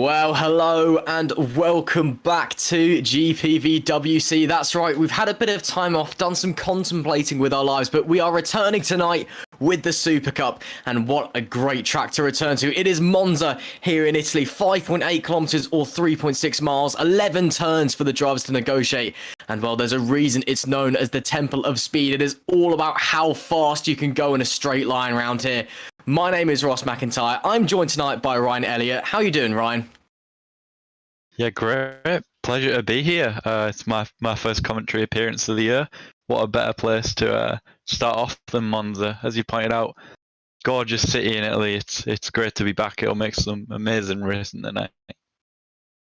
Well, hello and welcome back to GPVWC. That's right, we've had a bit of time off, done some contemplating with our lives, but we are returning tonight with the Super Cup, and what a great track to return to. It is Monza here in Italy, 5.8 kilometers or 3.6 miles, 11 turns for the drivers to negotiate. And well, there's a reason it's known as the Temple of Speed. It is all about how fast you can go in a straight line around here. My name is Ross McIntyre. I'm joined tonight by Ryan Elliott. How are you doing, Ryan? Yeah, great. Pleasure to be here. It's my first commentary appearance of the year. What a better place to start off than Monza. As you pointed out, gorgeous city in Italy. It's great to be back. It'll make some amazing racing tonight.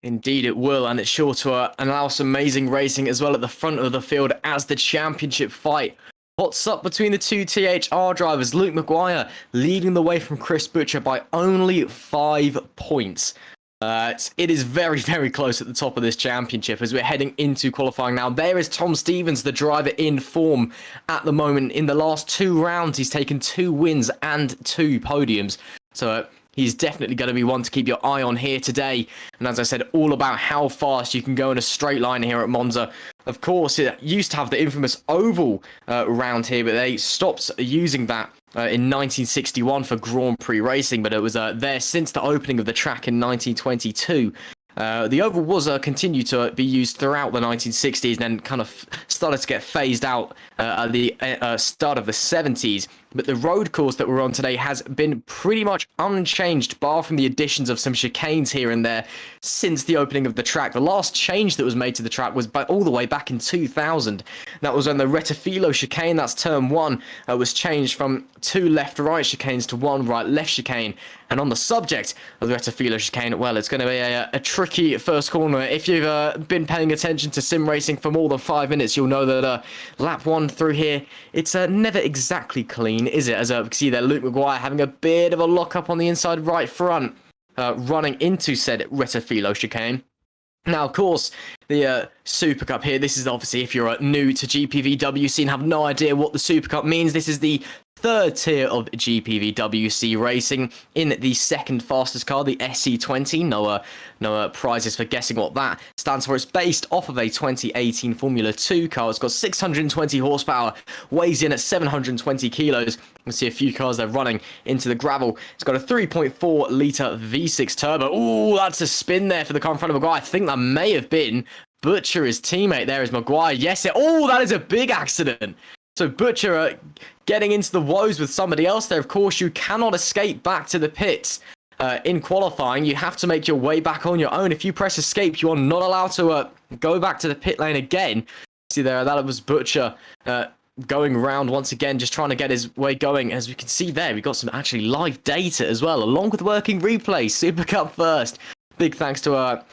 Indeed it will, and it's sure to allow some amazing racing as well at the front of the field as the championship fight. What's up between the two THR drivers? Luke Mcguire leading the way from Chris Butcher by only 5 points. It is very, very close at the top of this championship as we're heading into qualifying now. There is Tom Stevens, the driver in form at the moment. In the last 2 rounds, he's taken 2 wins and 2 podiums. So he's definitely going to be one to keep your eye on here today. And as I said, all about how fast you can go in a straight line here at Monza. Of course, it used to have the infamous oval round here, but they stopped using that in 1961 for Grand Prix racing, but it was there since the opening of the track in 1922. The oval was continued to be used throughout the 1960s and then kind of started to get phased out at the start of the 70s. But the road course that we're on today has been pretty much unchanged, bar from the additions of some chicanes here and there since the opening of the track. The last change that was made to the track was all the way back in 2000. That was when the Rettifilo chicane, that's turn 1, was changed from 2 left-right chicanes to 1 right-left chicane. And on the subject of the Rettifilo chicane, well, it's going to be a tricky first corner. If you've been paying attention to sim racing for more than 5 minutes, you'll know that lap 1 through here, it's never exactly clean, is it? As you can see there, Luke Mcguire having a bit of a lock-up on the inside right front, running into said Rettifilo chicane. Now, of course, the Super Cup here, this is obviously if you're new to GPVWC and have no idea what the Super Cup means, this is the 3rd tier of GPVWC racing in the second fastest car, the SC20. No prizes for guessing what that stands for. It's based off of a 2018 Formula 2 car. It's got 620 horsepower, weighs in at 720 kilos. You can see a few cars there running into the gravel. It's got a 3.4 litre V6 turbo. Ooh, that's a spin there for the car in front of Mcguire. I think that may have been Butcher, his teammate. There is Mcguire. Yes, oh, that is a big accident. So Butcher getting into the woes with somebody else there. Of course, you cannot escape back to the pits in qualifying. You have to make your way back on your own. If you press escape, you are not allowed to go back to the pit lane again. See there, that was Butcher going around once again, just trying to get his way going. As we can see there, we got some actually live data as well, along with working replay. Super Cup first. Big thanks to our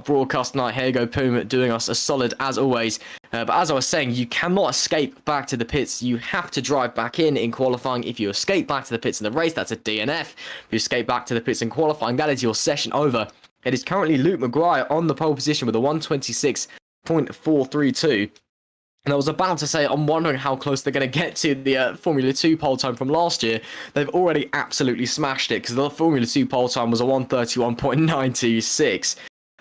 broadcast night, Heigo Poom, doing us a solid as always. But as I was saying, you cannot escape back to the pits. You have to drive back in qualifying. If you escape back to the pits in the race, that's a DNF. If you escape back to the pits in qualifying, that is your session over. It is currently Luke Mcguire on the pole position with a 126.432. And I was about to say, I'm wondering how close they're going to get to the Formula 2 pole time from last year. They've already absolutely smashed it because the Formula 2 pole time was a 131.926.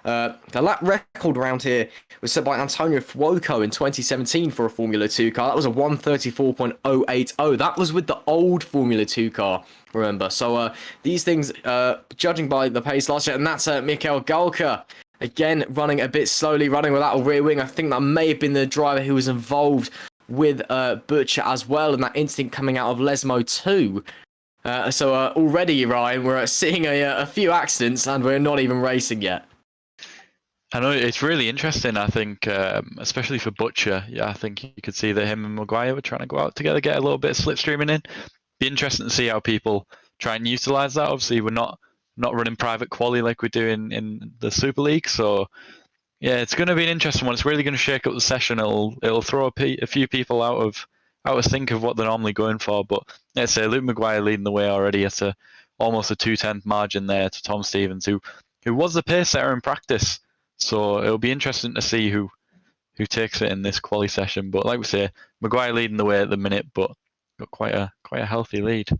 The lap record around here was set by Antonio Fuoco in 2017 for a Formula 2 car. That was a 134.080. That was with the old Formula 2 car, remember. So these things, judging by the pace last year, and that's Michael Galka. Again, running a bit slowly, running without a rear wing. I think that may have been the driver who was involved with Butcher as well, and that instinct coming out of Lesmo too. So already, Ryan, we're seeing a few accidents, and we're not even racing yet. I know, it's really interesting, I think, especially for Butcher. Yeah, I think you could see that him and Mcguire were trying to go out together, get a little bit of slipstreaming in. Be interesting to see how people try and utilise that. Obviously, we're not running private quali like we do in the Super League, so yeah, it's going to be an interesting one. It's really going to shake up the session. It'll throw a few people out of sync of what they're normally going for. But let's say Luke Mcguire leading the way already at almost a 2/10 margin there to Tom Stevens, who was the pace setter in practice. So it'll be interesting to see who takes it in this quali session. But like we say, Mcguire leading the way at the minute, but got quite a healthy lead.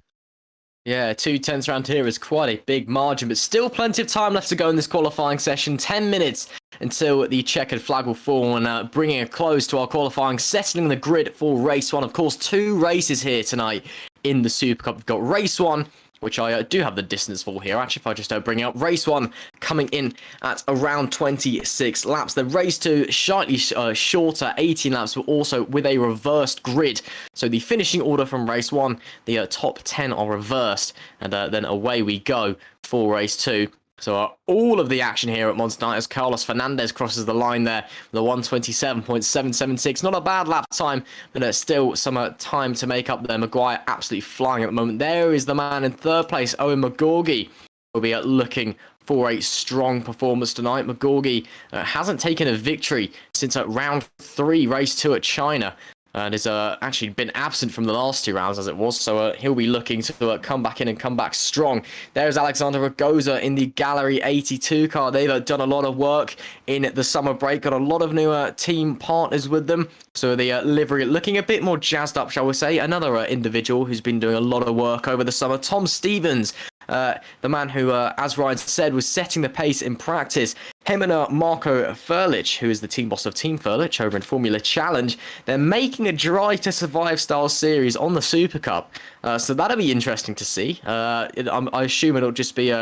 Yeah, 2/10 round here is quite a big margin, but still plenty of time left to go in this qualifying session. 10 minutes until the checkered flag will fall, and bringing a close to our qualifying, settling the grid for race one. Of course, 2 races here tonight in the Super Cup. We've got race one, which I do have the distance for here. Actually, if I just bring up race one, coming in at around 26 laps. The race two, slightly shorter, 18 laps, but also with a reversed grid. So the finishing order from race one, the top 10 are reversed, and then away we go for race two. So all of the action here at Monza tonight as Carlos Fernandez crosses the line there with a 1:27.776. Not a bad lap time, but still some time to make up there. Mcguire absolutely flying at the moment. There is the man in third place, Owen Mcguire. Will be looking for a strong performance tonight. Mcguire hasn't taken a victory since round 3, race 2 at China. And has actually been absent from the last 2 rounds as it was, so he'll be looking to come back in and come back strong. There's Alexander Rogoza in the Gallery 82 car. They've done a lot of work in the summer break, got a lot of new team partners with them, so the livery looking a bit more jazzed up, shall we say. Another individual who's been doing a lot of work over the summer, Tom Stevens. The man who, as Ryan said, was setting the pace in practice. Him and Marco Frelich, who is the team boss of Team Frelich over in Formula Challenge, they're making a Drive to Survive style series on the Super Cup. So that'll be interesting to see. I assume it'll just be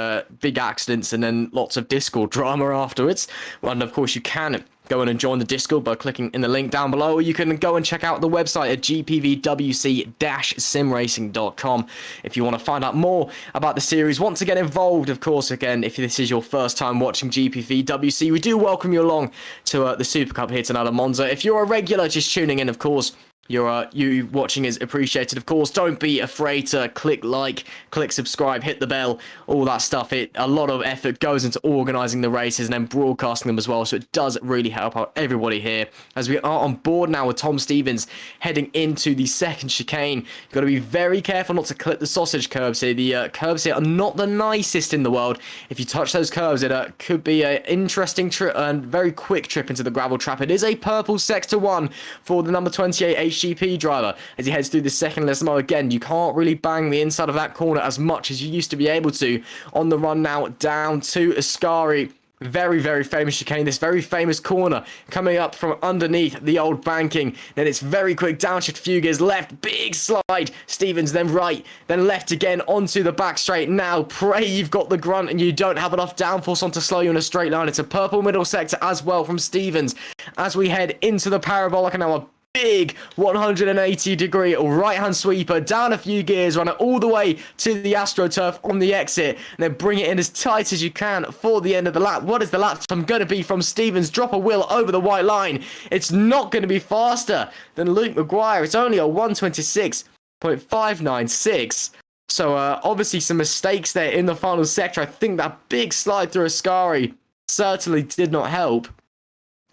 big accidents and then lots of Discord drama afterwards. And of course, you can go in and join the Discord by clicking in the link down below, or you can go and check out the website at gpvwc-simracing.com if you want to find out more about the series. Want to get involved, of course, again, if this is your first time watching GPVWC, we do welcome you along to the Super Cup here tonight at Monza. If you're a regular just tuning in, of course, you watching is appreciated. Of course, don't be afraid to click like, click subscribe, hit the bell, all that stuff. A lot of effort goes into organising the races and then broadcasting them as well, so it does really help out everybody here. As we are on board now with Tom Stevens heading into the second chicane, you've got to be very careful not to clip the sausage curbs here. The curbs here are not the nicest in the world. If you touch those curbs, it could be an interesting trip and very quick trip into the gravel trap. It is a purple sector 1 for the number 28 GP driver as he heads through the second lesson. Again, you can't really bang the inside of that corner as much as you used to be able to. On the run now down to Ascari. Very, very famous chicane, this very famous corner coming up from underneath the old banking. Then it's very quick downshift, few gears left, big slide. Stevens then right, then left again onto the back straight. Now pray you've got the grunt and you don't have enough downforce on to slow you in a straight line. It's a purple middle sector as well from Stevens as we head into the parabolic, and now a big 180-degree right-hand sweeper down a few gears, run it all the way to the AstroTurf on the exit, and then bring it in as tight as you can for the end of the lap. What is the lap time going to be from Stevens? Drop a wheel over the white line. It's not going to be faster than Luke Mcguire. It's only a 1:26.596. So obviously some mistakes there in the final sector. I think that big slide through Ascari certainly did not help.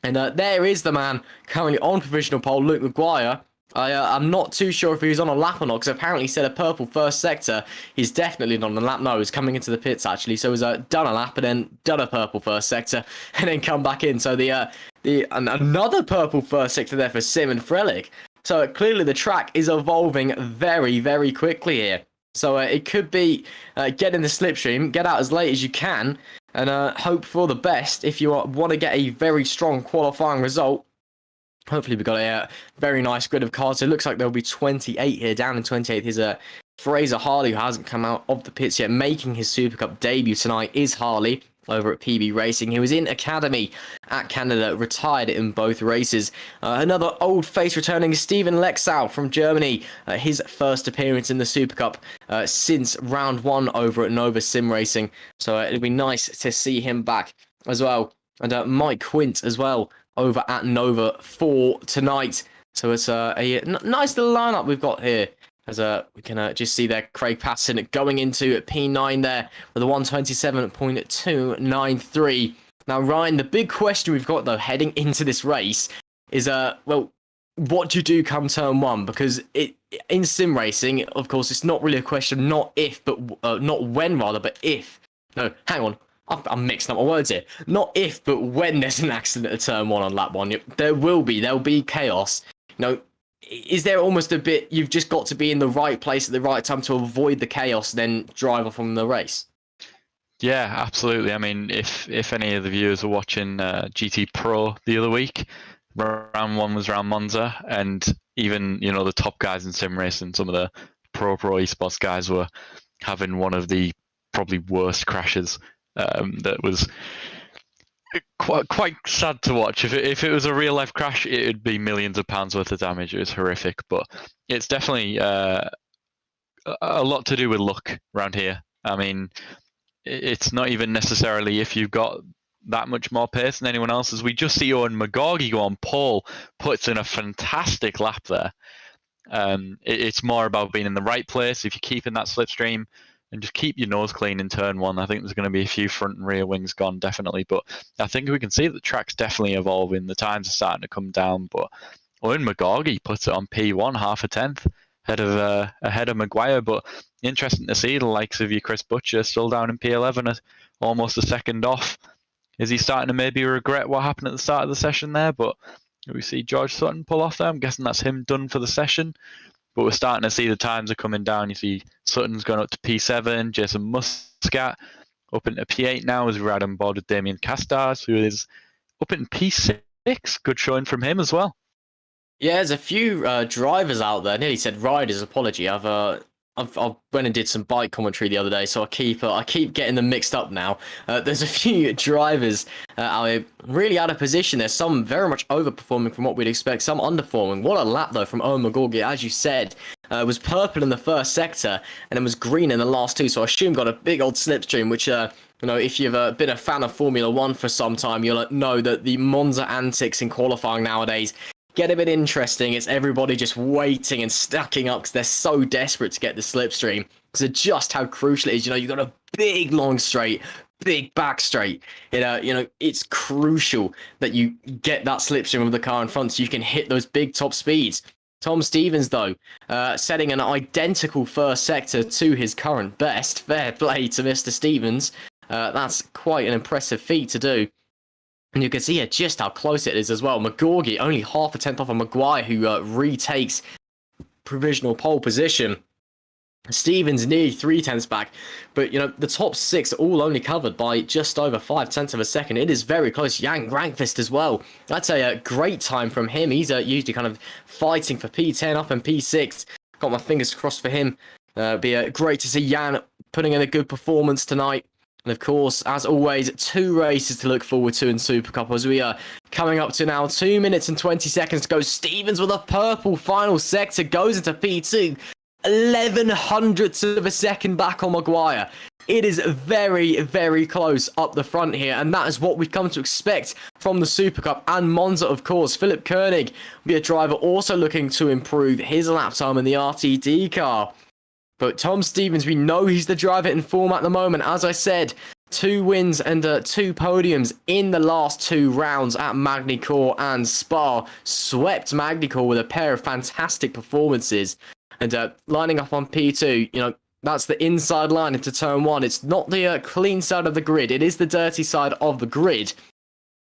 And there is the man currently on provisional pole, Luke Mcguire. I'm not too sure if he was on a lap or not, because apparently he said a purple first sector. He's definitely not on a lap. No, he's coming into the pits, actually. So he's done a lap and then done a purple first sector and then come back in. So another purple first sector there for Sim and Frelich. So clearly the track is evolving very, very quickly here. So it could be get in the slipstream, get out as late as you can, and hope for the best if you want to get a very strong qualifying result. Hopefully we've got a very nice grid of cars. It looks like there'll be 28 here. Down in 28th is Fraser Harley, who hasn't come out of the pits yet. Making his Super Cup debut tonight is Harley over at PB Racing. He was in Academy at Canada, retired in both races. Another old face returning is Steven Lexau from Germany. His first appearance in the Super Cup since round 1 over at Nova Simracing. So it'll be nice to see him back as well. And Mike Quint as well over at Nova for tonight. So it's a nice little lineup we've got here. As we can just see there, Craig Patterson going into P9 there with a 1:27.293. Now, Ryan, the big question we've got, though, heading into this race is, well, what do you do come turn 1? Because in sim racing, of course, it's not really a question, not if, but not when, rather, but if. No, hang on. I'm mixing up my words here. Not if, but when there's an accident at turn 1 on lap 1. There'll be chaos. You know, is there almost a bit, you've just got to be in the right place at the right time to avoid the chaos, then drive off from the race? Yeah, absolutely. I mean, if any of the viewers were watching GT Pro the other week, round one was round Monza, and even the top guys in sim racing, some of the pro esports guys were having one of the probably worst crashes. That was quite sad to watch. If it was a real life crash, it would be millions of pounds worth of damage. It was horrific, but it's definitely a lot to do with luck around here. I mean, it's not even necessarily if you've got that much more pace than anyone else. As we just see Owen Mcguire go on pole, puts in a fantastic lap there. It's more about being in the right place. If you keep in that slipstream and just keep your nose clean in turn one, I think there's going to be a few front and rear wings gone, definitely. But I think we can see that the track's definitely evolving. The times are starting to come down. But Owen Mcguire puts it on P1, half a tenth ahead of Mcguire. But interesting to see the likes of your Chris Butcher still down in P11, almost a second off. Is he starting to maybe regret what happened at the start of the session there? But we see George Sutton pull off there. I'm guessing that's him done for the session. But we're starting to see the times are coming down. You see Sutton's gone up to P7, Jason Muscat up into P8 now as we're out on board with Damien Castars, who is up in P6. Good showing from him as well. Yeah, there's a few drivers out there. I nearly said riders. Apology. I've went and did some bike commentary the other day, so I keep getting them mixed up now. There's a few drivers out really out of position. There's some very much overperforming from what we'd expect, some underperforming. What a lap though from Owen Mcguire, as you said. Was purple in the first sector and then was green in the last two. So I assume got a big old slipstream, which if you've been a fan of Formula One for some time, you'll know that the Monza antics in qualifying nowadays get a bit interesting. It's everybody just waiting and stacking up because they're so desperate to get the slipstream because of just how crucial it is. You've got a big long straight, big back straight. It's crucial that you get that slipstream of the car in front so you can hit those big top speeds. Tom Stevens, though, setting an identical first sector to his current best. Fair play to Mr. Stevens. That's quite an impressive feat to do. And you can see just how close it is as well. Mcguire only half a tenth off of Mcguire, who retakes provisional pole position. Stevens nearly 3/10 back. But, the top six are all only covered by just over 5/10 of a second. It is very close. Jan Grankvist as well. That's a great time from him. He's usually kind of fighting for P10 up and P6. Got my fingers crossed for him. Be great to see Jan putting in a good performance tonight. And of course, as always, 2 races to look forward to in Supercup as we are coming up to now 2 minutes and 20 seconds to go. Stevens with a purple final sector goes into P2. 11 hundredths of a second back on Mcguire. It is very, very close up the front here, and that is what we've come to expect from the Supercup and Monza, of course. Philip Koenig will be a driver also looking to improve his lap time in the RTD car. But Tom Stevens, we know he's the driver in form at the moment. As I said, 2 wins and 2 podiums in the last 2 rounds at Magny-Cours and Spa. Swept Magny-Cours with a pair of fantastic performances. And lining up on P2, that's the inside line into turn 1. It's not the clean side of the grid. It is the dirty side of the grid.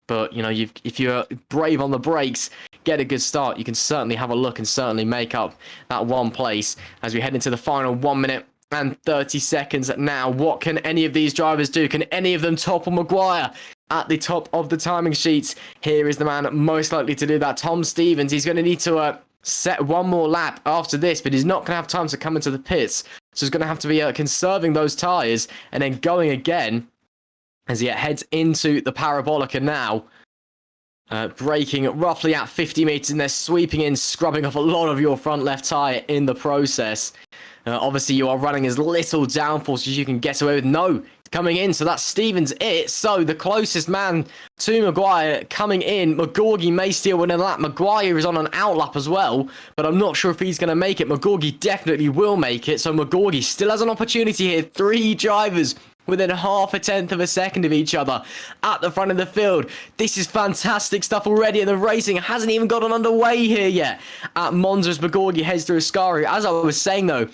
But, if you're brave on the brakes, get a good start, you can certainly have a look and certainly make up that 1 place as we head into the final 1 minute and 30 seconds now. What can any of these drivers do? Can any of them topple Mcguire at the top of the timing sheets? Here is the man most likely to do that, Tom Stevens. He's going to need to set 1 more lap after this, but he's not going to have time to come into the pits. So he's going to have to be conserving those tyres and then going again as he heads into the Parabolica now. Braking roughly at 50 meters and they're sweeping in, scrubbing off a lot of your front left tyre in the process. Obviously, you are running as little downforce as you can get away with. No, coming in, so that's Stevens it. So the closest man to Mcguire coming in. Mcguire may still win a lap. Mcguire is on an outlap as well, but I'm not sure if he's going to make it. Mcguire definitely will make it, so Mcguire still has an opportunity here. 3 drivers within half a tenth of a second of each other at the front of the field. This is fantastic stuff already, and the racing hasn't even gotten underway here yet. At Monza's, Mcguire heads through Ascari. As I was saying though,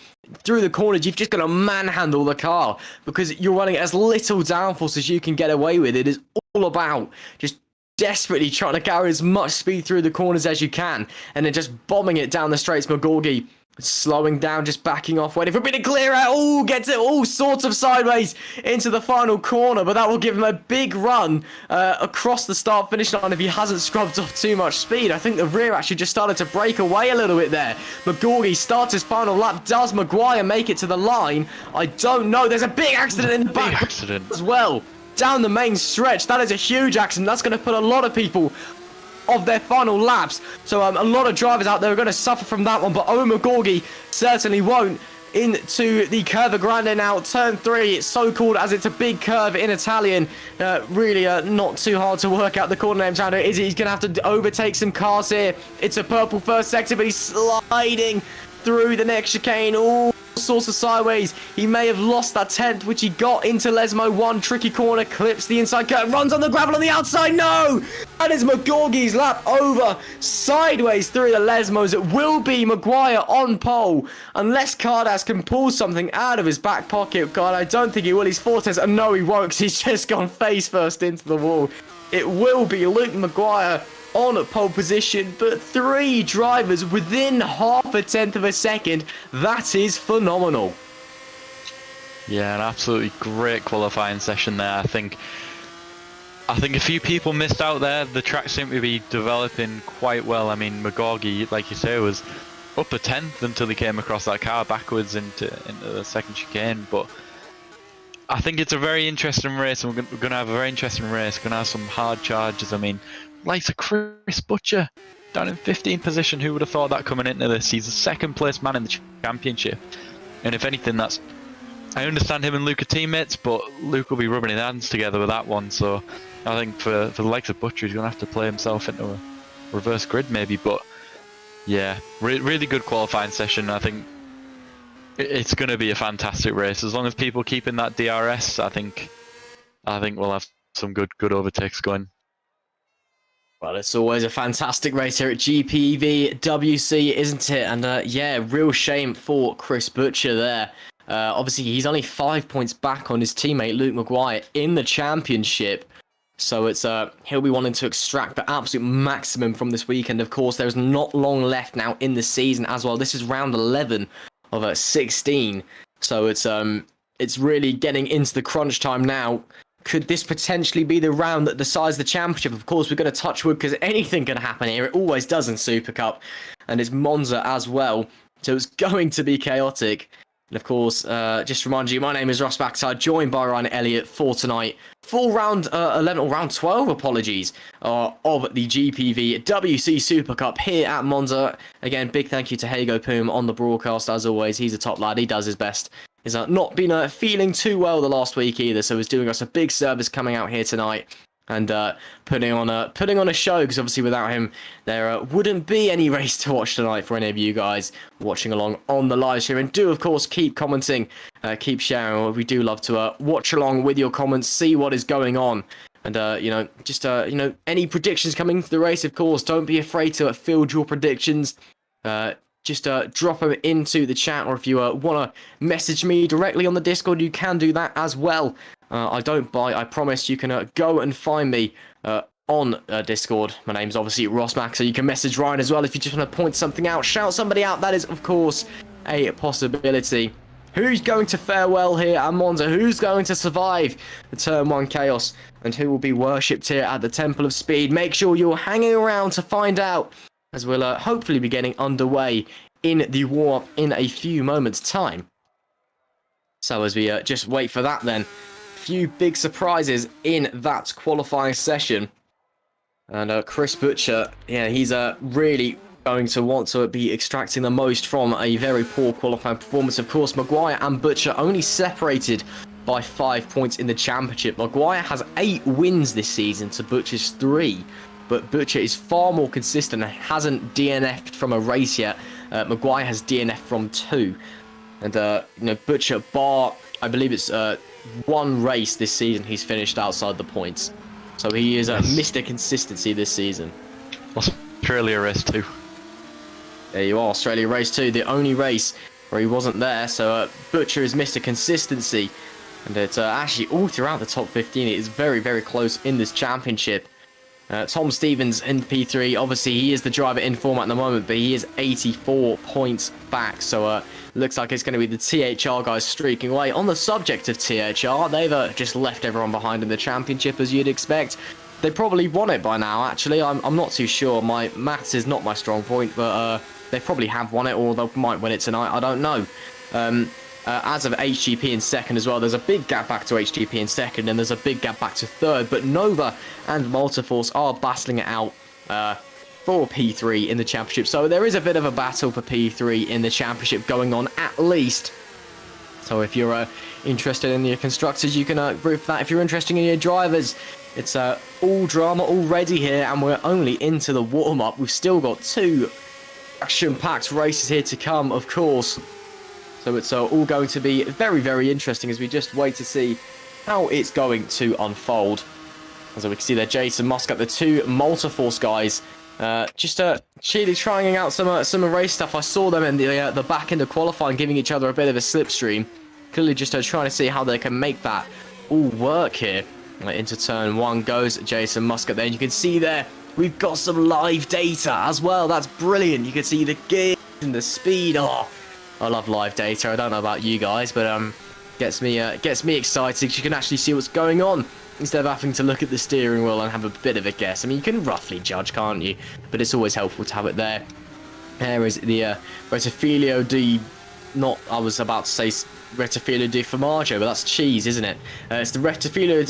through the corners, you've just got to manhandle the car because you're running as little downforce as you can get away with. It is all about just desperately trying to carry as much speed through the corners as you can, and then just bombing it down the straights. Mcguire slowing down, just backing off, waiting for a bit of clear out. Oh, gets it all sorts of sideways into the final corner, but that will give him a big run across the start finish line if he hasn't scrubbed off too much speed. I think the rear actually just started to break away a little bit there. Mcguire starts his final lap. Does Mcguire make it to the line? I don't know. There's a big accident in the back as well. Down the main stretch. That is a huge accident. That's going to put a lot of people of their final laps. So a lot of drivers out there are going to suffer from that one, but Owen Mcguire certainly won't. Into the Curva Grande now, turn 3, it's so called as it's a big curve in Italian. Really not too hard to work out the corner names around it. He's going to have to overtake some cars here. It's a purple first sector, but he's sliding through the next chicane. All sorts of sideways. He may have lost that 10th, which he got into Lesmo. One tricky corner, clips the inside curve, runs on the gravel on the outside. No! That is Mcguire's lap over, sideways through the Lesmos. It will be Mcguire on pole, unless Cardass can pull something out of his back pocket. God, I don't think he will. He's Fortes, and no, he won't, because he's just gone face first into the wall. It will be Luke Mcguire on pole position, but 3 drivers within half a tenth of a second. That is phenomenal. Yeah, an absolutely great qualifying session there. I think a few people missed out there. The track seemed to be developing quite well. I mean, Mcguire, like you say, was up a 10th until he came across that car backwards into the second chicane. But I think it's a very interesting race, and we're going to have a very interesting race. We're going to have some hard charges. I mean, likes of Chris Butcher down in 15th position. Who would have thought that coming into this? He's a second place man in the championship, and if anything, I understand him and Luke are teammates, but Luke will be rubbing his hands together with that one. So I think for the likes of Butcher, he's going to have to play himself into a reverse grid maybe. But yeah, really good qualifying session. I think it's going to be a fantastic race as long as people keep in that DRS. I think we'll have some good overtakes going. Well, it's always a fantastic race here at GPVWC, isn't it? And yeah, real shame for Chris Butcher there. Obviously, he's only 5 points back on his teammate Luke Mcguire in the championship. So it's he'll be wanting to extract the absolute maximum from this weekend. Of course, there's not long left now in the season as well. This is round 11 of 16. So it's really getting into the crunch time now. Could this potentially be the round that decides the championship? Of course, we're going to touch wood because anything can happen here. It always does in Super Cup. And it's Monza as well. So it's going to be chaotic. And of course, just to remind you, my name is Ross Backside, joined by Ryan Elliott for tonight. Full round 11, or round 12, apologies, of the GPVWC Super Cup here at Monza. Again, big thank you to Heigo Poom on the broadcast, as always. He's a top lad. He does his best. He's not been feeling too well the last week either, so he's doing us a big service coming out here tonight and putting on a show, because obviously without him there wouldn't be any race to watch tonight for any of you guys watching along on the live stream. And do of course keep commenting, keep sharing. We do love to watch along with your comments, see what is going on. And just any predictions coming into the race, of course, don't be afraid to field your predictions. Just drop them into the chat, or if you want to message me directly on the Discord, you can do that as well. I don't bite, I promise. You can go and find me on Discord. My name's obviously Ross Mack, so you can message Ryan as well if you just want to point something out, shout somebody out. That is, of course, a possibility. Who's going to fare well here at Monza? Who's going to survive the Turn 1 chaos? And who will be worshipped here at the Temple of Speed? Make sure you're hanging around to find out, as we'll hopefully be getting underway in the warm-up in a few moments' time. So as we just wait for that then, a few big surprises in that qualifying session. And Chris Butcher, yeah, he's really going to want to be extracting the most from a very poor qualifying performance. Of course, Mcguire and Butcher only separated by 5 points in the championship. Mcguire has 8 wins this season to Butcher's 3. But Butcher is far more consistent and hasn't DNF'd from a race yet. Mcguire has DNF'd from 2. And, Butcher, bar, I believe it's one race this season, he's finished outside the points. So he is Mr. Consistency this season. Australia race 2. There you are, Australia race 2, the only race where he wasn't there. So Butcher is Mr. Consistency. And it's actually all throughout the top 15. It is very, very close in this championship. Tom Stevens in P3, obviously he is the driver in form at the moment, but he is 84 points back. So looks like it's going to be the THR guys streaking away. On the subject of THR, they've just left everyone behind in the championship, as you'd expect. They probably won it by now, actually. I'm not too sure. My maths is not my strong point, but they probably have won it, or they might win it tonight. I don't know. As of HGP in second as well, there's a big gap back to HGP in second, and there's a big gap back to third. But Nova and Multiforce are battling it out for P3 in the championship. So there is a bit of a battle for P3 in the championship going on, at least. So if you're interested in your constructors, you can root for that. If you're interested in your drivers, it's all drama already here, and we're only into the warm-up. We've still got 2 action-packed races here to come, of course. So it's all going to be very, very interesting as we just wait to see how it's going to unfold. As we can see there, Jason Muscat, the 2 Multiforce guys, just cheerily trying out some race stuff. I saw them in the back end of qualifying, giving each other a bit of a slipstream. Clearly just trying to see how they can make that all work here. Into turn 1 goes Jason Muscat there, and you can see there, we've got some live data as well. That's brilliant. You can see the gear and the speed. Oh, I love live data. I don't know about you guys, but gets me excited. You can actually see what's going on instead of having to look at the steering wheel and have a bit of a guess. I mean, you can roughly judge, can't you? But it's always helpful to have it there. There is the Rettifilo di... Not, I was about to say Rettifilo di Formaggio, but that's cheese, isn't it? It's the Rettifilo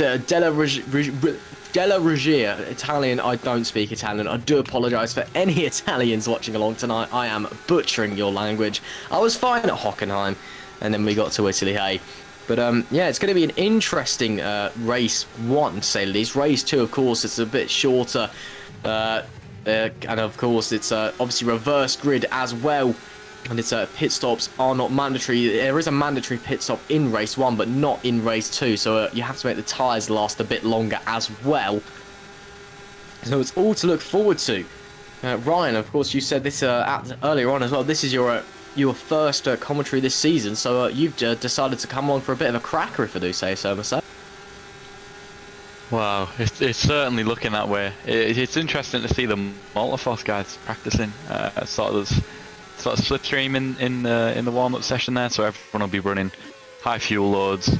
della Regia. Italian, I don't speak Italian. I do apologise for any Italians watching along tonight. I am butchering your language. I was fine at Hockenheim, and then we got to Italy, hey. But yeah, it's going to be an interesting race 1, to say the least. Race 2, of course, it's a bit shorter. And of course, it's obviously reverse grid as well. And its pit stops are not mandatory. There is a mandatory pit stop in race 1, but not in race 2. So you have to make the tyres last a bit longer as well. So it's all to look forward to. Ryan, of course, you said this earlier on as well. This is your first commentary this season. So you've decided to come on for a bit of a cracker, if I do say so myself. Wow, it's certainly looking that way. It's interesting to see the Multiforce guys practicing. Sort of slipstream in the warm-up session there, so everyone will be running high fuel loads,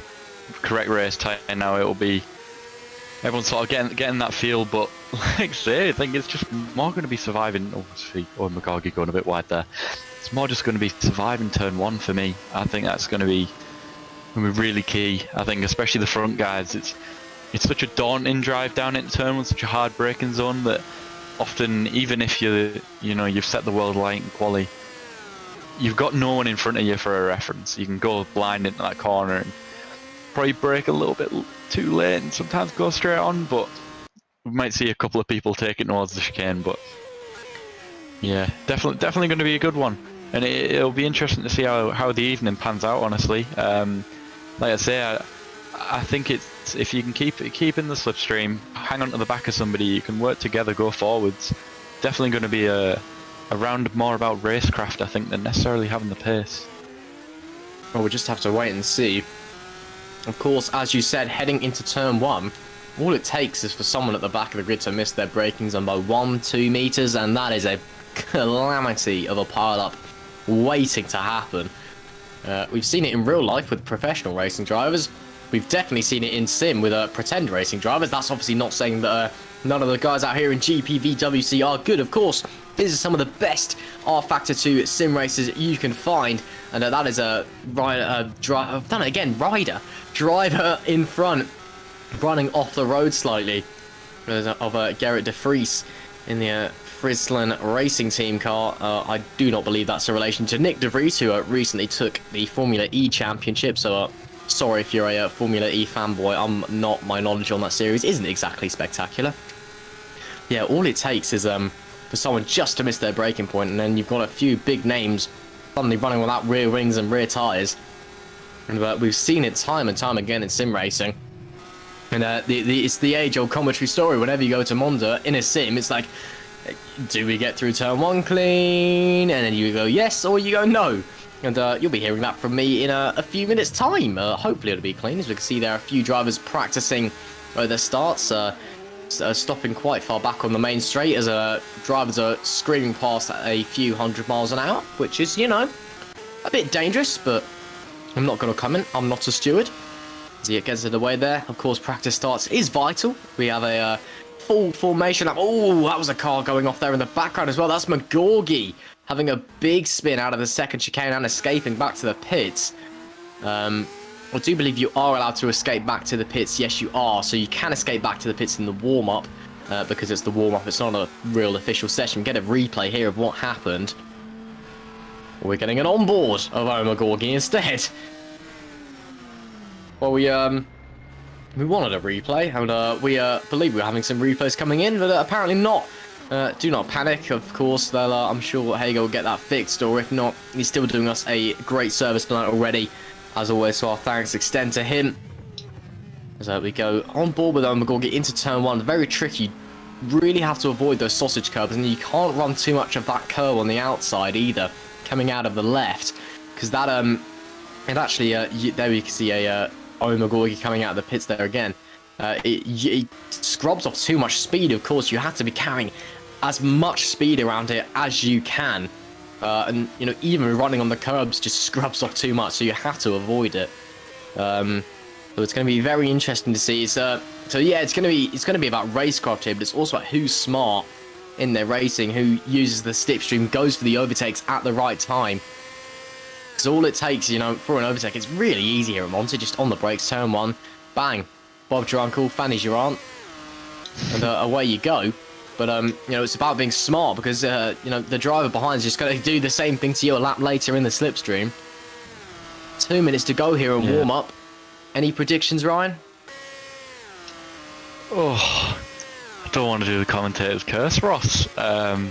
correct race time. Now it'll be everyone's sort of getting that feel, but like I say, I think it's just more going to be surviving. Oh, Mcguire going a bit wide there. It's more just going to be surviving turn 1 for me. I think that's going to be really key. I think especially the front guys. It's such a daunting drive down into turn 1, such a hard braking zone that often, even if you've set the world light in quali, you've got no one in front of you for a reference. You can go blind into that corner and probably brake a little bit too late and sometimes go straight on, but we might see a couple of people take it towards the chicane. But yeah, definitely going to be a good one, and it'll be interesting to see how the evening pans out, honestly. Like I say, I think it's, if you can keep in the slipstream, hang on to the back of somebody, you can work together, go forwards. Definitely going to be a round more about racecraft, I think, than necessarily having the pace. Well, we'll just have to wait and see. Of course, as you said, heading into turn 1, all it takes is for someone at the back of the grid to miss their braking zone by 1-2 meters, and that is a calamity of a pile-up waiting to happen. We've seen it in real life with professional racing drivers. We've definitely seen it in sim with pretend racing drivers. That's obviously not saying that none of the guys out here in GPVWC are good, of course. These are some of the best R-Factor 2 sim races you can find. And that is a driver in front, running off the road slightly, of Gerrit de Vries in the Friesland Racing Team car. I do not believe that's a relation to Nick de Vries, who recently took the Formula E Championship. So sorry if you're a Formula E fanboy. I'm not. My knowledge on that series isn't exactly spectacular. Yeah, all it takes is for someone just to miss their braking point, and then you've got a few big names suddenly running without rear wings and rear tyres. And we've seen it time and time again in sim racing. And it's the age-old commentary story. Whenever you go to Monza in a sim, it's like, do we get through turn 1 clean? And then you go yes, or you go no. And you'll be hearing that from me in a few minutes' time. Hopefully it'll be clean. As we can see, there are a few drivers practicing their starts. stopping quite far back on the main straight as drivers are screaming past at a few 100 miles an hour, which is, you know, a bit dangerous, but I'm not going to comment. I'm not a steward. As he gets it away there, of course, practice starts is vital. We have a full formation lap. Oh, that was a car going off there in the background as well. That's Mcguire having a big spin out of the second chicane and escaping back to the pits. I do believe you are allowed to escape back to the pits. Yes, you are. So you can escape back to the pits in the warm-up because it's the warm-up. It's not a real official session. Get a replay here of what happened. We're getting an onboard of Mcguire instead. Well, we wanted a replay, and we believe we're having some replays coming in, but apparently not. Do not panic, of course. They'll, I'm sure Heigo will get that fixed, or if not, he's still doing us a great service tonight already. As always, so our thanks extend to him. As we go on board with Mcguire into turn one. Very tricky. Really have to avoid those sausage curbs, and you can't run too much of that curb on the outside either, coming out of the left, because that and actually there you can see a Mcguire coming out of the pits there again. It scrubs off too much speed. Of course, you have to be carrying as much speed around it as you can. And you know, even running on the curbs just scrubs off too much, so you have to avoid it. So it's going to be very interesting to see. So yeah, it's going to be about racecraft here, but it's also about who's smart in their racing, who uses the slipstream, goes for the overtakes at the right time. Because all it takes, you know, for an overtake, it's really easy here at Monza. Just on the brakes, turn one, bang, Bob's your uncle, Fanny's your aunt, and away you go. But, you know, it's about being smart because, you know, the driver behind is just going to do the same thing to you a lap later in the slipstream. 2 minutes to go here in warm-up. Any predictions, Ryan? Oh, I don't want to do the commentator's curse, Ross. I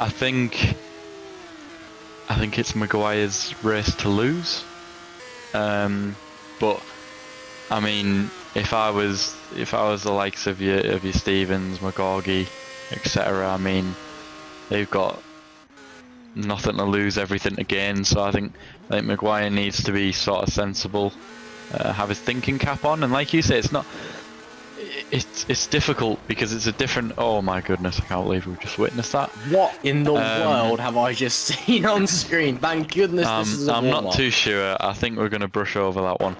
think it's Mcguire's race to lose. But, I mean, if I was the likes of your Stevens, Mcguire, etc., I mean, they've got nothing to lose, everything to gain. So I think Mcguire needs to be sort of sensible, have his thinking cap on, and like you say, it's difficult because it's a different. Oh my goodness, I can't believe we've just witnessed that. What in the world have I just seen on screen? Thank goodness this is a I'm not too sure. I think we're going to brush over that one.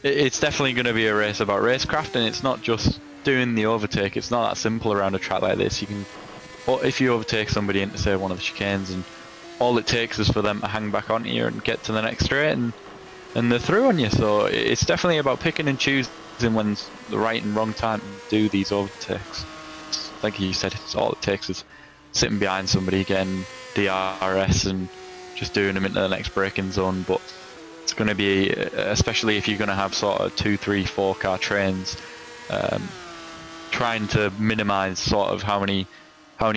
It's definitely going to be a race about racecraft, and it's not just doing the overtake. It's not that simple around a track like this. You can, or if you overtake somebody into say one of the chicanes, and all it takes is for them to hang back onto you and get to the next straight, and they're through on you. So it's definitely about picking and choosing when's the right and wrong time to do these overtakes. Like you said, it's all it takes is sitting behind somebody, getting DRS, and just doing them into the next braking zone. But it's going to be, especially if you're going to have sort of 2, 3, 4 car trains, trying to minimise sort of how many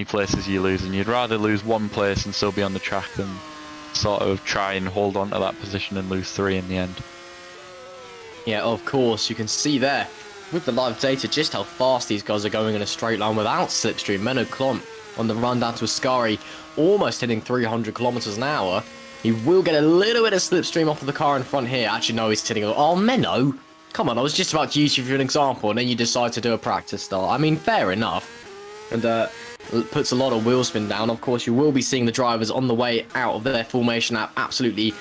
places you lose, and you'd rather lose 1 place and still be on the track than sort of try and hold on to that position and lose 3 in the end. Yeah, of course, you can see there with the live data just how fast these guys are going in a straight line without slipstream. Menno Klomp on the run down to Ascari, almost hitting 300 kilometers an hour. He will get a little bit of slipstream off of the car in front here. Actually, no, he's hitting. Oh, Menno, come on! I was just about to use you for an example, and then you decide to do a practice start. I mean, fair enough. And puts a lot of wheel spin down. Of course, you will be seeing the drivers on the way out of their formation lap absolutely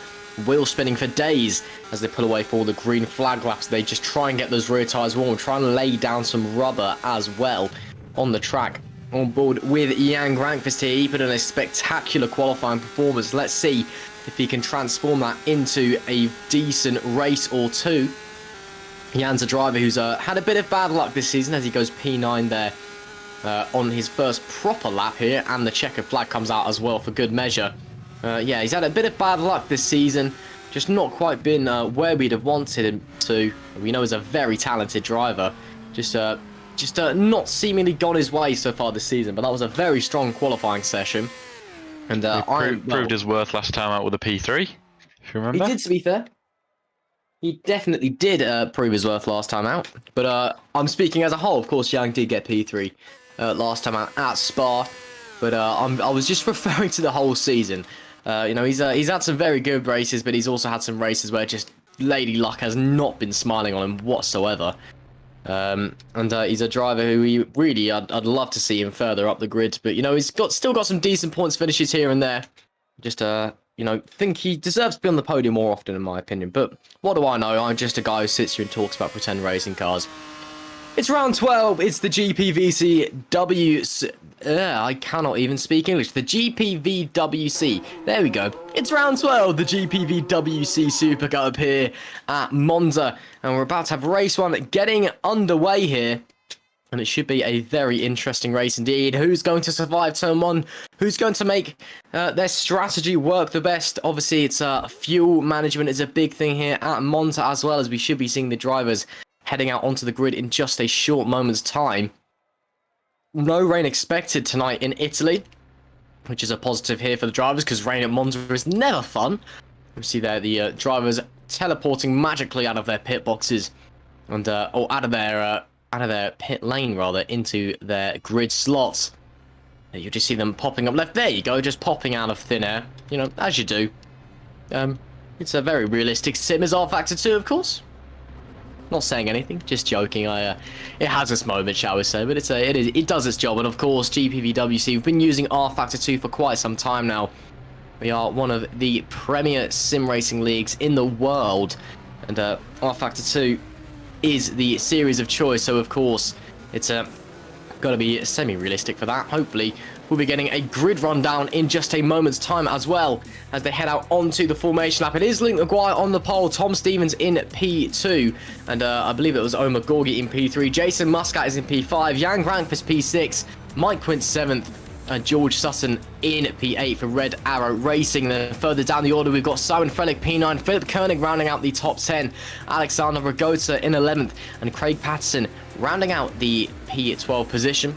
wheel spinning for days as they pull away for all the green flag laps. They just try and get those rear tyres warm, try and lay down some rubber as well on the track. On board with Jan Grankvist here, he put in a spectacular qualifying performance. Let's see if he can transform that into a decent race or two. Jan's a driver who's had a bit of bad luck this season as he goes P9 there on his first proper lap here, and the checkered flag comes out as well for good measure. Yeah, he's had a bit of bad luck this season, just not quite been where we'd have wanted him to. We know he's a very talented driver, just not seemingly gone his way so far this season, but that was a very strong qualifying session. And proved his worth last time out with a P3, if you remember. He did, to be fair. He definitely did prove his worth last time out. But I'm speaking as a whole. Of course, Young did get P3 last time out at Spa. But I was just referring to the whole season. You know, he's had some very good races, but he's also had some races where just lady luck has not been smiling on him whatsoever. And he's a driver who I'd love to see him further up the grid. But, you know, he's still got some decent points finishes here and there. Just, you know, think he deserves to be on the podium more often, in my opinion. But what do I know? I'm just a guy who sits here and talks about pretend racing cars. It's round 12. It's the GPVWC. I cannot even speak English. The GPVWC. There we go. It's round 12. The GPVWC Supercup here at Monza. And we're about to have race one getting underway here. And it should be a very interesting race indeed. Who's going to survive turn one? Who's going to make their strategy work the best? Obviously, it's fuel management is a big thing here at Monza, as well as we should be seeing the drivers heading out onto the grid in just a short moment's time. No rain expected tonight in Italy, which is a positive here for the drivers, because rain at Monza is never fun. You see there the drivers teleporting magically out of their pit boxes, and or out of their pit lane rather, into their grid slots. You just see them popping up left. There you go, just popping out of thin air. You know, as you do. It's a very realistic sim as R-Factor 2, of course. Not saying anything, just joking. It has its moment, shall we say, but it does its job. And of course, GPVWC, we've been using R-Factor 2 for quite some time now. We are one of the premier sim racing leagues in the world, and R-Factor 2 is the series of choice. So of course, it's got to be semi-realistic for that. Hopefully, we'll be getting a grid rundown in just a moment's time as well, as they head out onto the formation lap. It is Luke Mcguire on the pole, Tom Stevens in P2, and I believe it was Mcguire in P3. Jason Muscat is in P5, Jan Grankvist P6, Mike Quint 7th, and George Sutton in P8 for Red Arrow Racing. Then further down the order, we've got Simon Frelich P9, Philip Koenig rounding out the top 10, Alexander Rogoza in 11th, and Craig Patterson rounding out the P12 position.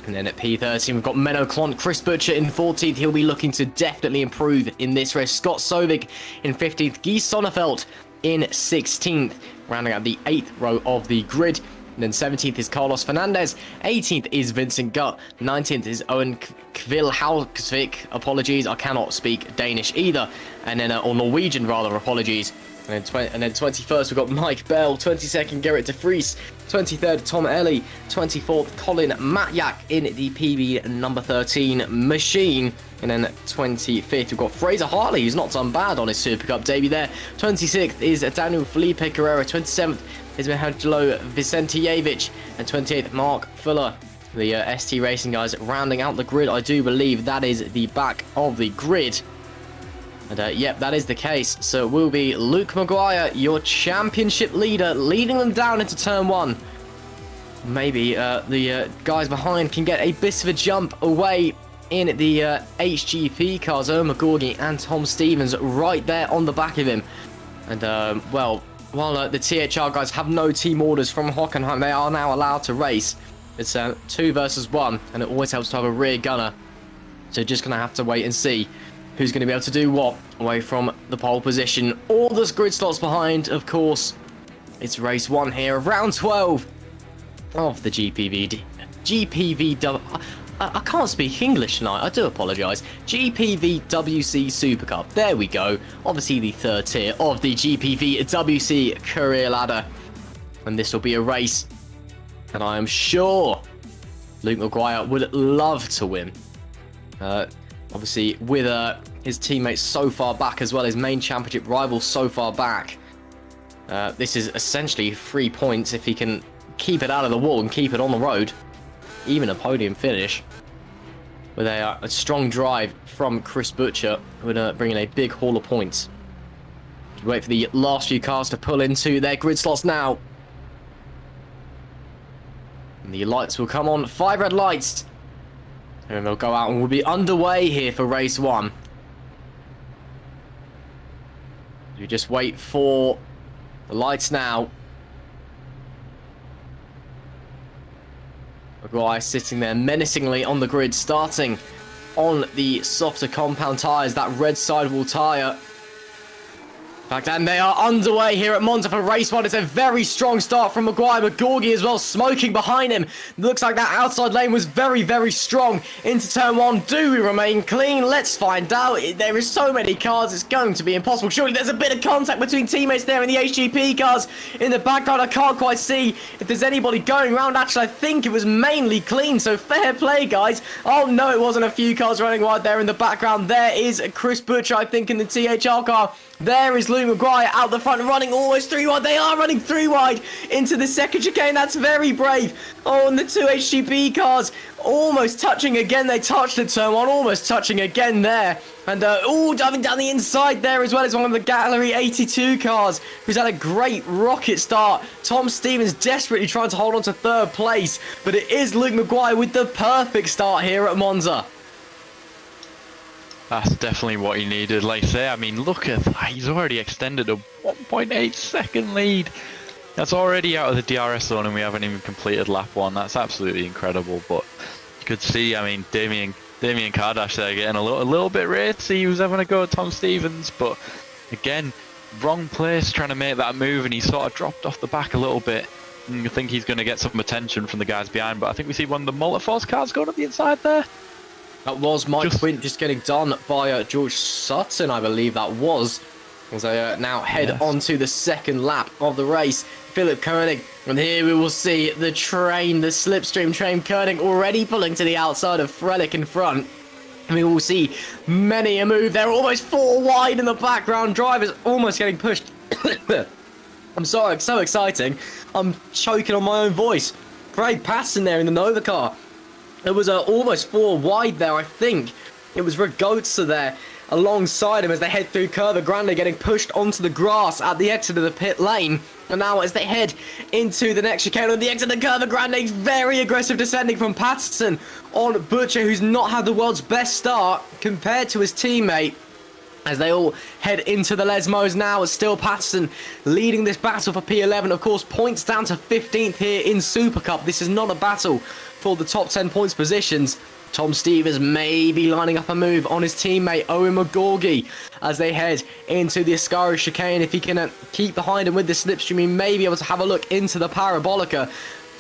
And then at P13, we've got Menno Klont, Chris Butcher in 14th. He'll be looking to definitely improve in this race. Scott Sovic in 15th. Guy Sonnefeld in 16th, rounding out the 8th row of the grid. And then 17th is Carlos Fernandez. 18th is Vincent Gutt. 19th is Owen Kvilhausvik. Apologies, I cannot speak Danish either. And then, or Norwegian rather, apologies. And then 21st, we've got Mike Bell. 22nd, Gerrit de Vries. 23rd, Tom Ellie. 24th, Colin Matjak in the PB number 13 machine. And then 25th, we've got Fraser Hartley, who's not done bad on his Supercup debut there. 26th is Daniel Felipe Carrera. 27th is Mihajlo Vicentijevic. And 28th, Mark Fuller. The ST Racing guys rounding out the grid. I do believe that is the back of the grid. And yep, that is the case. So it will be Luke Mcguire, your championship leader, leading them down into turn one. Maybe the guys behind can get a bit of a jump away in the HGP cars. Mcguire and Tom Stevens right there on the back of him. And well, while the THR guys have no team orders from Hockenheim, they are now allowed to race. It's 2 versus 1, and it always helps to have a rear gunner. So just going to have to wait and see who's going to be able to do what away from the pole position. All the grid slots behind, of course. It's race 1 here of round 12 of the GPVW. I can't speak English tonight, I do apologise. GPVWC Supercup, there we go. Obviously the 3rd tier of the GPVWC career ladder. And this will be a race that I am sure Luke Mcguire would love to win. Obviously, with his teammates so far back, as well as main championship rivals so far back, this is essentially 3 points if he can keep it out of the wall and keep it on the road. Even a podium finish. With a strong drive from Chris Butcher, would bring in a big haul of points. Wait for the last few cars to pull into their grid slots now. And the lights will come on. 5 red lights. And they'll go out and we'll be underway here for race 1. You just wait for the lights now. Mcguire sitting there menacingly on the grid, starting on the softer compound tyres, that red sidewall tyre. In fact, and they are underway here at Monza for race 1. It's a very strong start from Mcguire. Mcguire as well, smoking behind him. Looks like that outside lane was very, very strong into turn 1. Do we remain clean? Let's find out. There is so many cars, it's going to be impossible. Surely there's a bit of contact between teammates there in the HGP cars. In the background, I can't quite see if there's anybody going around. Actually, I think it was mainly clean, so fair play, guys. Oh, no, it wasn't a few cars running wide there in the background. There is Chris Butcher, I think, in the THR car. There is Luke Mcguire out the front running almost 3 wide. They are running 3 wide into the second chicane. That's very brave. Oh, and the 2 HGP cars almost touching again. They touched at turn 1, almost touching again there. And, diving down the inside there as well as one of the Gallery 82 cars, who's had a great rocket start. Tom Stevens desperately trying to hold on to 3rd place, but it is Luke Mcguire with the perfect start here at Monza. That's definitely what he needed. Like I say, I mean, look at that. He's already extended a 1.8 second lead. That's already out of the DRS zone and we haven't even completed lap 1. That's absolutely incredible. But you could see, I mean, Damien Kardash there getting a little bit racy. He was having a go at Tom Stevens. But again, wrong place trying to make that move and he sort of dropped off the back a little bit. And you think he's going to get some attention from the guys behind. But I think we see one of the Multiforce cars going up the inside there. That was Mike Quint just getting done by George Sutton, I believe that was. As they now head on to the second lap of the race. Philip Koenig. And here we will see the train, the slipstream train. Koenig already pulling to the outside of Frelich in front. And we will see many a move. They're almost 4 wide in the background. Drivers almost getting pushed. I'm sorry, it's so exciting. I'm choking on my own voice. Craig Patterson there in the Nova car. It was almost 4 wide there, I think. It was Rogoza there alongside him as they head through Curva Grande, getting pushed onto the grass at the exit of the pit lane. And now as they head into the next chicane on the exit of the Curva Grande, very aggressive descending from Patterson on Butcher, who's not had the world's best start compared to his teammate. As they all head into the Lesmos now, it's still Patterson leading this battle for P11. Of course, points down to 15th here in Supercup. This is not a battle for the top 10 points positions. Tom Stevens may be lining up a move on his teammate Owen McGorgy as they head into the Ascari chicane. If he can keep behind him with the slipstream, he may be able to have a look into the Parabolica.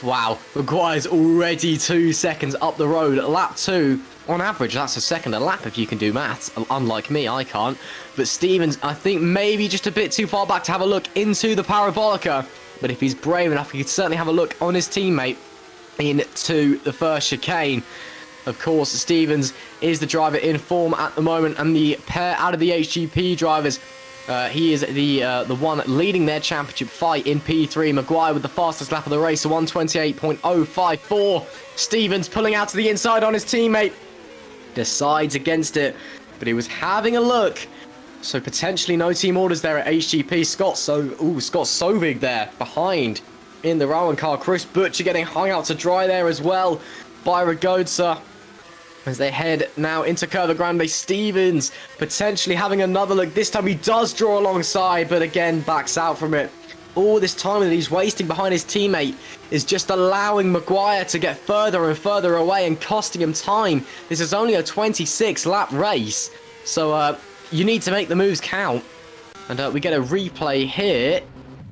Wow, Mcguire's already 2 seconds up the road. Lap 2. On average, that's a second a lap if you can do maths. Unlike me, I can't. But Stevens, I think, maybe just a bit too far back to have a look into the Parabolica. But if he's brave enough, he could certainly have a look on his teammate into the first chicane. Of course, Stevens is the driver in form at the moment, and the pair out of the HGP drivers, he is the one leading their championship fight in P3. Mcguire with the fastest lap of the race, a 1:28.054. Stevens pulling out to the inside on his teammate. Decides against it, but he was having a look. So potentially no team orders there at HGP. Scott Sovig there behind in the Rowan car. Chris Butcher getting hung out to dry there as well by Rogoza. As they head now into Curva Grande, Stevens potentially having another look. This time he does draw alongside, but again backs out from it. All this time that he's wasting behind his teammate is just allowing Mcguire to get further and further away and costing him time. This is only a 26-lap race, so you need to make the moves count. And we get a replay here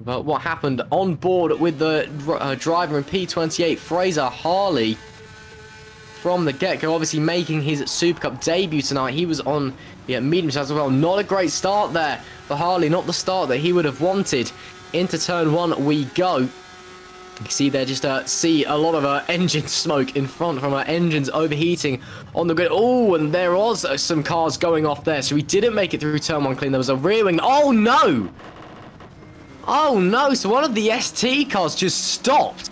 about what happened on board with the driver in P28, Fraser Harley. From the get-go, obviously making his Supercup debut tonight. He was on medium as well. Not a great start there for Harley, not the start that he would have wanted. Into turn 1 we go. You can see there, just see a lot of engine smoke in front from our engines overheating on the grid. Oh, and there was some cars going off there, so we didn't make it through turn 1 clean. There was a rear wing. Oh no! Oh no! So one of the ST cars just stopped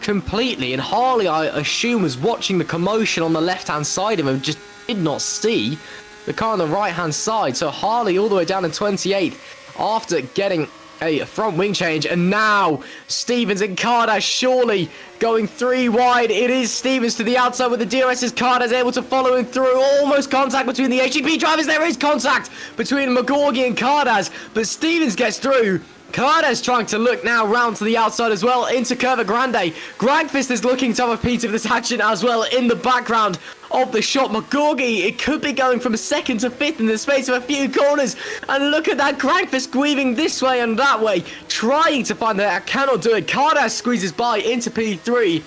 completely, and Harley, I assume, was watching the commotion on the left-hand side of him and just did not see the car on the right-hand side. So Harley all the way down in 28th after getting a front wing change, and now Stevens and Kardash surely going 3 wide. It is Stevens to the outside with the DRS's. Kardash able to follow him through. Almost contact between the HGP drivers. There is contact between McGorgy and Kardash, but Stevens gets through. Kardash trying to look now round to the outside as well into Curva Grande. Grandfist is looking to have a piece of this action as well in the background of the shot. Mcguire, it could be going from 2nd to 5th in the space of a few corners. And look at that, Grankvist weaving this way and that way, trying to find that. I cannot do it. Cardash squeezes by into P3.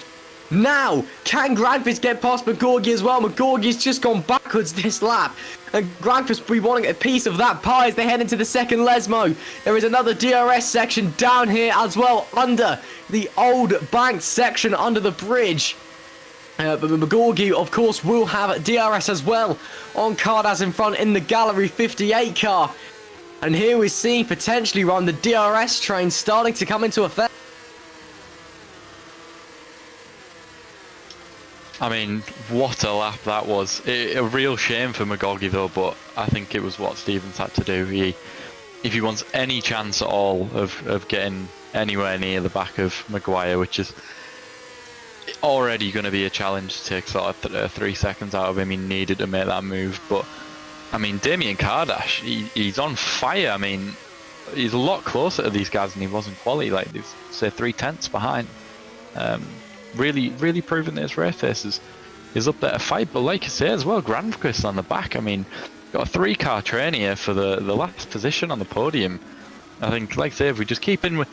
Now, can Grankvist get past Mcguire as well? Mcguire's just gone backwards this lap. And Grankvist will be wanting a piece of that pie as they head into the second Lesmo. There is another DRS section down here as well, under the old bank section under the bridge. But Mcguire, of course, will have DRS as well on Cardash in front in the Gallery 58 car. And here we're seeing potentially run the DRS train starting to come into effect. I mean, what a lap that was. A real shame for Mcguire though, but I think it was what Stevens had to do. If he wants any chance at all of getting anywhere near the back of Mcguire, which is already going to be a challenge to take sort of 3 seconds out of him, he needed to make that move. But, I mean, Damien Cardash, he's on fire. I mean, he's a lot closer to these guys than he was in quali, like, he's, say, 3/10 behind. Really proving that his race pace is up there to fight. But like I say as well, Grankvist on the back. I mean, got a 3-car train here for the last position on the podium. I think, like I say, if we just keep in that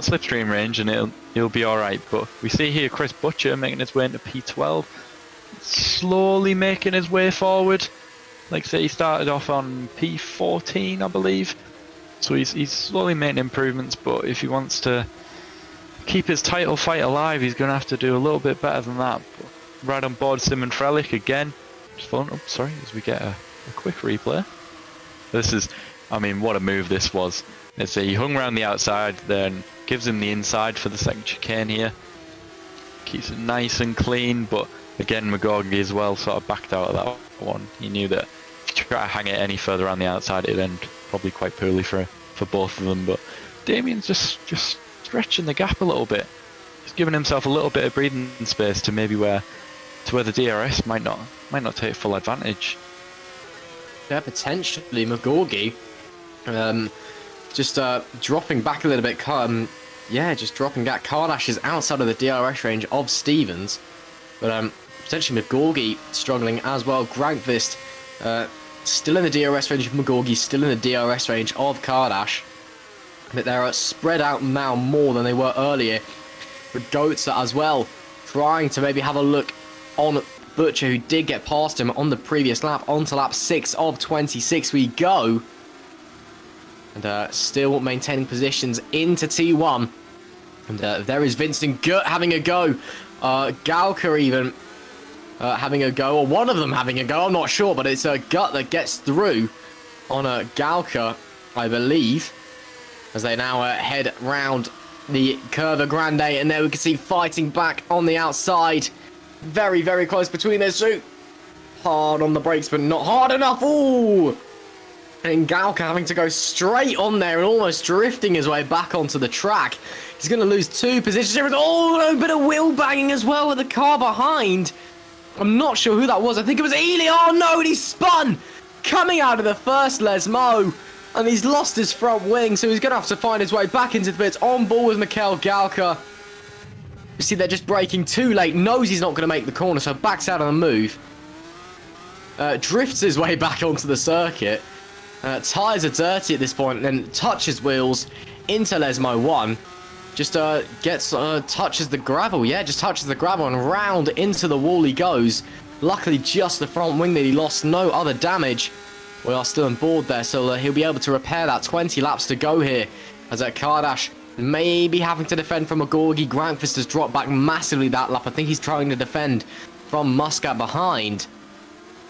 slipstream range, and it'll be all right. But we see here Chris Butcher making his way into P12, slowly making his way forward. Like I say, he started off on P14, I believe. So he's slowly making improvements. But if he wants to keep his title fight alive, he's going to have to do a little bit better than that. But right on board, Simon Frelich again. Just falling up, sorry, as we get a quick replay. This is, I mean, what a move this was. Let's say he hung around the outside, then gives him the inside for the second chicane here. Keeps it nice and clean, but again, Mcguire as well sort of backed out of that one. He knew that if you try to hang it any further around the outside, it'd end probably quite poorly for both of them. But Damien's just stretching the gap a little bit. He's giving himself a little bit of breathing space to maybe where the DRS might not take full advantage. Yeah, potentially Mcguire. Just dropping back a little bit. Yeah, just dropping back. Cardash is outside of the DRS range of Stevens, but potentially Mcguire struggling as well. Grankvist still in the DRS range of Mcguire, still in the DRS range of Cardash. But they're spread out now more than they were earlier. But Goetze as well, trying to maybe have a look on Butcher, who did get past him on the previous lap. On to lap 6 of 26 we go. And still maintaining positions into T1. And there is Vincent Gut having a go. Galka even having a go, or one of them having a go, I'm not sure. But it's Gut that gets through on Galka, I believe. As they now head round the Curva Grande, and there we can see fighting back on the outside. Very close between those two. Hard on the brakes, but not hard enough. Ooh! And Galka having to go straight on there and almost drifting his way back onto the track. He's going to lose 2 positions here. Oh, a bit of wheel banging as well with the car behind. I'm not sure who that was. I think it was Ely. Oh no, and he spun! Coming out of the first Lesmo. And he's lost his front wing, so he's going to have to find his way back into the pits. On ball with Mikhail Galka. You see, they're just braking too late. Knows he's not going to make the corner, so backs out of the move. Drifts his way back onto the circuit. Tyres are dirty at this point, and then touches wheels into Lesmo 1. Just touches the gravel. Yeah, just touches the gravel, and round into the wall he goes. Luckily, just the front wing that he lost. No other damage. We are still on board there, so he'll be able to repair that. 20 laps to go here. As Cardash may be having to defend from Mcguire. Grankvist has dropped back massively that lap. I think he's trying to defend from Muscat behind.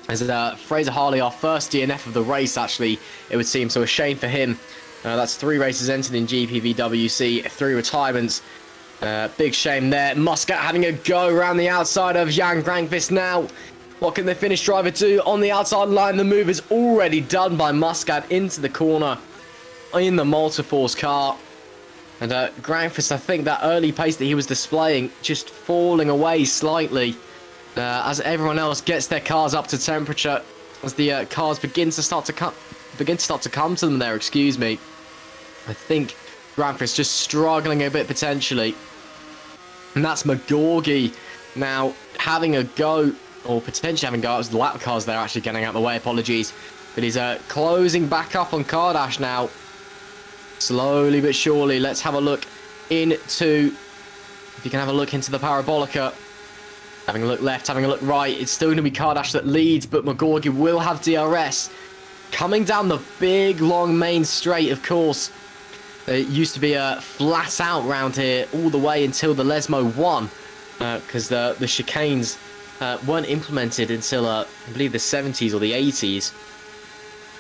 As Fraser Harley, our first DNF of the race, actually, it would seem. So a shame for him. That's 3 races entered in GPVWC, 3 retirements. Big shame there. Muscat having a go around the outside of Jan Grankvist now. What can the Finnish driver do on the outside line? The move is already done by Muscat into the corner in the Multiforce car. And Grankvist, I think that early pace that he was displaying just falling away slightly as everyone else gets their cars up to temperature, as the cars begin to start to come to them there, excuse me. I think Grankvist just struggling a bit potentially. And that's Mcguire now having a go or potentially having go out as the lap cars there actually getting out of the way, apologies. But he's closing back up on Kardash now. Slowly but surely, let's have a look into, if you can have a look into the Parabolica. Having a look left, having a look right, it's still going to be Kardash that leads, but Mcguire will have DRS. Coming down the big, long main straight, of course. It used to be a flat out round here all the way until the Lesmo 1, because the chicanes weren't implemented until, I believe, the 70s or the 80s.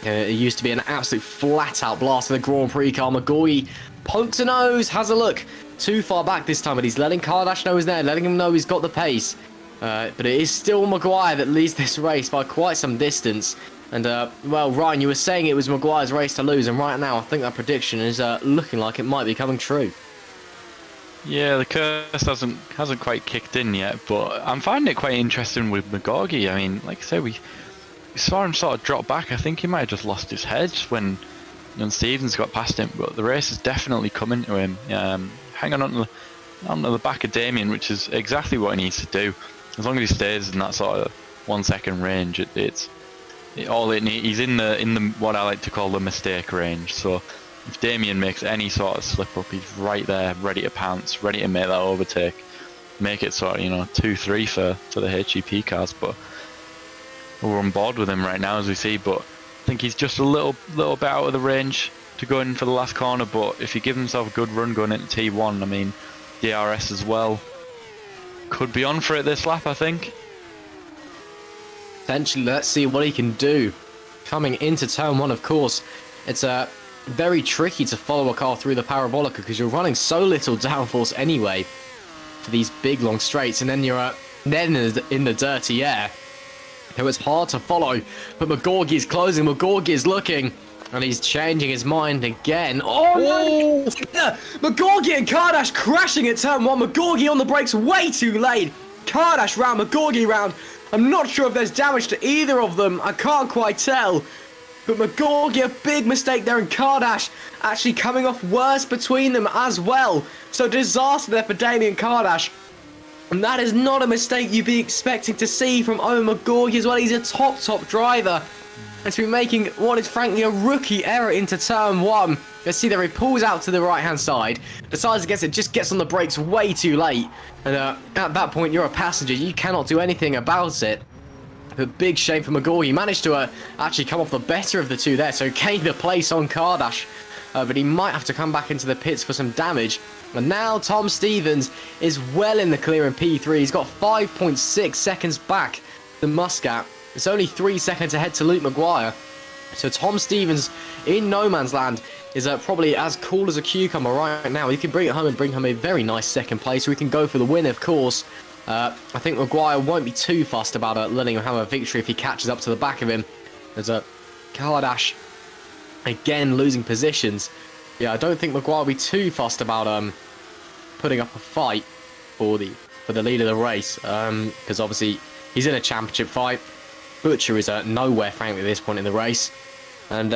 It used to be an absolute flat-out blast for the Grand Prix car. Mcguire pokes a nose, has a look. Too far back this time, but he's letting Kardash know he's there, letting him know he's got the pace. But it is still Mcguire that leads this race by quite some distance. And, well, Ryan, you were saying it was Mcguire's race to lose, and right now I think that prediction is looking like it might be coming true. Yeah, the curse hasn't quite kicked in yet, but I'm finding it quite interesting with Mcguire. I mean, like I say, we saw him sort of drop back. I think he might have just lost his head when Stevens got past him, but the race is definitely coming to him. Hanging on to the back of Damien, which is exactly what he needs to do. As long as he stays in that sort of 1 second range, he's in the what I like to call the mistake range. So if Damien makes any sort of slip up, he's right there, ready to pounce, ready to make that overtake, make it sort of 2-3 for the HGP cars. But we're on board with him right now, as we see. But I think he's just a little bit out of the range to go in for the last corner. But if he gives himself a good run going into T1, I mean, DRS as well, could be on for it this lap, I think. Potentially, let's see what he can do. Coming into turn 1, of course, it's very tricky to follow a car through the Parabolica because you're running so little downforce anyway for these big long straights, and then you're then in the dirty air. So it's hard to follow, but Mcguire is closing, Mcguire is looking, and he's changing his mind again. Oh, Mcguire and Kardash crashing at turn 1. Mcguire on the brakes way too late. Kardash round, Mcguire round. I'm not sure if there's damage to either of them. I can't quite tell. But Mcguire, big mistake there, and Kardash actually coming off worse between them as well. So disaster there for Damien Kardash. And that is not a mistake you'd be expecting to see from Owen Mcguire as well. He's a top driver. And to be making what is frankly a rookie error into turn 1. You see there he pulls out to the right hand side, decides against it, just gets on the brakes way too late. And at that point you're a passenger, you cannot do anything about it. But big shame for Mcguire. He managed to actually come off the better of the two there, so gained the place on Kardash. But he might have to come back into the pits for some damage. And now Tom Stevens is well in the clear in P3. He's got 5.6 seconds back to Muscat. It's only 3 seconds ahead to Luke Mcguire. So Tom Stevens in no man's land is probably as cool as a cucumber right now. He can bring it home and bring home a very nice second place. We can go for the win, of course. I think Mcguire won't be too fussed about letting him have a victory if he catches up to the back of him. There's a Kardash again losing positions. Yeah, I don't think Mcguire will be too fussed about putting up a fight for the lead of the race, because obviously he's in a championship fight. Butcher is nowhere, frankly, at this point in the race. And,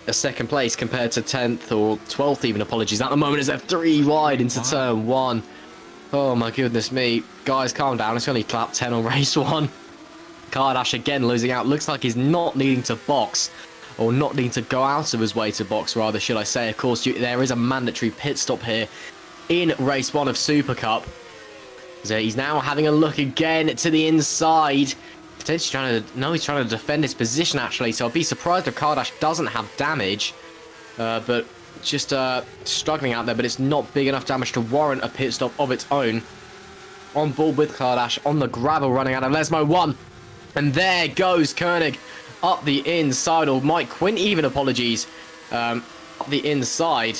a second place compared to 10th or 12th even, apologies. At the moment, is at 3 wide into turn 1. Oh, my goodness me. Guys, calm down. It's only lap 10 on race 1. Kardash again losing out. Looks like he's not needing to box, or not needing to go out of his way to box, rather, should I say. Of course, there is a mandatory pit stop here in race 1 of Super Cup. So he's now having a look again to the inside. Potentially he's trying to defend his position, actually, so I'll be surprised if Kardash doesn't have damage. But just struggling out there, but it's not big enough damage to warrant a pit stop of its own. On board with Kardash, on the gravel, running out of Lesmo 1. And there goes Koenig up the inside, or Mike Quint even, apologies, up the inside.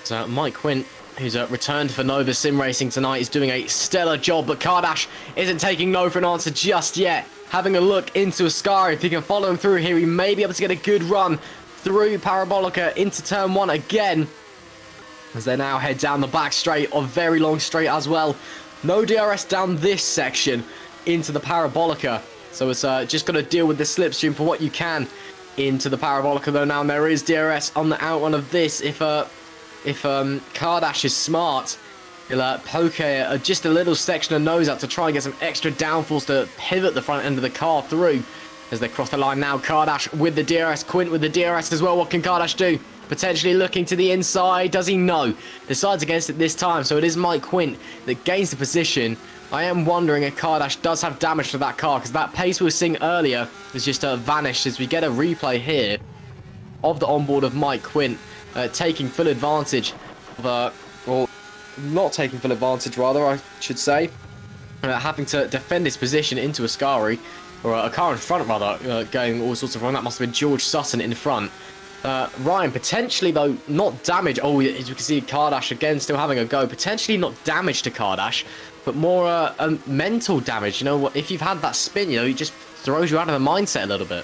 So Mike Quint, who's returned for Nova Simracing tonight, is doing a stellar job, but Kardash isn't taking no for an answer just yet. Having a look into Ascari, if he can follow him through here, he may be able to get a good run through Parabolica into turn 1 again, as they now head down the back straight, or very long straight as well. No DRS down this section into the Parabolica, so it's just got to deal with the slipstream for what you can into the Parabolica, though. Now there is DRS on the outrun of this. If Kardash is smart, He'll poke just a little section of nose out to try and get some extra downforce to pivot the front end of the car through. As they cross the line now, Kardash with the DRS, Quint with the DRS as well. What can Kardash do? Potentially looking to the inside. Does he? No. Decides against it this time, so it is Mike Quint that gains the position. I am wondering if Kardash does have damage to that car, because that pace we were seeing earlier has just vanished as we get a replay here of the onboard of Mike Quint taking full advantage of, or not taking full advantage rather, I should say, having to defend his position into Ascari, or a car in front rather, going all sorts of wrong. That must have been George Sutton in front. Ryan potentially though not damaged. Oh, as we can see, Kardash again still having a go. Potentially not damage to Kardash, but more a mental damage. You know, if you've had that spin, you know, it just throws you out of the mindset a little bit.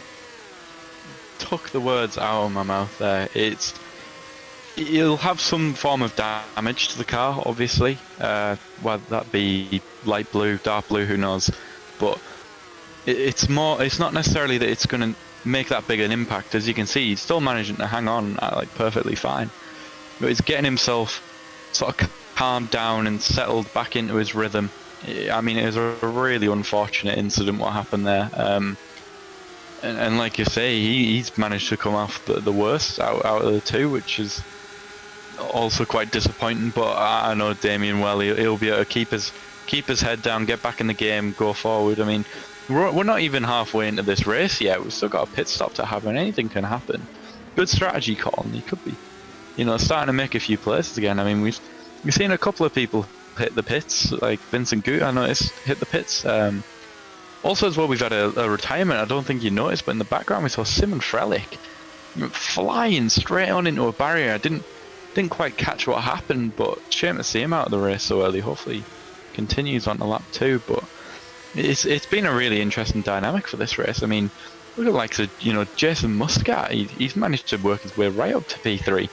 Took the words out of my mouth there. You'll have some form of damage to the car, obviously. Whether that be light blue, dark blue, who knows? But it's not necessarily that it's going to make that big an impact. As you can see, he's still managing to hang on like perfectly fine. But he's getting himself sort of calmed down and settled back into his rhythm. I mean, it was a really unfortunate incident what happened there. And like you say, he's managed to come off the worst out of the two, which is also quite disappointing. But I know Damien well. He'll be able to keep his head down, get back in the game, go forward. I mean, we're not even halfway into this race yet. We've still got a pit stop to happen. Anything can happen. Good strategy, Colin. He could be, you know, starting to make a few places again. I mean, we've seen a couple of people hit the pits, like Vincent Goot, I noticed, hit the pits. Also as well, we've had a retirement. I don't think you noticed, but in the background we saw Simon Frelich flying straight on into a barrier. I didn't quite catch what happened, but shame to see him out of the race so early. Hopefully continues on to lap 2, but it's been a really interesting dynamic for this race. I mean, look at like, you know, Jason Muscat. He's managed to work his way right up to P3.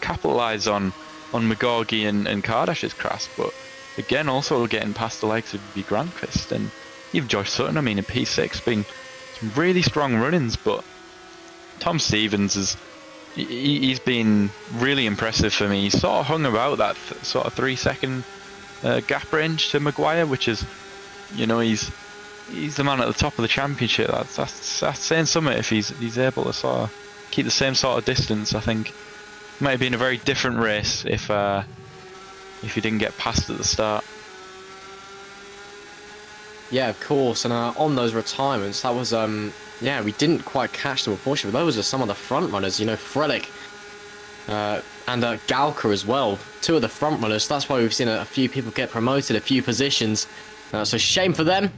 Capitalise on Mcguire and Kardash's crash, but again also getting past the likes of V Grandquist and even Josh Sutton. I mean, in P6 been some really strong run-ins, but Tom Stevens he's been really impressive for me. He's sort of hung about that sort of 3-second gap range to Mcguire, which is, you know, he's the man at the top of the championship. That's saying something if he's able to sort of keep the same sort of distance. I think it might have been a very different race if he didn't get past at the start. Yeah, of course. And on those retirements, that was yeah, we didn't quite catch them, unfortunately. Those are some of the front runners, you know, Frelich and Galka as well. Two of the front runners. That's why we've seen a few people get promoted, a few positions. So shame for them.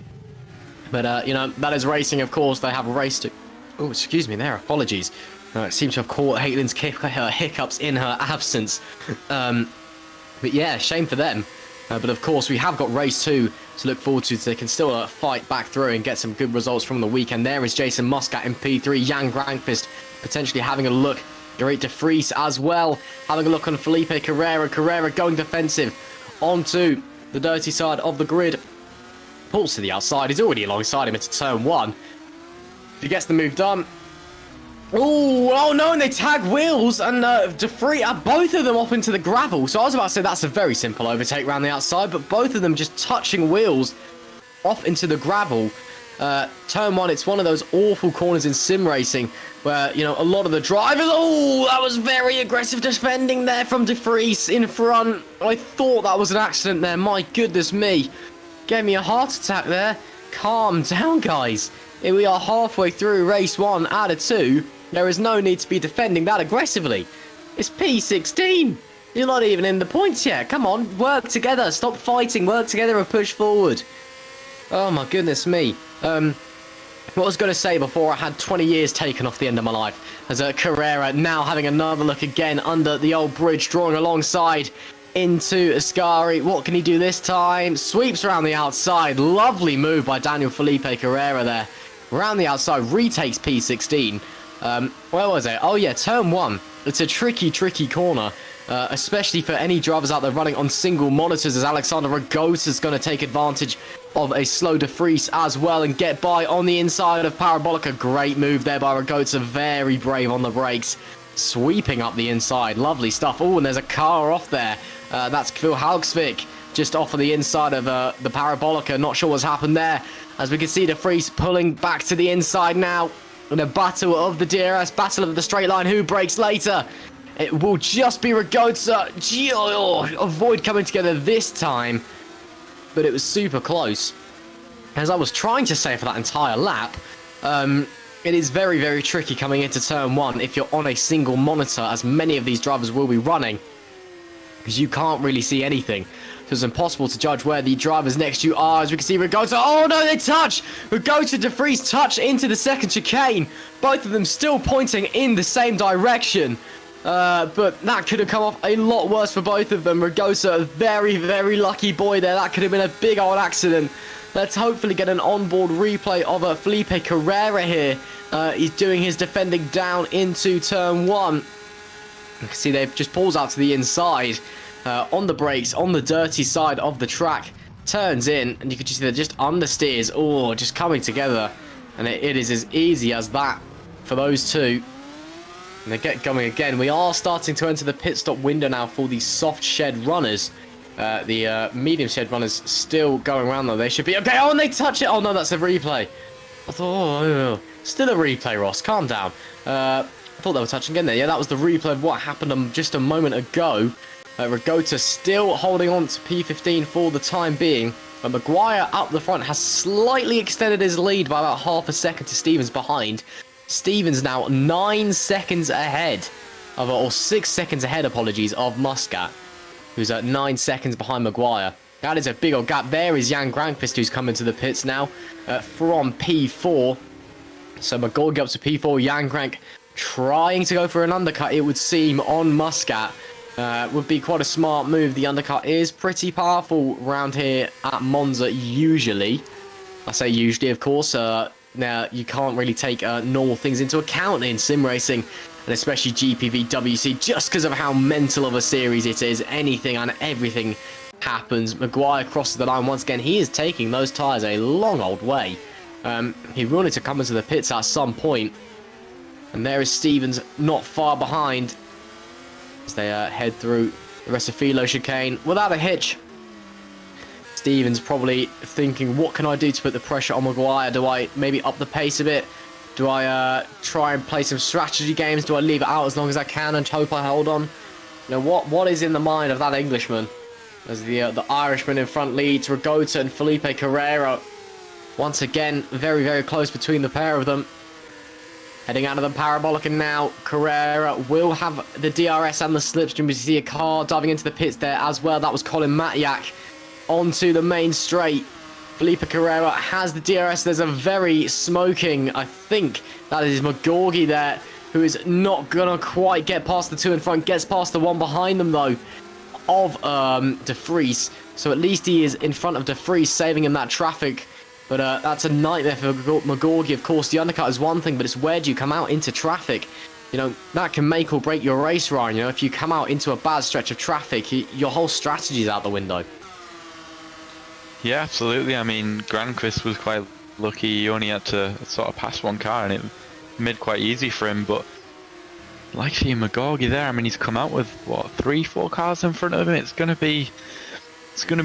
But, you know, that is racing, of course. They have raced to... Oh, excuse me there. Apologies. It seems to have caught Haitlin's hiccups in her absence. But yeah, shame for them. But of course, we have got race 2 to look forward to, so they can still fight back through and get some good results from the weekend. There is Jason Muscat in P3, Jan Grankvist potentially having a look. Great de Vries as well, having a look on Felipe Carrera. Carrera going defensive onto the dirty side of the grid. Pulls to the outside, he's already alongside him into turn 1. If he gets the move done. Oh no, and they tag wheels, and de Vries, both of them off into the gravel. So I was about to say that's a very simple overtake around the outside, but both of them just touching wheels off into the gravel. Turn 1, it's one of those awful corners in sim racing where, you know, a lot of the drivers... Oh, that was very aggressive defending there from de Vries in front. I thought that was an accident there. My goodness me. Gave me a heart attack there. Calm down, guys. Here we are halfway through race 1 out of 2. There is no need to be defending that aggressively. It's P16. You're not even in the points yet. Come on, work together. Stop fighting. Work together and push forward. Oh my goodness me. What I was going to say before I had 20 years taken off the end of my life. As Carrera now having another look again under the old bridge, drawing alongside into Ascari. What can he do this time? Sweeps around the outside. Lovely move by Daniel Felipe Carrera there. Around the outside, retakes P16. Where was it? Oh yeah, turn 1. It's a tricky corner, especially for any drivers out there running on single monitors, as Alexander Rogoza is going to take advantage of a slow de Vries as well and get by on the inside of Parabolica. Great move there by Rogoza, very brave on the brakes. sweeping up the inside. Lovely stuff. Oh, and there's a car off there. That's Phil Haugsvik just off of the inside of the Parabolica. Not sure what's happened there. As we can see, De Vries pulling back to the inside now. In a battle of the DRS, battle of the straight line. Who breaks later? It will just be Rogoza. Avoid coming together this time. But it was super close. As I was trying to say for that entire lap, it is very, very tricky coming into turn 1 if you're on a single monitor, as many of these drivers will be running, because you can't really see anything. So it's impossible to judge where the drivers next to you are. As we can see Rogoza, oh no, they touch! Rogoza, De Vries touch into the second chicane. Both of them still pointing in the same direction. But that could have come off a lot worse for both of them. Rogoza, a very, very lucky boy there. That could have been a big old accident. Let's hopefully get an onboard replay of Felipe Carrera here. He's doing his defending down into turn 1. You can see they've just pulls out to the inside. On the brakes, on the dirty side of the track. Turns in, and you can just see they're just understeers. Oh, just coming together. And it is as easy as that for those two. And they get going again. We are starting to enter the pit stop window now for the soft shed runners. The medium shed runners still going around though. They should be okay. Oh, and they touch it. Oh no, that's a replay. I thought, oh, still a replay, Ross. Calm down. I thought they were touching again there. Yeah, that was the replay of what happened just a moment ago. Rogoza still holding on to P15 for the time being. But Mcguire up the front has slightly extended his lead by about half a second to Stevens behind. Stevens now 9 seconds ahead of, or 6 seconds ahead, apologies, of Muscat, who's at 9 seconds behind Mcguire. That is a big old gap. There is Jan Granqvist, who's coming to the pits now from P4. So Mcguire up to P4. Jan Grank trying to go for an undercut, it would seem, on Muscat. Would be quite a smart move. The undercut is pretty powerful around here at Monza, usually. I say usually, of course. Now, you can't really take normal things into account in sim racing, and especially GPVWC, just because of how mental of a series it is. Anything and everything happens. Mcguire crosses the line once again. He is taking those tyres a long old way. He wanted to come into the pits at some point. And there is Stevens not far behind as they head through the rest of Philo chicane without a hitch. Stevens probably thinking, what can I do to put the pressure on Mcguire? Do I maybe up the pace a bit? Do I try and play some strategy games? Do I leave it out as long as I can and hope I hold on? You know, what is in the mind of that Englishman? As the Irishman in front leads, Rogoza and Felipe Carrera. Once again, very, very close between the pair of them. Heading out of the Parabolica now, Carrera will have the DRS and the slipstream. We see a car diving into the pits there as well. That was Colin Matiak onto the main straight. Felipe Carrera has the DRS. There's a very smoking, I think that is Mcguire there, who is not going to quite get past the two in front. Gets past the one behind them, though, of De Vries. So at least he is in front of De Vries, saving him that traffic. But that's a nightmare for Mcguire. Of course, the undercut is one thing, but it's where do you come out into traffic? You know, that can make or break your race, Ryan. You know, if you come out into a bad stretch of traffic, your whole strategy is out the window. Yeah, absolutely. I mean, Granqvist was quite lucky. He only had to sort of pass one car, and it made quite easy for him. But like seeing Mcguire there, I mean, he's come out with what 3-4 cars in front of him. It's gonna be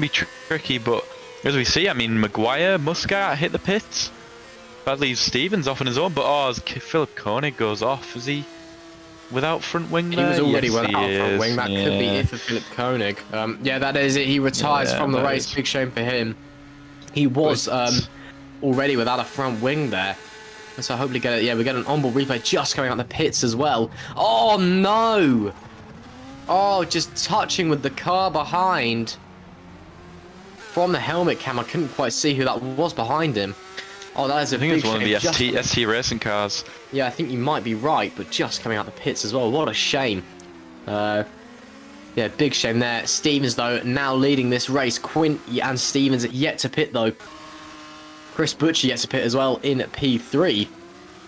tricky, but as we see, I mean, Mcguire, Muscat hit the pits. That leaves Stevens off on his own, but as Philip Koenig goes off, is he without front wing there? He was already without front wing. That could be it for Philip Koenig. Yeah, that is it. He retires from the race. Big shame for him. He was already without a front wing there. So hopefully get it. Yeah, we get an onboard replay just coming out the pits as well. Oh no! Oh, just touching with the car behind. From the helmet cam, I couldn't quite see who that was behind him. Oh, that is a big shame. I think it's one of the ST racing cars. Yeah, I think you might be right, but just coming out the pits as well. What a shame. Yeah, big shame there. Stevens, though, now leading this race. Quint and Stevens yet to pit, though. Chris Butcher yet to pit as well in P3.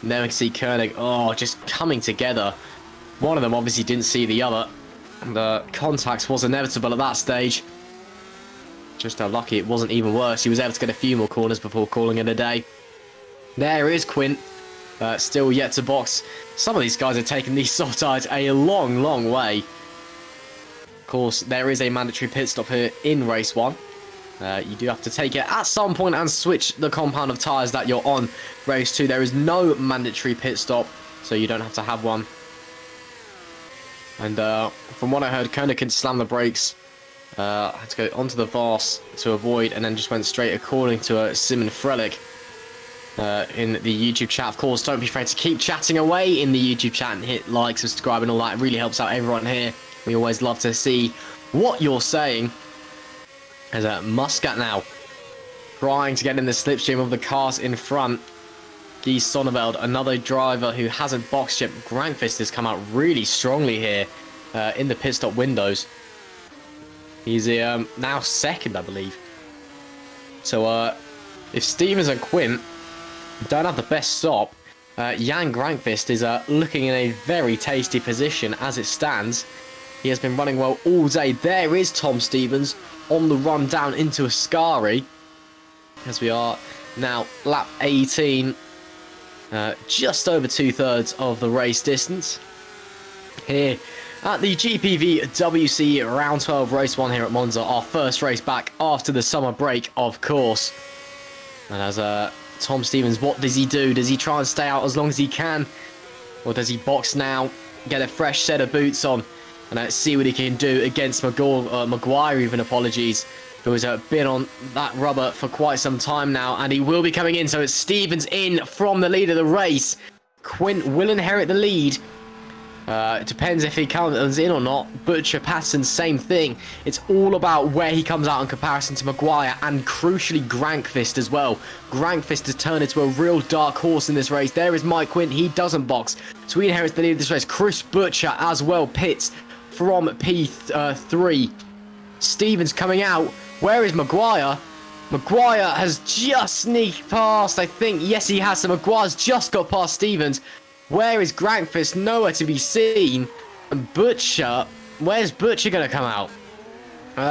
And there we can see Koenig, just coming together. One of them obviously didn't see the other. And contacts was inevitable at that stage. Just how lucky it wasn't even worse. He was able to get a few more corners before calling it a day. There is Quint. still yet to box. Some of these guys are taking these soft tires a long, long way. Of course, there is a mandatory pit stop here in race 1. You do have to take it at some point and switch the compound of tires that you're on. Race 2, there is no mandatory pit stop, so you don't have to have one. And from what I heard, Koenigsegg slammed the brakes. Had to go onto the Vars to avoid, and then just went straight according to Simon Frelich in the YouTube chat. Of course, don't be afraid to keep chatting away in the YouTube chat and hit like, subscribe and all that. It really helps out everyone here. We always love to see what you're saying. As Muscat now trying to get in the slipstream of the cars in front. Guy Sonneveld, another driver who hasn't boxed yet. Grankvist has come out really strongly here in the pit stop windows. He's now second, I believe. So if Stevens and Quint don't have the best stop, Jan Grankvist is looking in a very tasty position as it stands. He has been running well all day. There is Tom Stevens on the run down into Ascari, as we are now lap 18, just over 2/3 of the race distance here at the GPVWC round 12 race 1 here at Monza, our first race back after the summer break, of course. And as Tom Stevens, what does he do? Does he try and stay out as long as he can, or does he box now, get a fresh set of boots on, and see what he can do against Mcguire, even, apologies, who has been on that rubber for quite some time now, and he will be coming in. So it's Stevens in from the lead of the race. Quint will inherit the lead. It depends if he comes in or not. Butcher, Patterson, same thing. It's all about where he comes out in comparison to Mcguire, and crucially Grankvist as well. Grankvist has turned into a real dark horse in this race. There is Mike Quint. He doesn't box, so he inherits the lead of this race. Chris Butcher as well pits from P3. Stevens coming out. Where is Mcguire? Mcguire has just sneaked past, I think. Yes, he has. So Mcguire's just got past Stevens. Where is Grankvist? Nowhere to be seen. And Butcher, where's Butcher going to come out?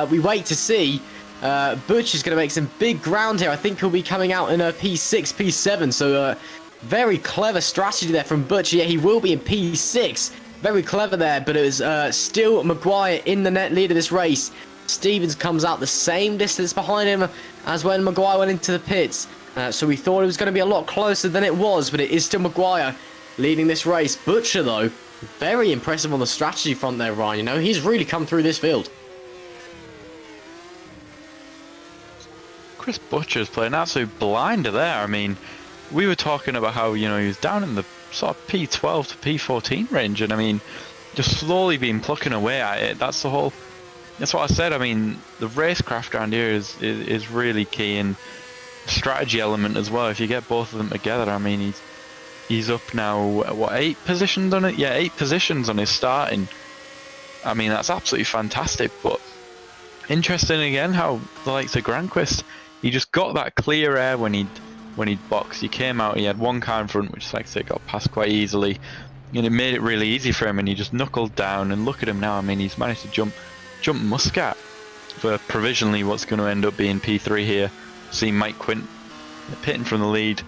We wait to see. Butcher's going to make some big ground here. I think he'll be coming out in a P6, P7. So very clever strategy there from Butcher. Yeah, he will be in P6. Very clever there, but it was still Mcguire in the net lead of this race. Stevens comes out the same distance behind him as when Mcguire went into the pits. So we thought it was going to be a lot closer than it was, but it is still Mcguire leading this race. Butcher, though, very impressive on the strategy front there, Ryan. You know, he's really come through this field. Chris Butcher's playing absolute blinder there. I mean, we were talking about how, you know, he was down in the sort of P12 to P14 range, and I mean, just slowly been plucking away at it. That's what I said. I mean, the racecraft around here is really key, and strategy element as well. If you get both of them together, I mean, he's up now, what, 8 positions on it? Yeah, 8 positions on his starting. I mean, that's absolutely fantastic. But interesting again how the likes of Granquist, he just got that clear air when he'd boxed. He came out, he had one car in front, which, like I say, got past quite easily, and it made it really easy for him, and he just knuckled down. And look at him now. I mean, he's managed to jump Muscat for provisionally what's going to end up being P3 here. See Mike Quint pitting from the lead.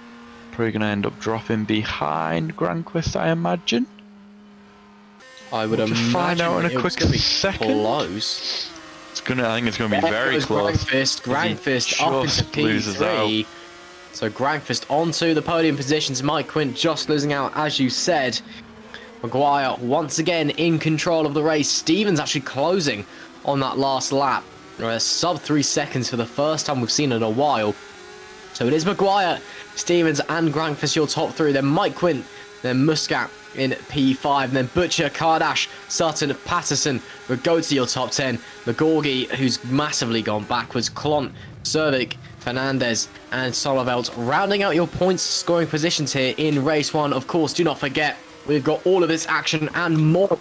Probably going to end up dropping behind Granquist, I imagine. I would imagine. Find out in a quick second. Close. I think it's going to be very close. Grankvist up into P3. So Grankvist onto the podium positions. Mike Quint just losing out, as you said. Mcguire once again in control of the race. Stevens actually closing on that last lap. Sub 3 seconds for the first time we've seen in a while. So it is Mcguire, Stevens and Grankvist your top 3. Then Mike Quint, then Muscat in P5. And then Butcher, Kardash, Sutton, Patterson, Rogoza your top 10. McGorgy, who's massively gone backwards. Klont, Cervic, Fernandez and Solovelt rounding out your points scoring positions here in race 1. Of course, do not forget, we've got all of this action and more.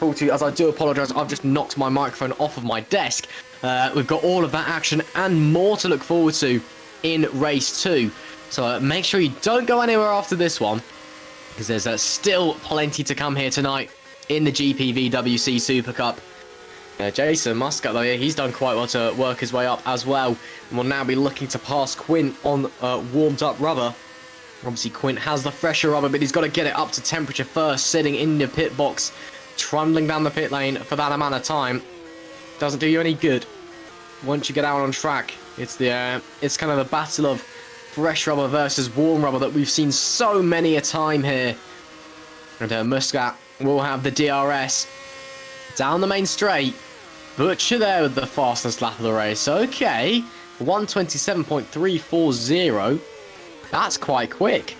As I do apologise, I've just knocked my microphone off of my desk. We've got all of that action and more to look forward to in race 2. So make sure you don't go anywhere after this one, because there's still plenty to come here tonight in the GPVWC Super Cup. Jason Muscat, though, he's done quite well to work his way up as well, and will now be looking to pass Quint on warmed up rubber. Obviously, Quint has the fresher rubber, but he's got to get it up to temperature first, sitting in the pit box, trundling down the pit lane for that amount of time. Doesn't do you any good. Once you get out on track, it's kind of the battle of fresh rubber versus warm rubber that we've seen so many a time here. And Muscat will have the DRS down the main straight. Butcher there with the fastest lap of the race. Okay, 1:27.340. That's quite quick.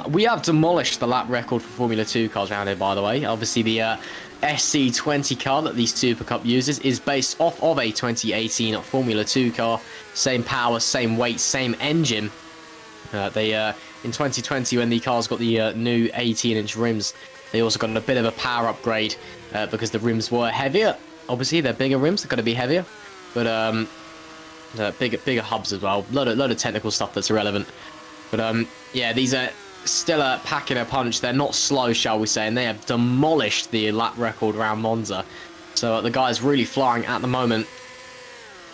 We have demolished the lap record for Formula 2 cars around here, by the way. Obviously, the SC20 car that the Supercup uses is based off of a 2018 Formula 2 car. Same power, same weight, same engine. In 2020, when the cars got the new 18-inch rims, they also got a bit of a power upgrade because the rims were heavier. Obviously, they're bigger rims, they're going to be heavier. But bigger hubs as well. Load of technical stuff that's irrelevant. But yeah, these are still packing a punch. They're not slow, shall we say, and they have demolished the lap record around Monza. So the guy's really flying at the moment.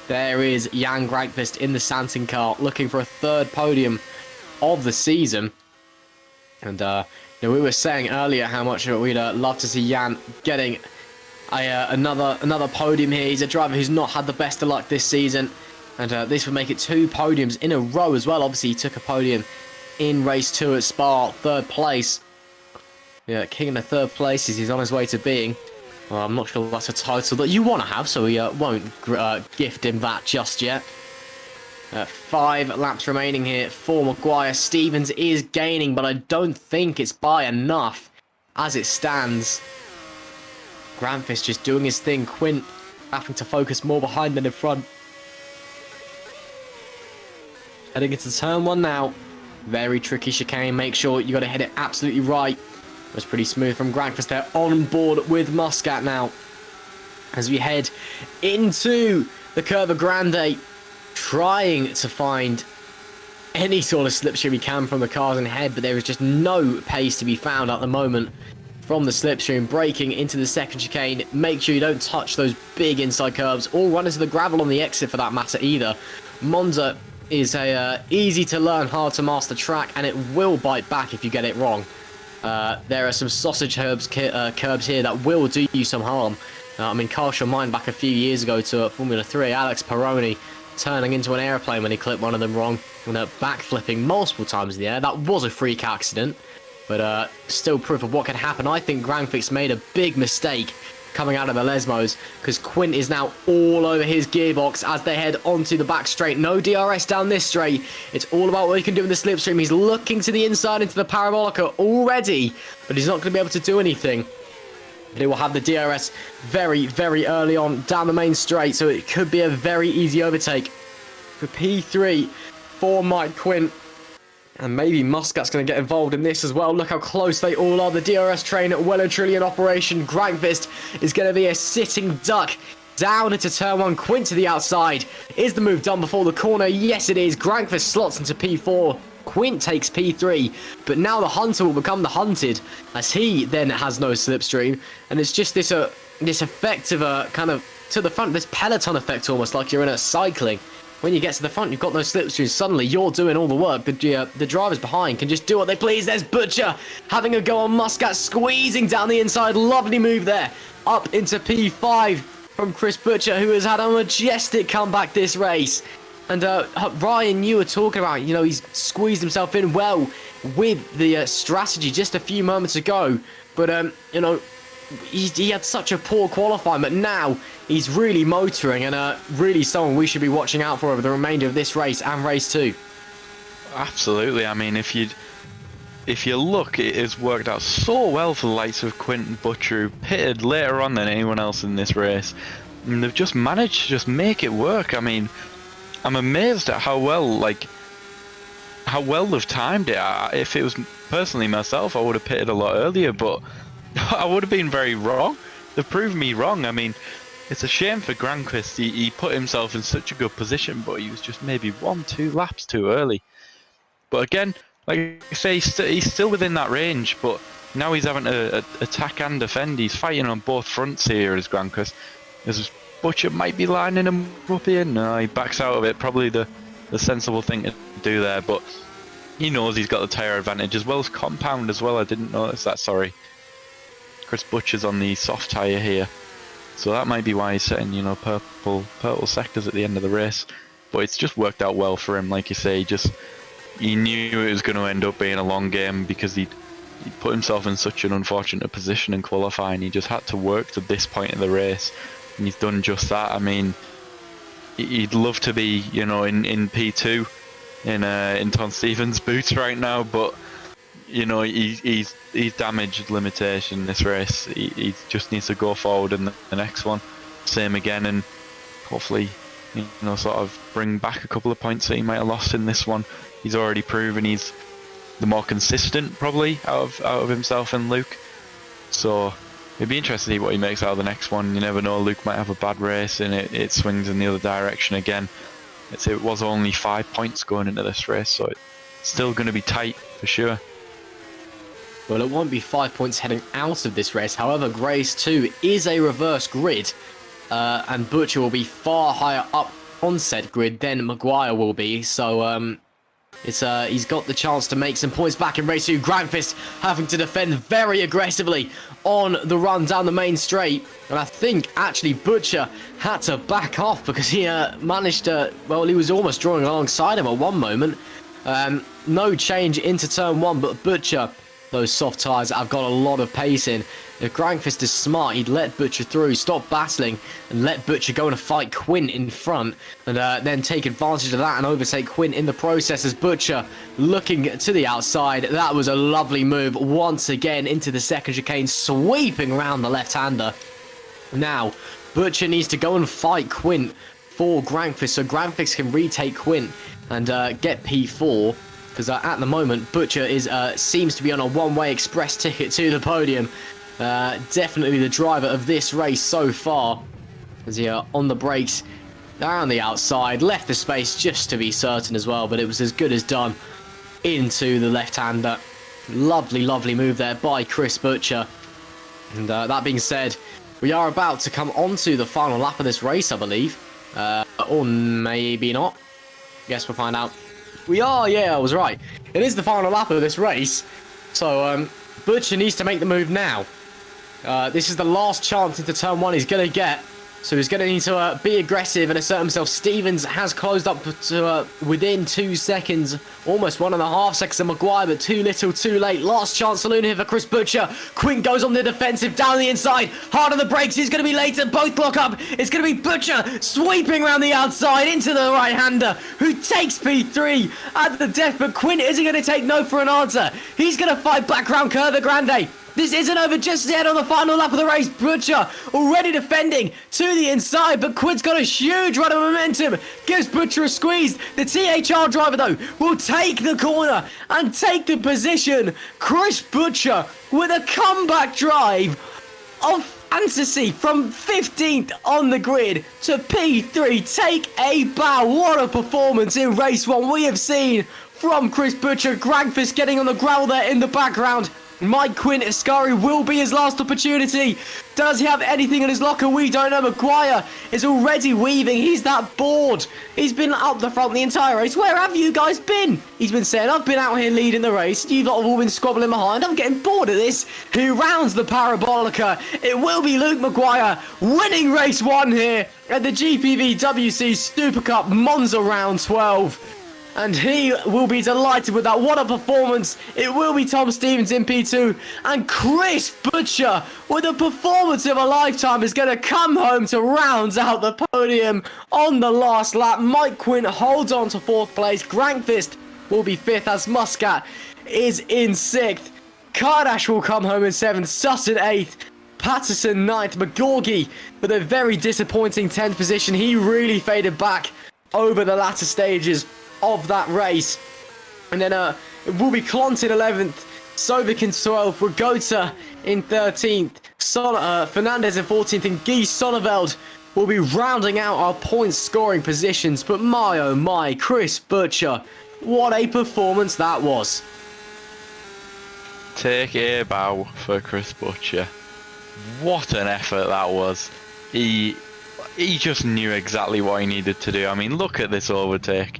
There is Jan Granqvist in the Santin car, looking for a third podium of the season. And we were saying earlier how much we'd love to see Jan getting another podium here. He's a driver who's not had the best of luck this season. And this would make it 2 podiums in a row as well. Obviously, he took a podium in race 2 at Spa, 3rd place. Yeah, king in the 3rd place as he's on his way to being. Well, I'm not sure that's a title that you want to have, so we won't gift him that just yet. 5 laps remaining here for Mcguire. Stevens is gaining, but I don't think it's by enough as it stands. Granqvist just doing his thing. Quint having to focus more behind than in front. Heading into turn 1 now. Very tricky chicane. Make sure you got to hit it absolutely right. It was pretty smooth from Granqvist there, on board with Muscat now. As we head into the Curva Grande, trying to find any sort of slipstream we can from the cars ahead, but there is just no pace to be found at the moment from the slipstream. Braking into the second chicane. Make sure you don't touch those big inside curves or run into the gravel on the exit for that matter either. Monza is a easy to learn, hard to master track, and it will bite back if you get it wrong. There are some sausage curbs here that will do you some harm. I mean, cast your mind back a few years ago to Formula 3. Alex Peroni turning into an airplane when he clipped one of them wrong, and backflipping multiple times in the air. That was a freak accident, but still proof of what can happen. I think Granqvist made a big mistake coming out of the Lesmos, because Quint is now all over his gearbox as they head onto the back straight. No DRS down this straight. It's all about what he can do in the slipstream. He's looking to the inside into the Parabolica already, but he's not going to be able to do anything. But he will have the DRS very, very early on down the main straight, so it could be a very easy overtake for P3 for Mike Quint. And maybe Muscat's going to get involved in this as well. Look how close they all are. The DRS train well and truly in operation. Granqvist is going to be a sitting duck down into turn 1. Quint to the outside. Is the move done before the corner? Yes, it is. Granqvist slots into P4. Quint takes P3. But now the hunter will become the hunted, as he then has no slipstream. And it's just this effect of kind of to the front, this peloton effect almost, like you're in a cycling. When you get to the front, you've got no slipstreams. Suddenly, you're doing all the work. The drivers behind can just do what they please. There's Butcher having a go on Muscat, squeezing down the inside. Lovely move there. Up into P5 from Chris Butcher, who has had a majestic comeback this race. And Ryan, you were talking about, he's squeezed himself in well with the strategy just a few moments ago. But, he had such a poor qualifying, but now he's really motoring and really someone we should be watching out for over the remainder of this race and race 2. Absolutely. I mean, if you look, it has worked out so well for the likes of Quint and Butcher, who pitted later on than anyone else in this race. And they've just managed to just make it work. I mean, I'm amazed at how well they've timed it. If it was personally myself, I would have pitted a lot earlier, but I would have been very wrong. They've proven me wrong. I mean, it's a shame for Granqvist. He put himself in such a good position, but he was just maybe 1-2 laps too early. But again, like I say, he's still within that range, but now he's having to attack and defend. He's fighting on both fronts here as Granqvist. As Butcher might be lining him up here. No, he backs out of it. Probably the sensible thing to do there, but he knows he's got the tyre advantage as well as compound as well. I didn't notice that, sorry. Chris Butcher's on the soft tyre here. So that might be why he's setting, you know, purple sectors at the end of the race. But it's just worked out well for him, like you say. He knew it was going to end up being a long game because he put himself in such an unfortunate position in qualifying. He just had to work to this point in the race, and he's done just that. I mean, he'd love to be, you know, in P2 in Tom Stevens' boots right now, but you know, he's damaged limitation this race. He just needs to go forward in the next one, same again, and hopefully, you know, sort of bring back a couple of points that he might have lost in this one. He's already proven he's the more consistent, probably, out of himself and Luke. So it'd be interesting to see what he makes out of the next one. You never know, Luke might have a bad race and it swings in the other direction again. It was only 5 points going into this race, so it's still going to be tight for sure. Well, it won't be 5 points heading out of this race. However, Grace 2 is a reverse grid, and Butcher will be far higher up on said grid than Mcguire will be. So he's got the chance to make some points back in race 2. Grandfist having to defend very aggressively on the run down the main straight. And I think actually Butcher had to back off because he managed to, well, he was almost drawing alongside him at one moment. No change into turn 1, but Butcher, those soft tyres have got a lot of pace in. If Grandfist is smart, he'd let Butcher through, stop battling, and let Butcher go and fight Quint in front, and then take advantage of that and overtake Quint in the process as Butcher looking to the outside. That was a lovely move once again into the second chicane, sweeping around the left-hander. Now, Butcher needs to go and fight Quint for Grandfist, so Grandfist can retake Quint and get P4. Because at the moment, Butcher seems to be on a one-way express ticket to the podium. Definitely the driver of this race so far. As he on the brakes, down the outside, left the space just to be certain as well, but it was as good as done into the left-hander. Lovely, lovely move there by Chris Butcher. And that being said, we are about to come onto the final lap of this race, I believe. Or maybe not. Guess we'll find out. We are, yeah, I was right. It is the final lap of this race. So, Butcher needs to make the move now. This is the last chance into turn 1 he's going to get. So he's going to need to be aggressive and assert himself. Stevens has closed up to within 2 seconds. Almost 1.5 seconds of Mcguire, but too little, too late. Last chance saloon here for Chris Butcher. Quint goes on the defensive, down the inside. Hard on the brakes. He's going to be later. Both block up. It's going to be Butcher sweeping around the outside into the right-hander, who takes P3 at the death. But Quint isn't going to take no for an answer. He's going to fight back round Curva Grande. This isn't over just yet on the final lap of the race. Butcher already defending to the inside, but Quint's got a huge run of momentum. Gives Butcher a squeeze. The THR driver, though, will take the corner and take the position. Chris Butcher with a comeback drive of fantasy from 15th on the grid to P3. Take a bow. What a performance in race 1 we have seen from Chris Butcher. Grandfist getting on the gravel there in the background. Mike Quint Ascari will be his last opportunity. Does he have anything in his locker? We don't know. Mcguire is already weaving. He's that bored. He's been up the front the entire race. Where have you guys been? He's been saying, I've been out here leading the race. You lot have all been squabbling behind. I'm getting bored of this. He rounds the parabolica. It will be Luke Mcguire winning race 1 here at the GPVWC Supercup Monza round 12. And he will be delighted with that. What a performance. It will be Tom Stevens in P2. And Chris Butcher, with a performance of a lifetime, is going to come home to round out the podium on the last lap. Mike Quint holds on to 4th place. Grandfist will be 5th as Muscat is in 6th. Kardash will come home in 7th. Sutton 8th. Patterson 9th. McGorgy with a very disappointing 10th position. He really faded back over the latter stages of that race. And then it will be Clont in 11th, Sovic in 12th, Rogoza in 13th, Fernandez in 14th, and Guy Sonneveld will be rounding out our points scoring positions. But my oh my, Chris Butcher, what a performance that was. Take a bow for Chris Butcher. What an effort that was. He just knew exactly what he needed to do. I mean, look at this overtake.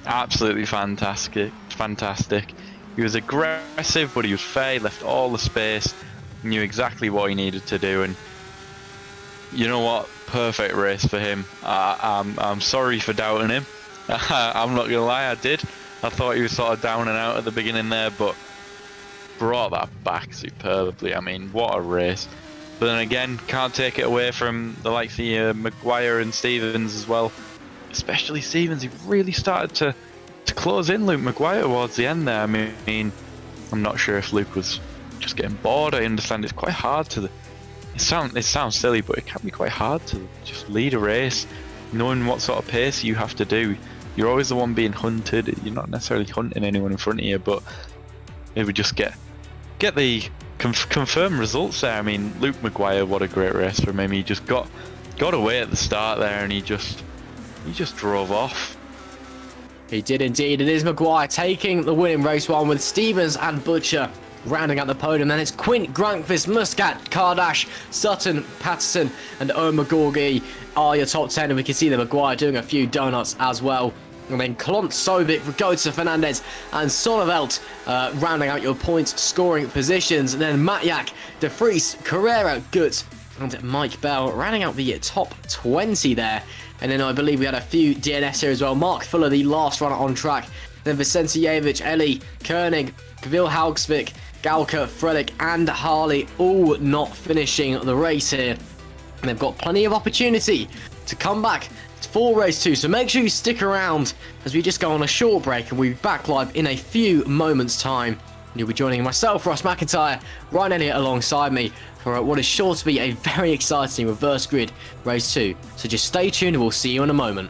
Absolutely fantastic. looked fantastic. He was aggressive, but he was fair. He left all the space, knew exactly what he needed to do, and you know what? Perfect race for him. I'm sorry for doubting him. I'm not gonna lie, I did. I thought he was sort of down and out at the beginning there, but brought that back superbly. I mean, what a race. But then again, can't take it away from the likes of Mcguire and Stevens as well. Especially Stevens, he really started to close in Luke Mcguire towards the end there. I mean, I'm not sure if Luke was just getting bored. I understand it's quite hard to... It sounds silly, but it can be quite hard to just lead a race, knowing what sort of pace you have to do. You're always the one being hunted. You're not necessarily hunting anyone in front of you, but it would just get the confirmed results there. I mean, Luke Mcguire, what a great race from him. He just got away at the start there, and he just drove off. He did indeed. It is Mcguire taking the win in race 1 with Stevens and Butcher rounding out the podium. Then it's Quint, Grankvist, Muscat, Kardash, Sutton, Patterson, and Omagorgi are your top 10. And we can see the Mcguire doing a few donuts as well. And then Klont, Sovic, Rogoza, Fernandez, and Sonneveld rounding out your points scoring positions. And then Matjak, De Vries, Carrera, Gut, and Mike Bell rounding out the top 20 there. And then I believe we had a few DNS here as well. Mark Fuller, the last runner on track. Then Vicentijevic, Eli, Koenig, Kvil Haugsvik, Galka, Frelich, and Harley all not finishing the race here. And they've got plenty of opportunity to come back for race 2. So make sure you stick around as we just go on a short break, and we'll be back live in a few moments' time. You'll be joining myself, Ross McIntyre, Ryan Elliott alongside me for what is sure to be a very exciting reverse grid race 2. So just stay tuned and we'll see you in a moment.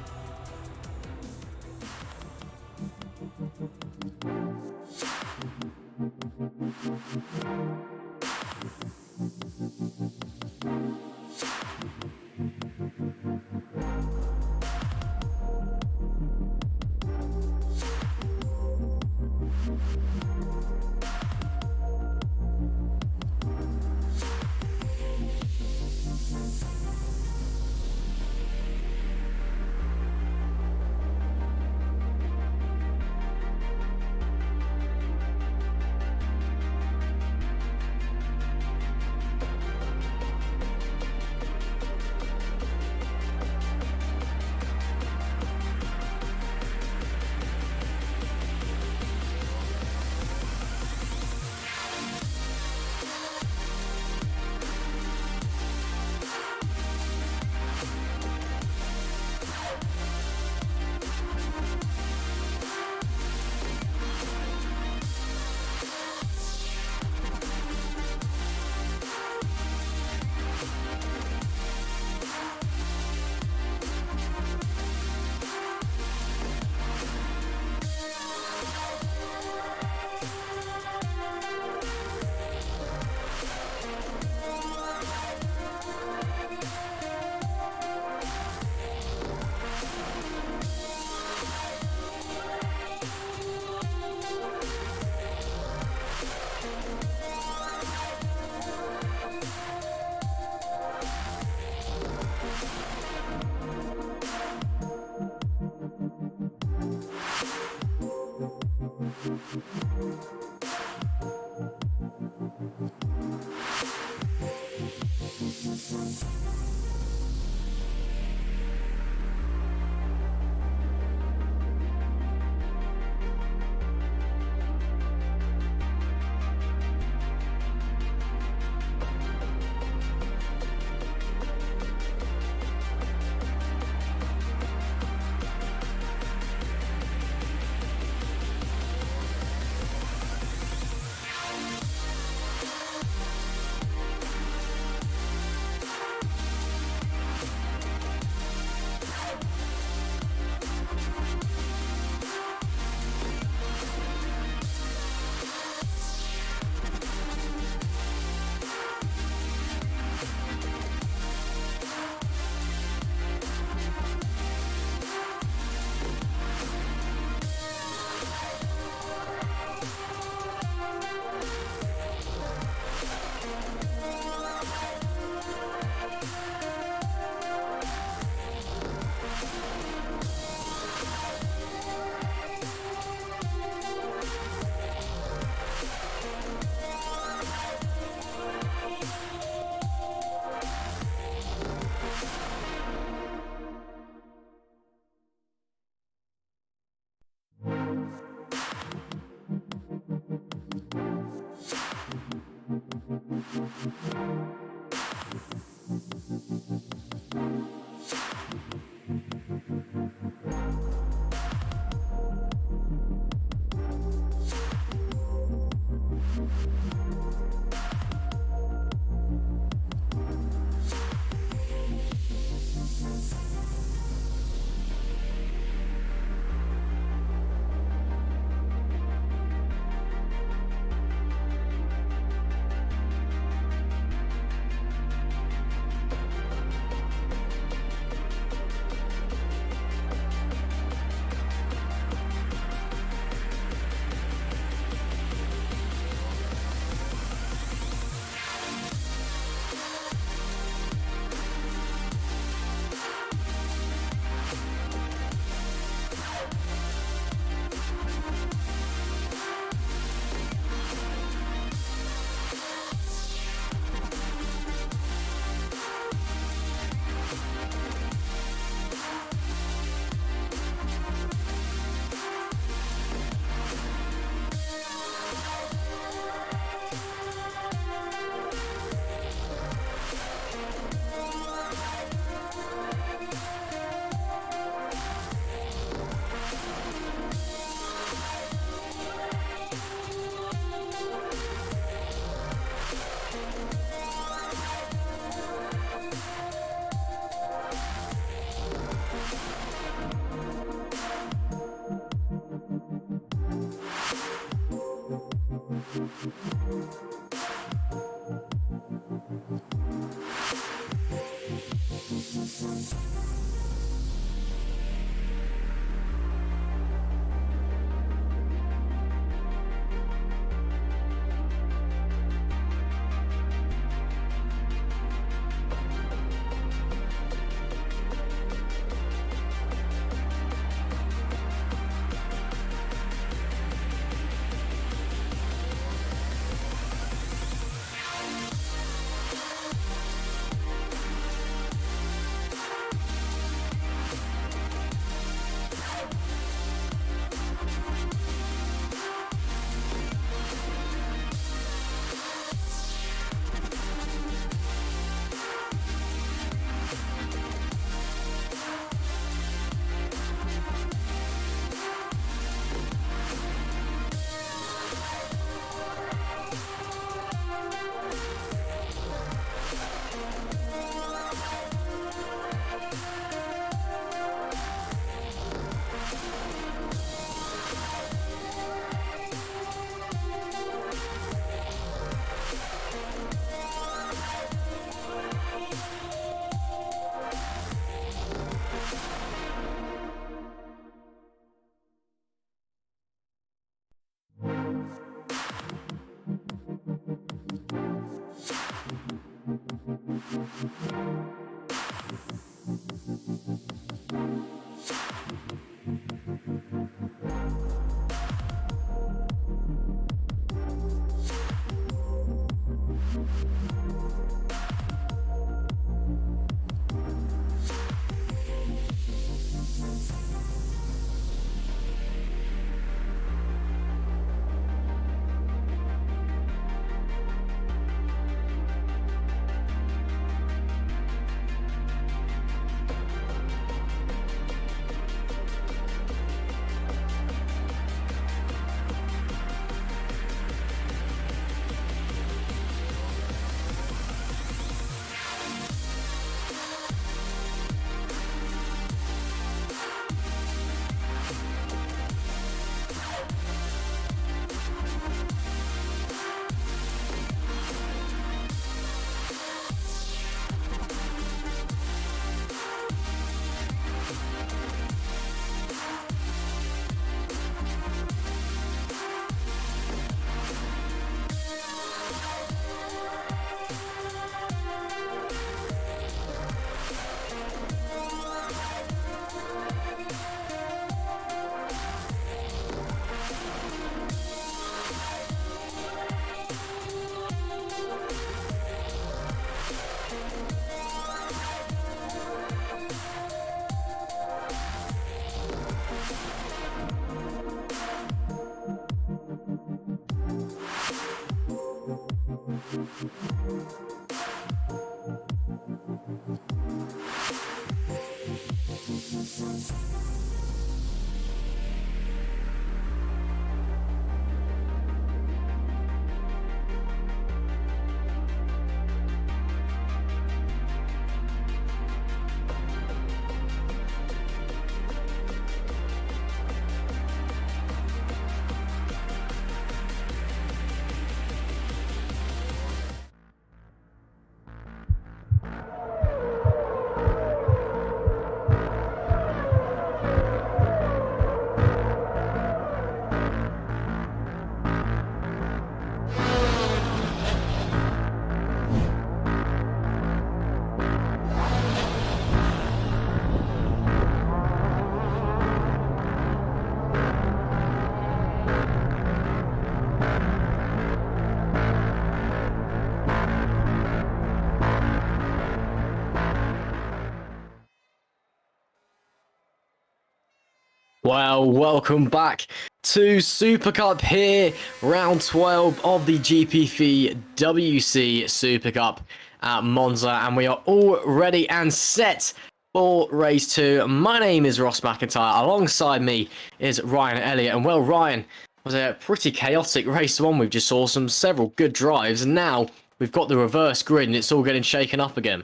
Well, welcome back to Super Cup here, round 12 of the GPVWC Super Cup at Monza, and we are all ready and set for race 2. My name is Ross McIntyre, alongside me is Ryan Elliott, and well, Ryan, it was a pretty chaotic race 1. We've just saw several good drives, and now we've got the reverse grid, and it's all getting shaken up again.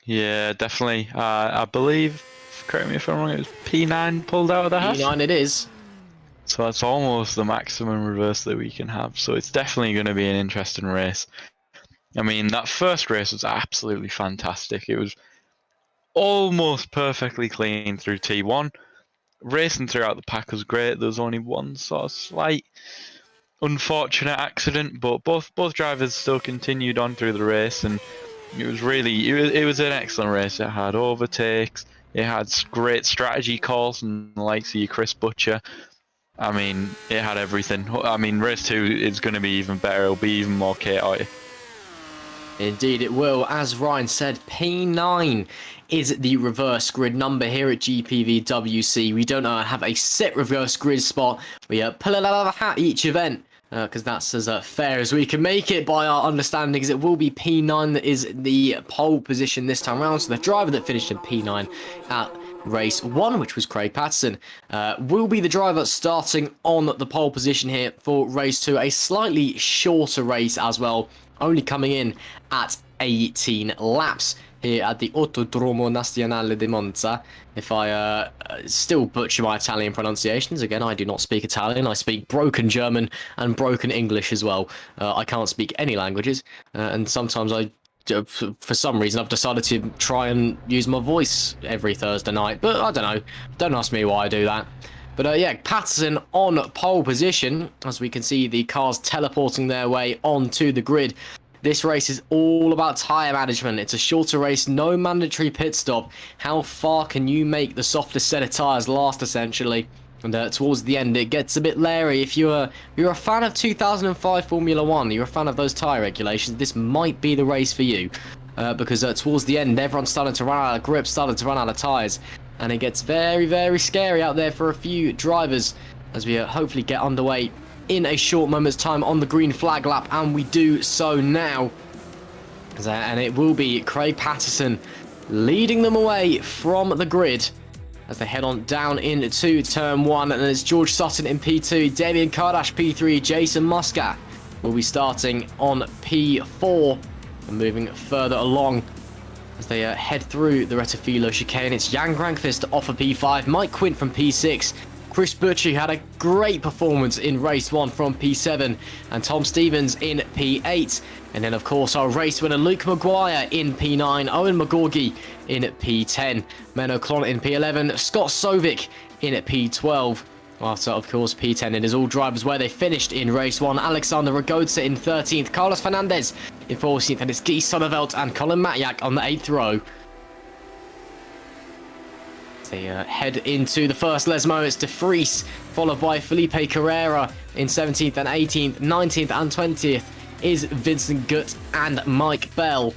Yeah, definitely. I believe, correct me if I'm wrong, it was P9 pulled out of the house. P9 it is. So that's almost the maximum reverse that we can have. So it's definitely going to be an interesting race. I mean, that first race was absolutely fantastic. It was almost perfectly clean through T1. Racing throughout the pack was great. There was only one sort of slight unfortunate accident, but both drivers still continued on through the race, and it was an excellent race. It had overtakes, it had great strategy calls from the likes of your Chris Butcher. I mean, it had everything. I mean, race 2 is going to be even better. It'll be even more chaotic. Indeed it will. As Ryan said, P9 is the reverse grid number here at GPVWC. We don't have a set reverse grid spot. We pull it out of a hat each event, because that's as fair as we can make it by our understandings. It will be P9 that is the pole position this time around. So the driver that finished in P9 at race 1, which was Craig Patterson, will be the driver starting on the pole position here for race 2. A slightly shorter race as well, only coming in at 18 laps here at the Autodromo Nazionale di Monza. If I still butcher my Italian pronunciations, again, I do not speak Italian. I speak broken German and broken English as well. I can't speak any languages, and sometimes for some reason, I've decided to try and use my voice every Thursday night, but I don't know. Don't ask me why I do that. But yeah, Patterson on pole position, as we can see the cars teleporting their way onto the grid. This race is all about tyre management. It's a shorter race, no mandatory pit stop. How far can you make the softest set of tyres last, essentially? And towards the end, it gets a bit leery. If you're a fan of 2005 Formula 1, you're a fan of those tyre regulations, this might be the race for you. Because towards the end, everyone's starting to run out of grip, starting to run out of tyres. And it gets very, very scary out there for a few drivers as we hopefully get underway in a short moment's time on the green flag lap, and we do so now. And it will be Craig Patterson leading them away from the grid as they head on down into turn 1, and it's George Sutton in P2, Damien Kardash P3, Jason Muscat will be starting on P4 and moving further along as they head through the Rettifilo chicane. It's Jan Grankvist off of P5, Mike Quint from P6, Chris Butcher had a great performance in race 1 from P7, and Tom Stevens in P8. And then, of course, our race winner Luke Mcguire in P9, Owen McGorgy in P10, Menno Klon in P11, Scott Sovic in P12. After, of course, P10, it is all drivers where they finished in race 1. Alexander Rogoza in 13th, Carlos Fernandez in 14th, and it's Guy Sonneveld and Colin Matyak on the 8th row. They head into the first Lesmo. It's De Vries, followed by Felipe Carrera in 17th and 18th. 19th and 20th is Vincent Gutt and Mike Bell.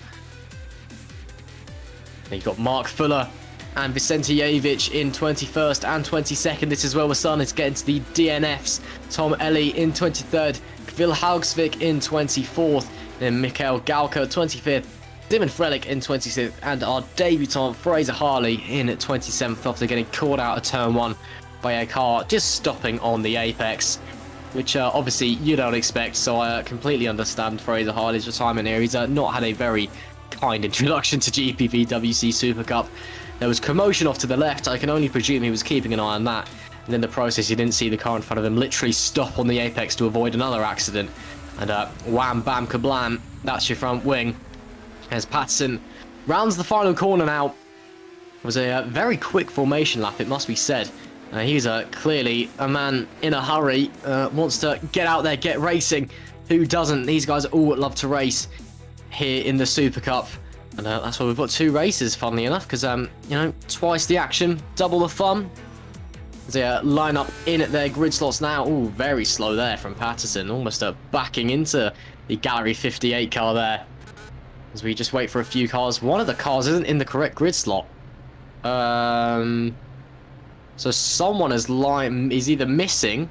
Then you've got Mark Fuller and Vicente Jevic in 21st and 22nd. This is where we're starting to get into the DNFs. Tom Ellie in 23rd, Kvil Haugsvik in 24th, then Mikael Gauka 25th, Dimon Frelich in 26th, and our debutant Fraser Harley in 27th after getting caught out of turn 1 by a car just stopping on the apex, which obviously you don't expect, so I completely understand Fraser Harley's retirement here. He's not had a very kind introduction to GPVWC Super Cup. There was commotion off to the left. I can only presume he was keeping an eye on that, and in the process he didn't see the car in front of him literally stop on the apex to avoid another accident, and wham bam kablam, that's your front wing. As Patterson rounds the final corner now. It was a very quick formation lap, it must be said. He's clearly a man in a hurry, wants to get out there, get racing. Who doesn't? These guys all love to race here in the Super Cup. And that's why we've got 2 races, funnily enough, because, you know, twice the action, double the fun. As they line up in at their grid slots now. Oh, very slow there from Patterson, almost backing into the Gallery 58 car there. As we just wait for a few cars. One of the cars isn't in the correct grid slot. So someone is either missing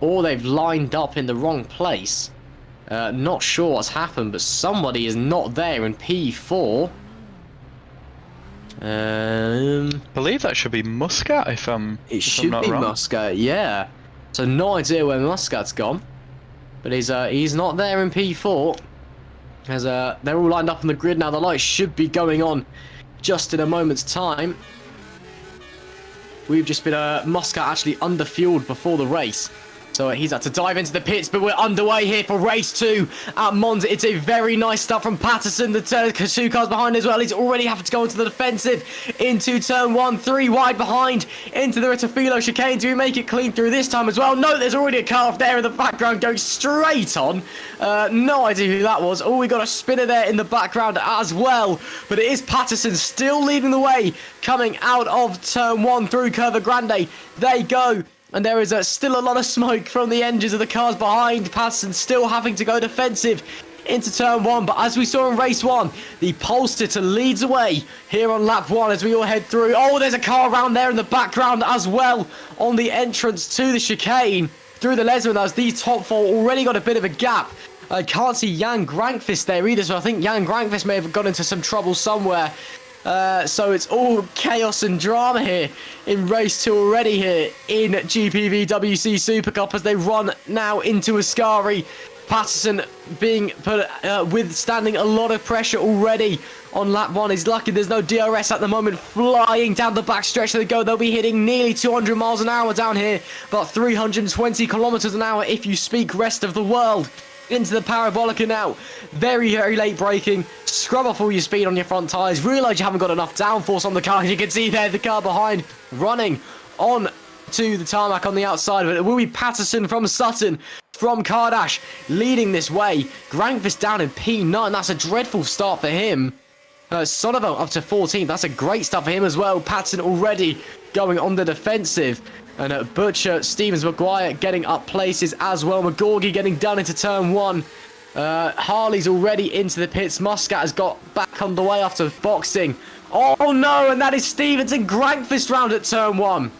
or they've lined up in the wrong place. Not sure what's happened, but somebody is not there in P4. I believe that should be Muscat if I'm not be wrong. Muscat, yeah. So no idea where Muscat's gone. But he's not there in P4. As they're all lined up on the grid now. The lights should be going on just in a moment's time. We've just been Muscat actually underfueled before the race. So he's had to dive into the pits, but we're underway here for race 2 at Monza. It's a very nice start from Patterson. The two cars behind as well. He's already having to go into the defensive into turn 1, 3 wide behind into the Ritafilo chicane. Do we make it clean through this time as well? No, there's already a car off there in the background going straight on. No idea who that was. Oh, we got a spinner there in the background as well. But it is Patterson still leading the way coming out of turn 1 through Curva Grande. They go. And there is still a lot of smoke from the engines of the cars behind. Patterson still having to go defensive into turn 1. But as we saw in race 1, the pole sitter leads away here on lap 1 as we all head through. Oh, there's a car around there in the background as well on the entrance to the chicane through the Lesman, as these top 4 already got a bit of a gap. I can't see Jan Grankvist there either, so I think Jan Grankvist may have got into some trouble somewhere. So it's all chaos and drama here in race 2 already here in GPVWC Supercup as they run now into Ascari. Patterson being withstanding a lot of pressure already on lap 1. He's lucky there's no DRS at the moment. Flying down the back stretch they go. They'll be hitting nearly 200 miles an hour down here. About 320 kilometers an hour if you speak rest of the world. Into the Parabolica now. Very, very late braking. Scrub off all your speed on your front tyres. Realise you haven't got enough downforce on the car. You can see there the car behind running on to the tarmac on the outside. But it will be Patterson from Sutton from Kardash leading this way. Grankvist down in P9. That's a dreadful start for him. Sonovo up to 14th. That's a great start for him as well. Patterson already going on the defensive. And Butcher, Stevens, Mcguire getting up places as well. McGorgy getting done into turn 1. Harley's already into the pits. Muscat has got back on the way after boxing. Oh no, and that is Stevens and Grankvist round at turn 1.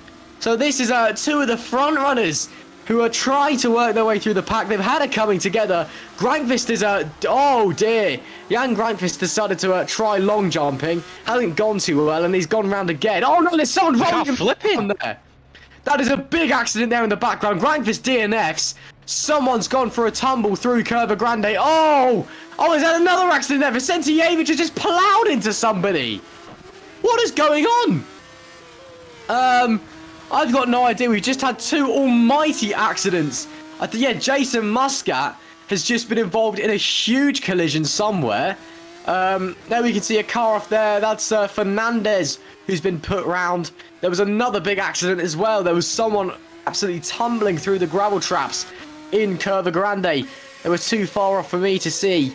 So this is 2 of the front runners who are trying to work their way through the pack. They've had it coming together. Grankvist is oh dear. Jan Grankvist decided to try long jumping. Hasn't gone too well, and he's gone round again. Oh no, there's someone rolling flipping there. That is a big accident there in the background. Grankvist DNFs. Someone's gone for a tumble through Curva Grande. Oh, is that another accident there? Vicentijevic has just plowed into somebody. What is going on? I've got no idea. We've just had 2 almighty accidents. Yeah, Jason Muscat has just been involved in a huge collision somewhere. There we can see a car off there. That's Fernandez who's been put round. There was another big accident as well. There was someone absolutely tumbling through the gravel traps in Curva Grande. They were too far off for me to see.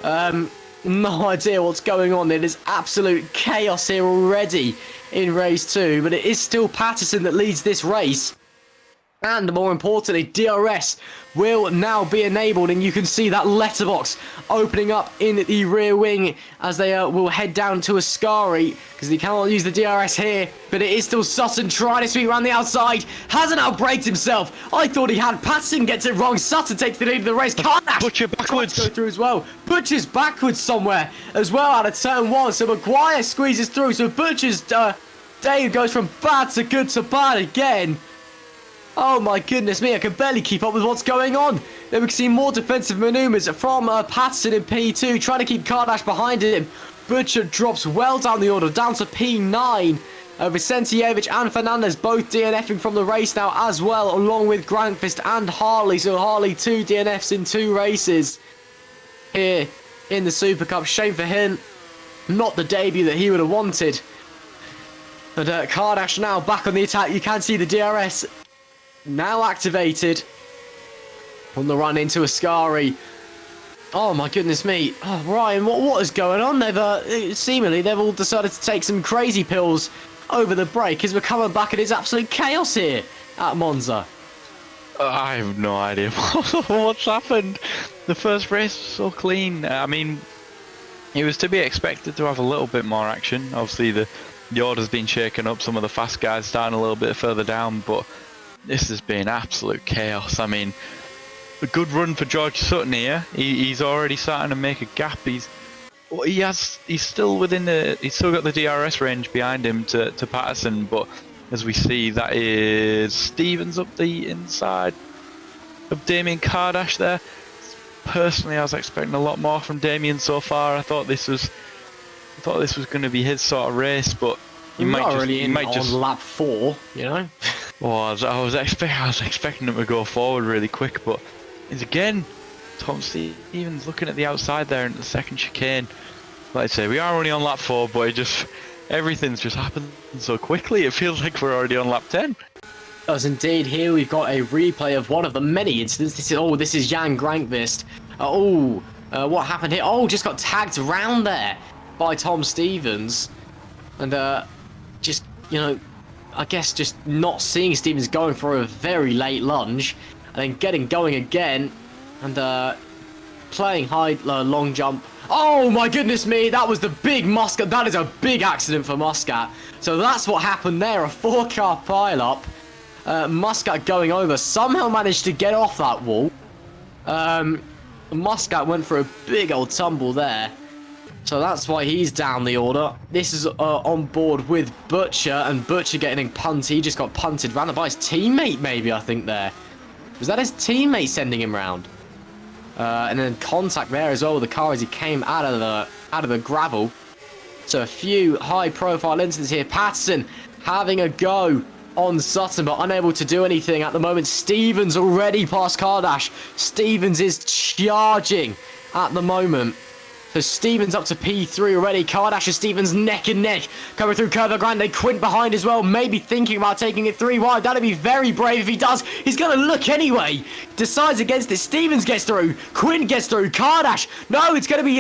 No idea what's going on. It is absolute chaos here already in race 2, but it is still Patterson that leads this race. And more importantly, DRS will now be enabled, and you can see that letterbox opening up in the rear wing as they will head down to Ascari, because they cannot use the DRS here. But it is still Sutton trying to sweep around the outside. Hasn't outbraked himself. I thought he had. Patterson gets it wrong. Sutton takes the lead of the race. Kardash Butcher backwards. go through as well. Butcher's backwards somewhere as well out of turn 1. So Mcguire squeezes through. So Butcher's day goes from bad to good to bad again. Oh my goodness me, I can barely keep up with what's going on. Then we can see more defensive manoeuvres from Patterson in P2, trying to keep Kardash behind him. Butcher drops well down the order, down to P9. Vicentijevic and Fernandez both DNFing from the race now as well, along with Grankvist and Harley. So Harley 2 DNFs in 2 races here in the Super Cup. Shame for him. Not the debut that he would have wanted. And Kardash now back on the attack. You can see the DRS now activated on the run into Ascari. Oh my goodness me. Oh, Ryan, what is going on? They've seemingly they've all decided to take some crazy pills over the break as we're coming back and it's absolute chaos here at Monza. I have no idea what's happened. The first race was so clean. I mean, it was to be expected to have a little bit more action. Obviously, the the order's been shaken up. Some of the fast guys starting a little bit further down, but this has been absolute chaos. I mean, a good run for George Sutton here. He's already starting to make a gap. He's still within he's still got the DRS range behind him to Patterson, but as we see, that is Stevens up the inside of Damien Kardash there. Personally, I was expecting a lot more from Damien so far. I thought this was going to be his sort of race, but he might just on lap 4, you know. Well, I was expecting him to go forward really quick, but it's again Tom Stevens looking at the outside there in the second chicane. Like I say, we are only on lap 4, but everything's just happened so quickly. It feels like we're already on lap 10. As indeed, here we've got a replay of one of the many incidents. This is Jan Grankvist. What happened here? Oh, just got tagged around there by Tom Stevens, and just, you know, I guess just not seeing Stevens going for a very late lunge, and then getting going again, and playing high long jump. Oh my goodness me, that was the big Muscat. That is a big accident for Muscat. So that's what happened there, a 4-car pile-up. Muscat going over, somehow managed to get off that wall. Muscat went for a big old tumble there. So that's why he's down the order. This is on board with Butcher, and Butcher getting punted. He just got punted round by his teammate, maybe, I think there. Was that his teammate sending him round? And then contact there as well with the car as he came out of the gravel. So a few high-profile incidents here. Patterson having a go on Sutton, but unable to do anything at the moment. Stevens already past Kardash. Stevens is charging at the moment. So Stevens up to P3 already. Kardash and Stevens neck and neck. Coming through Curva Grande. Quint behind as well. Maybe thinking about taking it 3 wide. That'd be very brave if he does. He's going to look anyway. Decides against it. Stevens gets through. Quint gets through. Kardash. No, it's going to be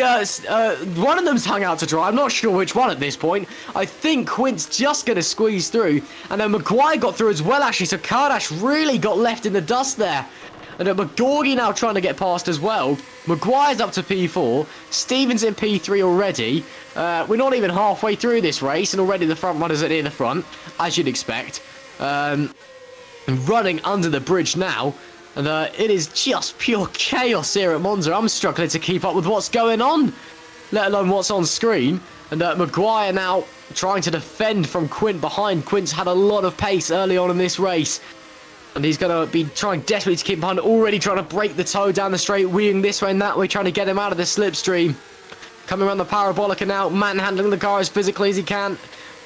one of them's hung out to dry. I'm not sure which one at this point. I think Quint's just going to squeeze through. And then Mcguire got through as well, actually. So Kardash really got left in the dust there. And McGorgy now trying to get past as well. Mcguire's up to P4. Stevens in P3 already. We're not even halfway through this race, and already the front runners are near the front, as you'd expect. Running under the bridge now. And it is just pure chaos here at Monza. I'm struggling to keep up with what's going on, let alone what's on screen. And Mcguire now trying to defend from Quint behind. Quint's had a lot of pace early on in this race. And he's going to be trying desperately to keep behind, already trying to break the toe down the straight, wheeling this way and that way, trying to get him out of the slipstream. Coming around the parabolic now, manhandling the car as physically as he can.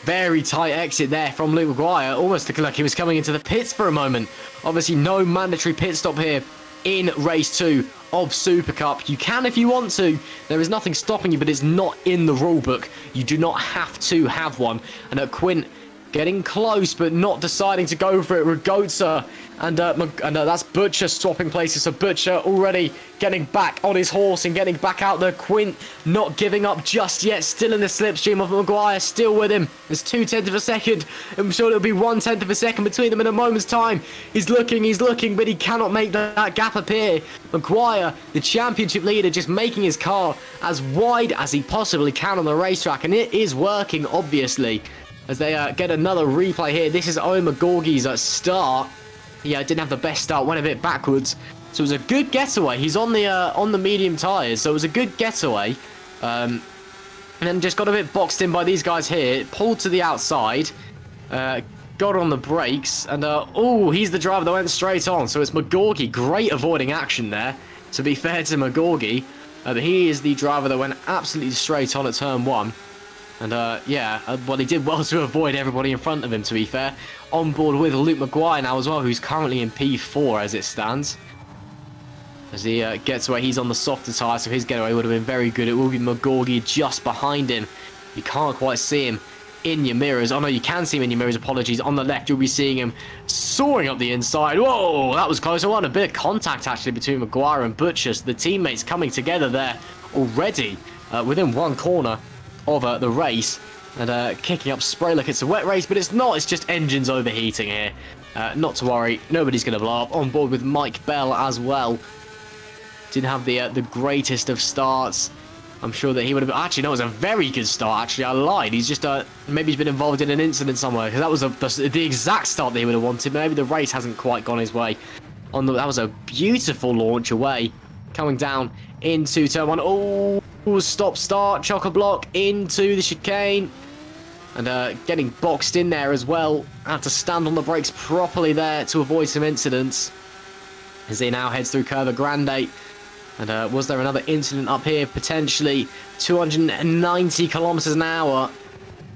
Very tight exit there from Luke Mcguire, almost looking like he was coming into the pits for a moment. Obviously, no mandatory pit stop here in race 2 of Super Cup. You can if you want to. There is nothing stopping you, but it's not in the rule book. You do not have to have one. And at Quint, getting close, but not deciding to go for it. Rogoza and that's Butcher swapping places. So Butcher already getting back on his horse and getting back out there. Quint not giving up just yet. Still in the slipstream of Mcguire. Still with him. There's 0.2 of a second. I'm sure it'll be 0.1 of a second between them in a moment's time. He's looking, but he cannot make that gap appear. Mcguire, the championship leader, just making his car as wide as he possibly can on the racetrack. And it is working, obviously. As they get another replay here. This is Owen McGorgy's start. Yeah, didn't have the best start, went a bit backwards. So it was a good getaway. He's on the medium tyres, so it was a good getaway. And then just got a bit boxed in by these guys here. Pulled to the outside. Got on the brakes. And, he's the driver that went straight on. So it's McGorgy. Great avoiding action there, to be fair to McGorgy. But he is the driver that went absolutely straight on at turn 1. And, well, he did well to avoid everybody in front of him, to be fair. On board with Luke Mcguire now as well, who's currently in P4 as it stands. As he gets away, he's on the softer tyre, so his getaway would have been very good. It will be McGorgy just behind him. You can't quite see him in your mirrors. Oh, no, you can see him in your mirrors, apologies. On the left, you'll be seeing him soaring up the inside. Whoa, that was close. I want a bit of contact, actually, between Mcguire and Butcher. So the teammates coming together there already within one corner of the race, and kicking up spray like it's a wet race, but it's not. It's just engines overheating here. Not to worry, nobody's going to blow up. On board with Mike Bell as well. Didn't have the greatest of starts I'm sure that he would have... Actually, no, it was a very good start, actually. I lied. He's just... maybe he's been involved in an incident somewhere, because that was the exact start that he would have wanted. Maybe the race hasn't quite gone his way. That was a beautiful launch away. Coming down into turn 1. Oh, stop-start. Chock-a-block into the chicane. And getting boxed in there as well. Had to stand on the brakes properly there to avoid some incidents. As he now heads through Curva Grande. And was there another incident up here? Potentially 290 kilometers an hour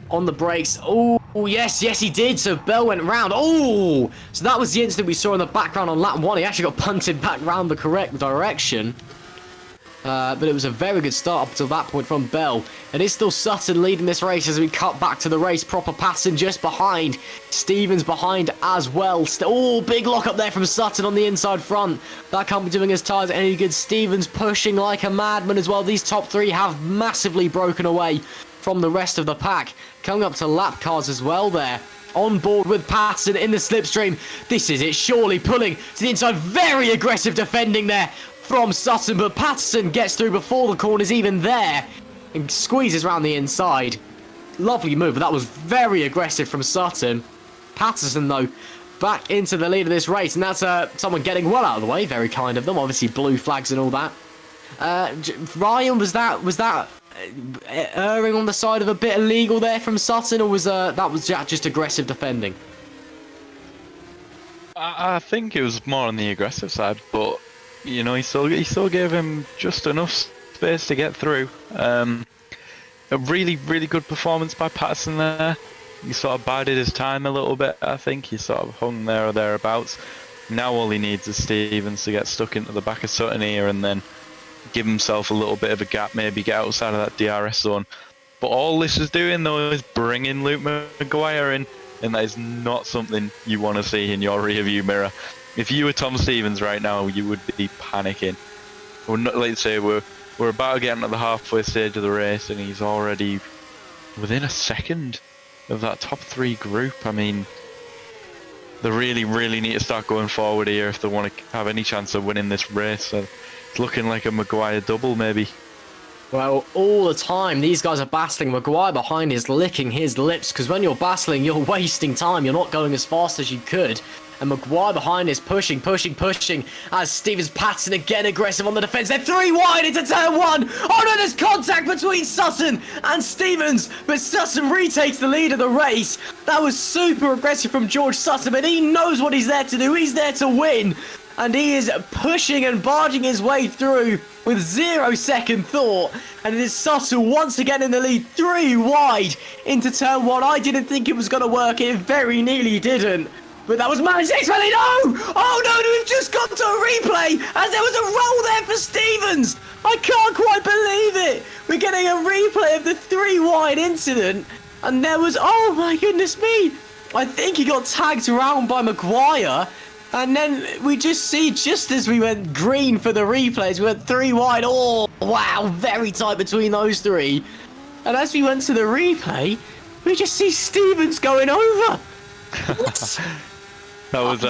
on the brakes. Oh, yes, he did. So Bell went round. Oh, so that was the incident we saw in the background on lap 1. He actually got punted back round the correct direction. But it was a very good start up until that point from Bell. It is still Sutton leading this race as we cut back to the race proper. Patterson just behind. Stevens behind as well. Oh, big lock up there from Sutton on the inside front. That can't be doing his tyres any good. Stevens pushing like a madman as well. These top 3 have massively broken away from the rest of the pack. Coming up to lap cars as well there. On board with Patterson in the slipstream. This is it, surely pulling to the inside. Very aggressive defending there from Sutton, but Patterson gets through before the corner's even there and squeezes around the inside. Lovely move, but that was very aggressive from Sutton. Patterson, though, back into the lead of this race, and that's someone getting well out of the way. Very kind of them. Obviously, blue flags and all that. Ryan, was that erring on the side of a bit illegal there from Sutton, or was that was just aggressive defending? I think it was more on the aggressive side, but you know, he still gave him just enough space to get through. A really good performance by Patterson there. He sort of bided his time a little bit. I think he sort of hung there or thereabouts. Now all he needs is Stevens to get stuck into the back of Sutton here and then give himself a little bit of a gap, maybe get outside of that DRS zone. But all this is doing though is bringing Luke Mcguire in, and that is not something you want to see in your rearview mirror. If you were Tom Stevens right now, you would be panicking. We're not, let's say we're about to get into the halfway stage of the race, and he's already within a second of that top 3 group. I mean, they really need to start going forward here if they want to have any chance of winning this race. So it's looking like a Mcguire double, maybe. Well, all the time, these guys are battling. Mcguire behind is licking his lips, because when you're battling, you're wasting time. You're not going as fast as you could. And Mcguire behind is pushing as Stevens Patterson again aggressive on the defence. They're 3 wide into turn 1. Oh no, there's contact between Sutton and Stevens, but Sutton retakes the lead of the race. That was super aggressive from George Sutton, but he knows what he's there to do. He's there to win. And he is pushing and barging his way through with 0 second thought. And it is Sutton once again in the lead, 3 wide into turn 1. I didn't think it was going to work. It very nearly didn't. But that was managed excellently. No! Oh no, we've just got to a replay as there was a roll there for Stevens. I can't quite believe it. We're getting a replay of the 3 wide incident. And there was, oh my goodness me. I think he got tagged around by Mcguire. And then we just see, just as we went green for the replays, we went 3 wide. Oh, wow, very tight between those 3. And as we went to the replay, we just see Stevens going over. What? That was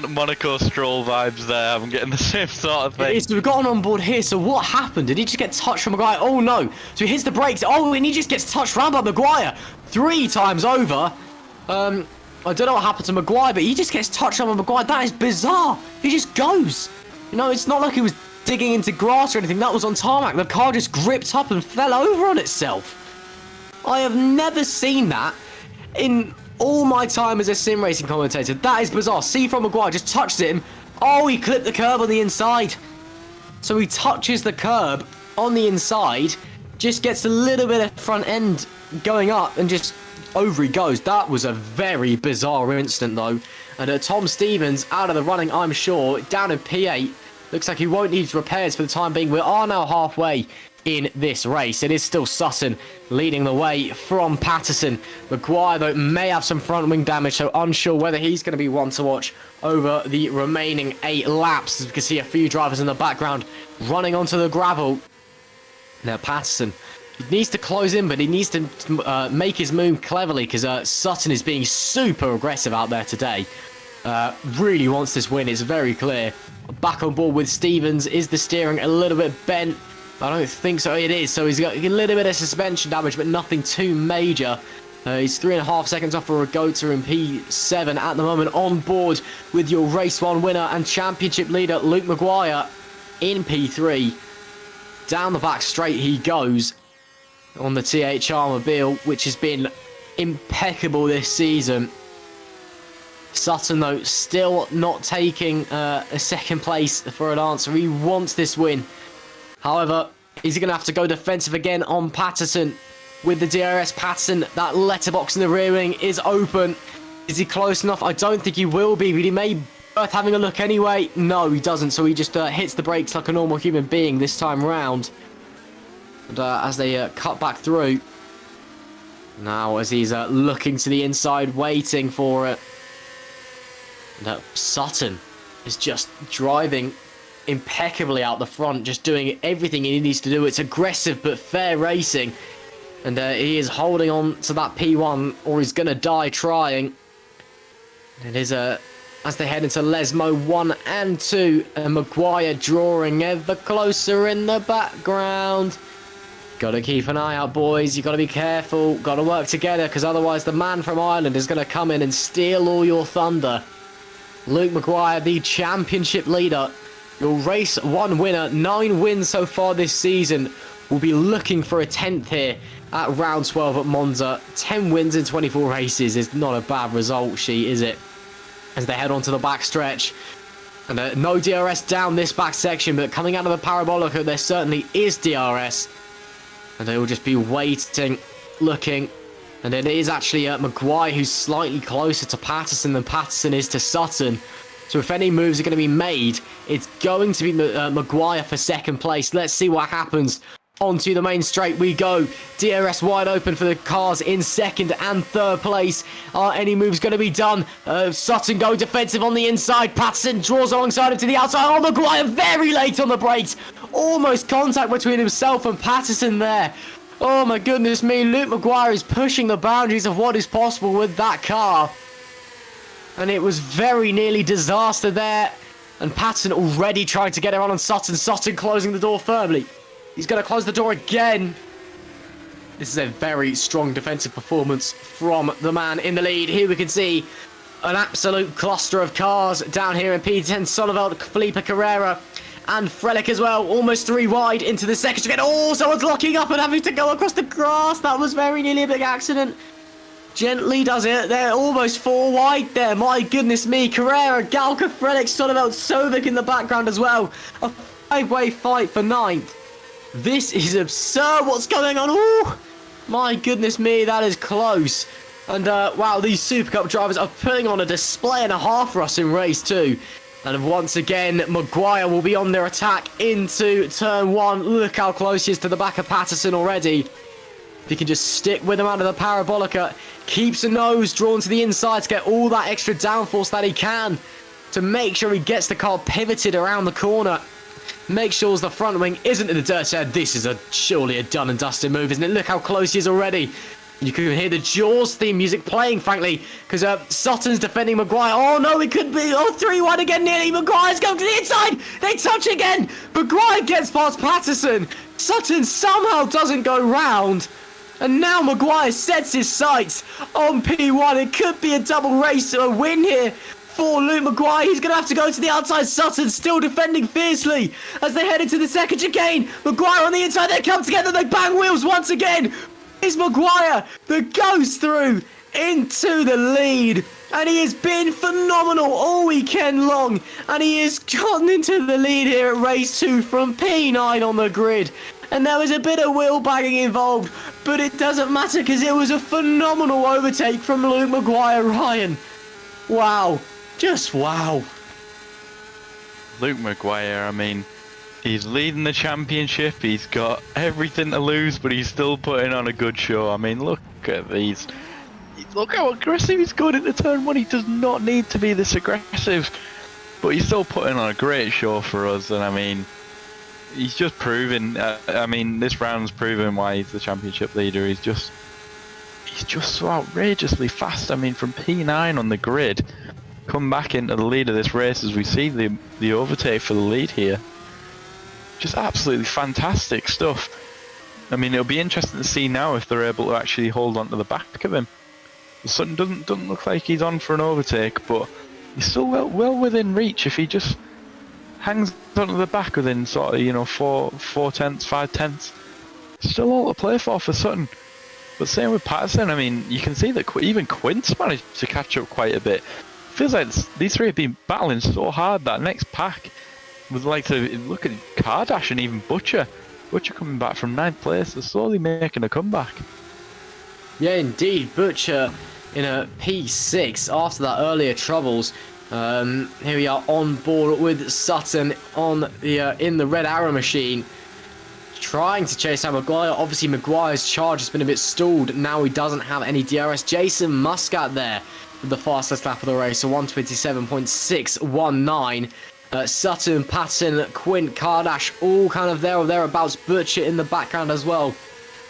Monaco Stroll vibes there. I'm getting the same sort of thing. So we've gotten on board here. So what happened? Did he just get touched from Mcguire? Oh no. So he hits the brakes. Oh, and he just gets touched round by Mcguire 3 times over. I don't know what happened to Mcguire, but he just gets touched on by Mcguire. That is bizarre. He just goes. You know, it's not like he was digging into grass or anything. That was on tarmac. The car just gripped up and fell over on itself. I have never seen that in all my time as a sim racing commentator. That is bizarre. See from Mcguire just touched him. Oh, he clipped the curb on the inside. So he touches the curb on the inside, just gets a little bit of front end going up and just over he goes. That was a very bizarre incident though. And Tom Stevens out of the running, I'm sure, down in P8. Looks like he won't need repairs for the time being. We are now halfway in this race. It is still Sutton leading the way from Patterson. Mcguire, though, may have some front wing damage, so unsure whether he's going to be one to watch over the remaining 8 laps. As we can see a few drivers in the background running onto the gravel. Now, Patterson, he needs to close in, but he needs to make his move cleverly, because Sutton is being super aggressive out there today. Really wants this win, it's very clear. Back on board with Stevens. Is the steering a little bit bent? I don't think so. It is. So he's got a little bit of suspension damage, but nothing too major. He's 3.5 seconds off for Rogoza in P7 at the moment, on board with your Race 1 winner and championship leader, Luke Mcguire, in P3. Down the back straight he goes on the THR Mobile, which has been impeccable this season. Sutton, though, still not taking a second place for an answer. He wants this win. However, he's going to have to go defensive again on Patterson. With the DRS Patterson, that letterbox in the rear wing is open. Is he close enough? I don't think he will be, but he may be worth having a look anyway. No, he doesn't, so he just hits the brakes like a normal human being this time round. And as they cut back through, now as he's looking to the inside, waiting for it. And Sutton is just driving impeccably out the front, just doing everything he needs to do. It's aggressive but fair racing. And he is holding on to that P1, or he's going to die trying. It is as they head into Lesmo 1 and 2, and Mcguire drawing ever closer in the background. Got to keep an eye out, boys. You got to be careful. Got to work together, because otherwise the man from Ireland is going to come in and steal all your thunder. Luke Mcguire, the championship leader, your Race 1 winner, 9 wins so far this season, will be looking for a 10th here at round 12 at Monza. 10 wins in 24 races is not a bad result sheet, is it? As they head onto the back stretch. And no DRS down this back section, but coming out of the Parabolica, there certainly is DRS. And they will just be waiting, looking. And it is actually Mcguire who's slightly closer to Patterson than Patterson is to Sutton. So if any moves are going to be made, it's going to be Mcguire for second place. Let's see what happens. Onto the main straight we go. DRS wide open for the cars in second and third place. Are any moves going to be done? Sutton going defensive on the inside. Patterson draws alongside him to the outside. Oh, Mcguire very late on the brakes. Almost contact between himself and Patterson there. Oh my goodness me. Luke Mcguire is pushing the boundaries of what is possible with that car. And it was very nearly disaster there. And Patterson already trying to get around on Sutton. Sutton closing the door firmly. He's going to close the door again. This is a very strong defensive performance from the man in the lead. Here we can see an absolute cluster of cars down here in P10. Sonneveld, Felipe Carrera and Frelich as well. Almost 3 wide into the second straight. Oh, someone's locking up and having to go across the grass. That was very nearly a big accident. Gently does it. They're almost 4 wide there. My goodness me. Carrera, Galka, Frelich, Sonneveld, Sovic in the background as well. A 5-way fight for 9th. This is absurd. What's going on? Ooh, my goodness me, that is close. And wow, these Supercup drivers are putting on a display and a half for us in race 2. And once again, Mcguire will be on their attack into turn 1. Look how close he is to the back of Patterson already. If he can just stick with him out of the Parabolica, keeps a nose drawn to the inside to get all that extra downforce that he can to make sure he gets the car pivoted around the corner. Make sure the front wing isn't in the dirt shed. This is surely a done and dusted move, isn't it? Look how close he is already. You can hear the Jaws theme music playing, frankly, because Sutton's defending Mcguire. Oh, no, it could be. Oh, 3-1 again, nearly. Mcguire's going to the inside. They touch again. Mcguire gets past Patterson. Sutton somehow doesn't go round. And now Mcguire sets his sights on P1. It could be a double race, a win here for Luke Mcguire. He's going to have to go to the outside. Sutton still defending fiercely as they head into the second chicane. Mcguire on the inside. They come together. They bang wheels once again. It's Mcguire that goes through into the lead. And he has been phenomenal all weekend long. And he has gotten into the lead here at race 2 from P9 on the grid. And there was a bit of wheel bagging involved. But it doesn't matter because it was a phenomenal overtake from Luke Mcguire. Ryan. Wow. Just wow. Luke Mcguire, I mean, he's leading the championship. He's got everything to lose, but he's still putting on a good show. I mean, look at these. Look how aggressive he's going into turn 1. He does not need to be this aggressive, but he's still putting on a great show for us. And I mean, he's just proving. I mean, this round's proving why he's the championship leader. He's just so outrageously fast. I mean, from P9 on the grid, come back into the lead of this race as we see the overtake for the lead here. Just absolutely fantastic stuff. I mean, it'll be interesting to see now if they're able to actually hold on to the back of him. Sutton doesn't look like he's on for an overtake, but he's still well within reach if he just hangs onto the back within sort of, you know, 4 tenths, 5 tenths. Still all to play for Sutton. But same with Patterson. I mean, you can see that even Quint's managed to catch up quite a bit. Feels like these three have been battling so hard. That next pack would like to look at Kardash and even Butcher. Butcher coming back from 9th place, they're slowly making a comeback. Yeah, indeed. Butcher in a P6 after that earlier troubles. Here we are on board with Sutton on the in the red arrow machine, trying to chase down Mcguire. Obviously, Mcguire's charge has been a bit stalled. Now he doesn't have any DRS. Jason Muscat there with the fastest lap of the race, so 1:27.619. Sutton, Patton, Quint, Kardash, all kind of there or thereabouts. Butcher in the background as well.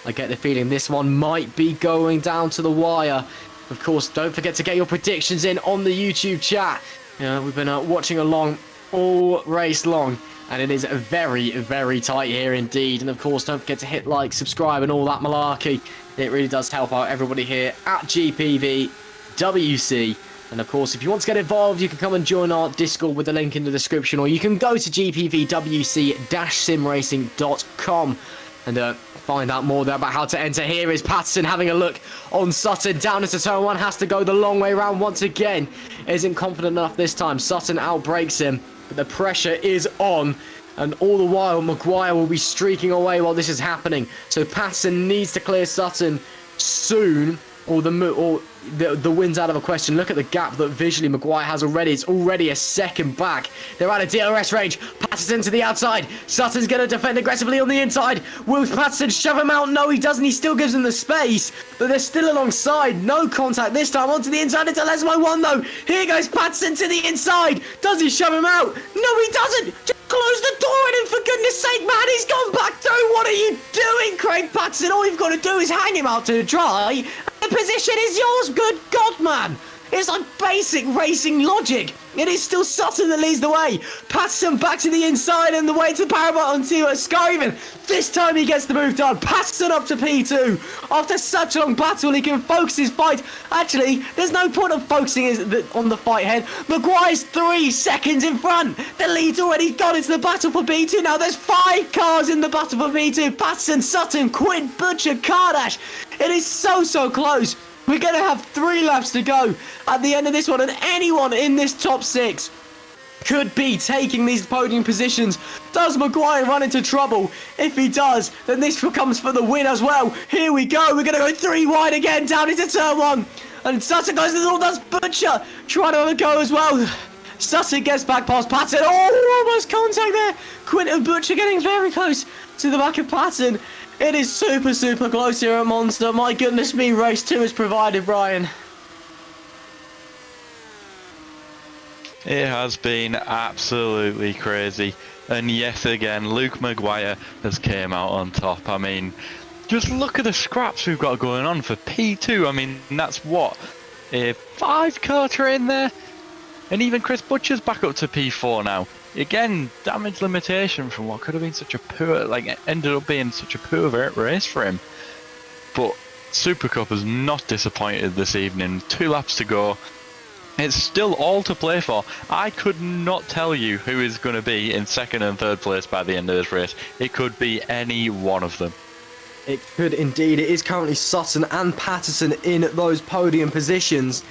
I get the feeling this one might be going down to the wire. Of course, don't forget to get your predictions in on the YouTube chat. We've been watching along all race long, and it is very, very tight here indeed. And of course, don't forget to hit like, subscribe, and all that malarkey. It really does help out everybody here at GPVWC. And of course, if you want to get involved, you can come and join our Discord with the link in the description, or you can go to gpvwc-simracing.com and find out more there about how to enter. Here is Patterson having a look on Sutton. Down into turn 1, has to go the long way around once again. Isn't confident enough this time. Sutton outbrakes him, but the pressure is on. And all the while, Mcguire will be streaking away while this is happening. So Patterson needs to clear Sutton soon, or the win's out of a question. Look at the gap that visually Mcguire has already. It's already a second back. They're out of DRS range. Patterson to the outside. Sutton's going to defend aggressively on the inside. Will Patterson shove him out? No, he doesn't. He still gives him the space, but they're still alongside. No contact this time. Onto the inside into Lesmo 1 though. Here goes Patterson to the inside. Does he shove him out? No, he doesn't. Just close the door on him, for goodness sake, man. He's gone back through. What are you doing, Craig Patterson? All you've got to do is hang him out to dry. The position is yours. Good God, man. It's like basic racing logic. It is still Sutton that leads the way. Patterson back to the inside and the way to Parabot onto Ascari. This time he gets the move done. Patterson up to P2. After such a long battle, he can focus his fight. Actually, there's no point of focusing on the fight head. Mcguire's 3 seconds in front. The lead's already gone into the battle for B2. Now there's 5 cars in the battle for B2. Patterson, Sutton, Quint, Butcher, Kardash. It is so close. We're going to have 3 laps to go at the end of this one, and anyone in this top 6 could be taking these podium positions. Does Mcguire run into trouble? If he does, then this comes for the win as well. Here we go. We're going to go 3 wide again down into turn 1. And Sutton goes to the door. That's Butcher trying to go as well. Sutton gets back past Patton. Oh, almost contact there. Quint and Butcher getting very close to the back of Patton. It is super close here at Monza. My goodness me, race 2 is provided, Brian. It has been absolutely crazy. And yet again, Luke Mcguire has came out on top. I mean, just look at the scraps we've got going on for P2. I mean, that's what? A 5-car train there? And even Chris Butcher's back up to P4 now. Again, damage limitation from what could have been such a poor, ended up being such a poor race for him. But Supercup has not disappointed this evening. 2 laps to go. It's still all to play for. I could not tell you who is going to be in 2nd and 3rd place by the end of this race. It could be any one of them. It could indeed. It is currently Sutton and Patterson in those podium positions.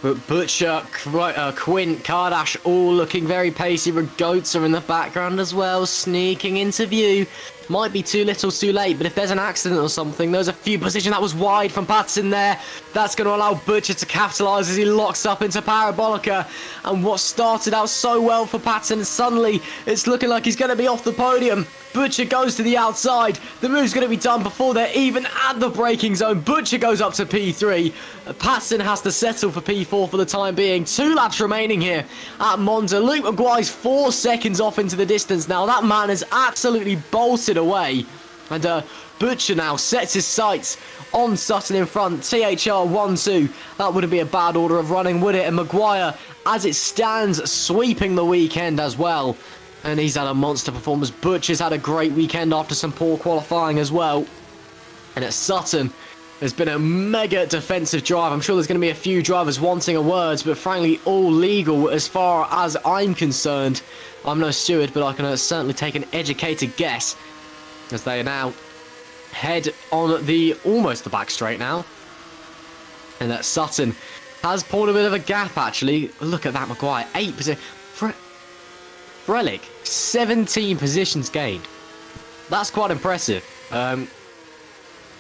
But Butcher, Quint, Kardash all looking very pacey. Rogoza in the background as well, sneaking into view. Might be too little too late, but if there's an accident or something, there's a few position that was wide from Patterson there. That's going to allow Butcher to capitalise as he locks up into Parabolica. And what started out so well for Patterson, suddenly it's looking like he's going to be off the podium. Butcher goes to the outside. The move's going to be done before they're even at the braking zone. Butcher goes up to P3. Patterson has to settle for P4 for the time being. 2 laps remaining here at Monza. Luke Mcguire's 4 seconds off into the distance now. That man is absolutely bolted away. And Butcher now sets his sights on Sutton in front. THR 1-2. That wouldn't be a bad order of running, would it? And Mcguire, as it stands, sweeping the weekend as well. And he's had a monster performance. Butcher's had a great weekend after some poor qualifying as well. And at Sutton, there's been a mega defensive drive. I'm sure there's going to be a few drivers wanting a word, but frankly, all legal as far as I'm concerned. I'm no steward, but I can certainly take an educated guess as they now head on the almost the back straight now. And that Sutton has pulled a bit of a gap, actually. Look at that, Mcguire. 8%. Frelich, 17 positions gained. That's quite impressive.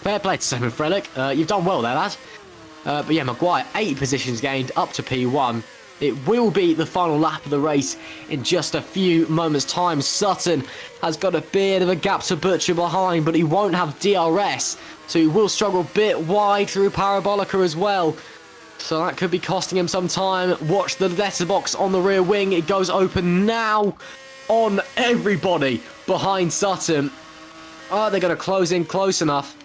Fair play to Simon Frelich. You've done well there, lad. But yeah, Mcguire, 8 positions gained up to P1. It will be the final lap of the race in just a few moments' time. Sutton has got a bit of a gap to Butcher behind, but he won't have DRS, so he will struggle a bit wide through Parabolica as well. So that could be costing him some time. Watch the letterbox on the rear wing. It goes open now on everybody behind Sutton. Are they going to close in close enough?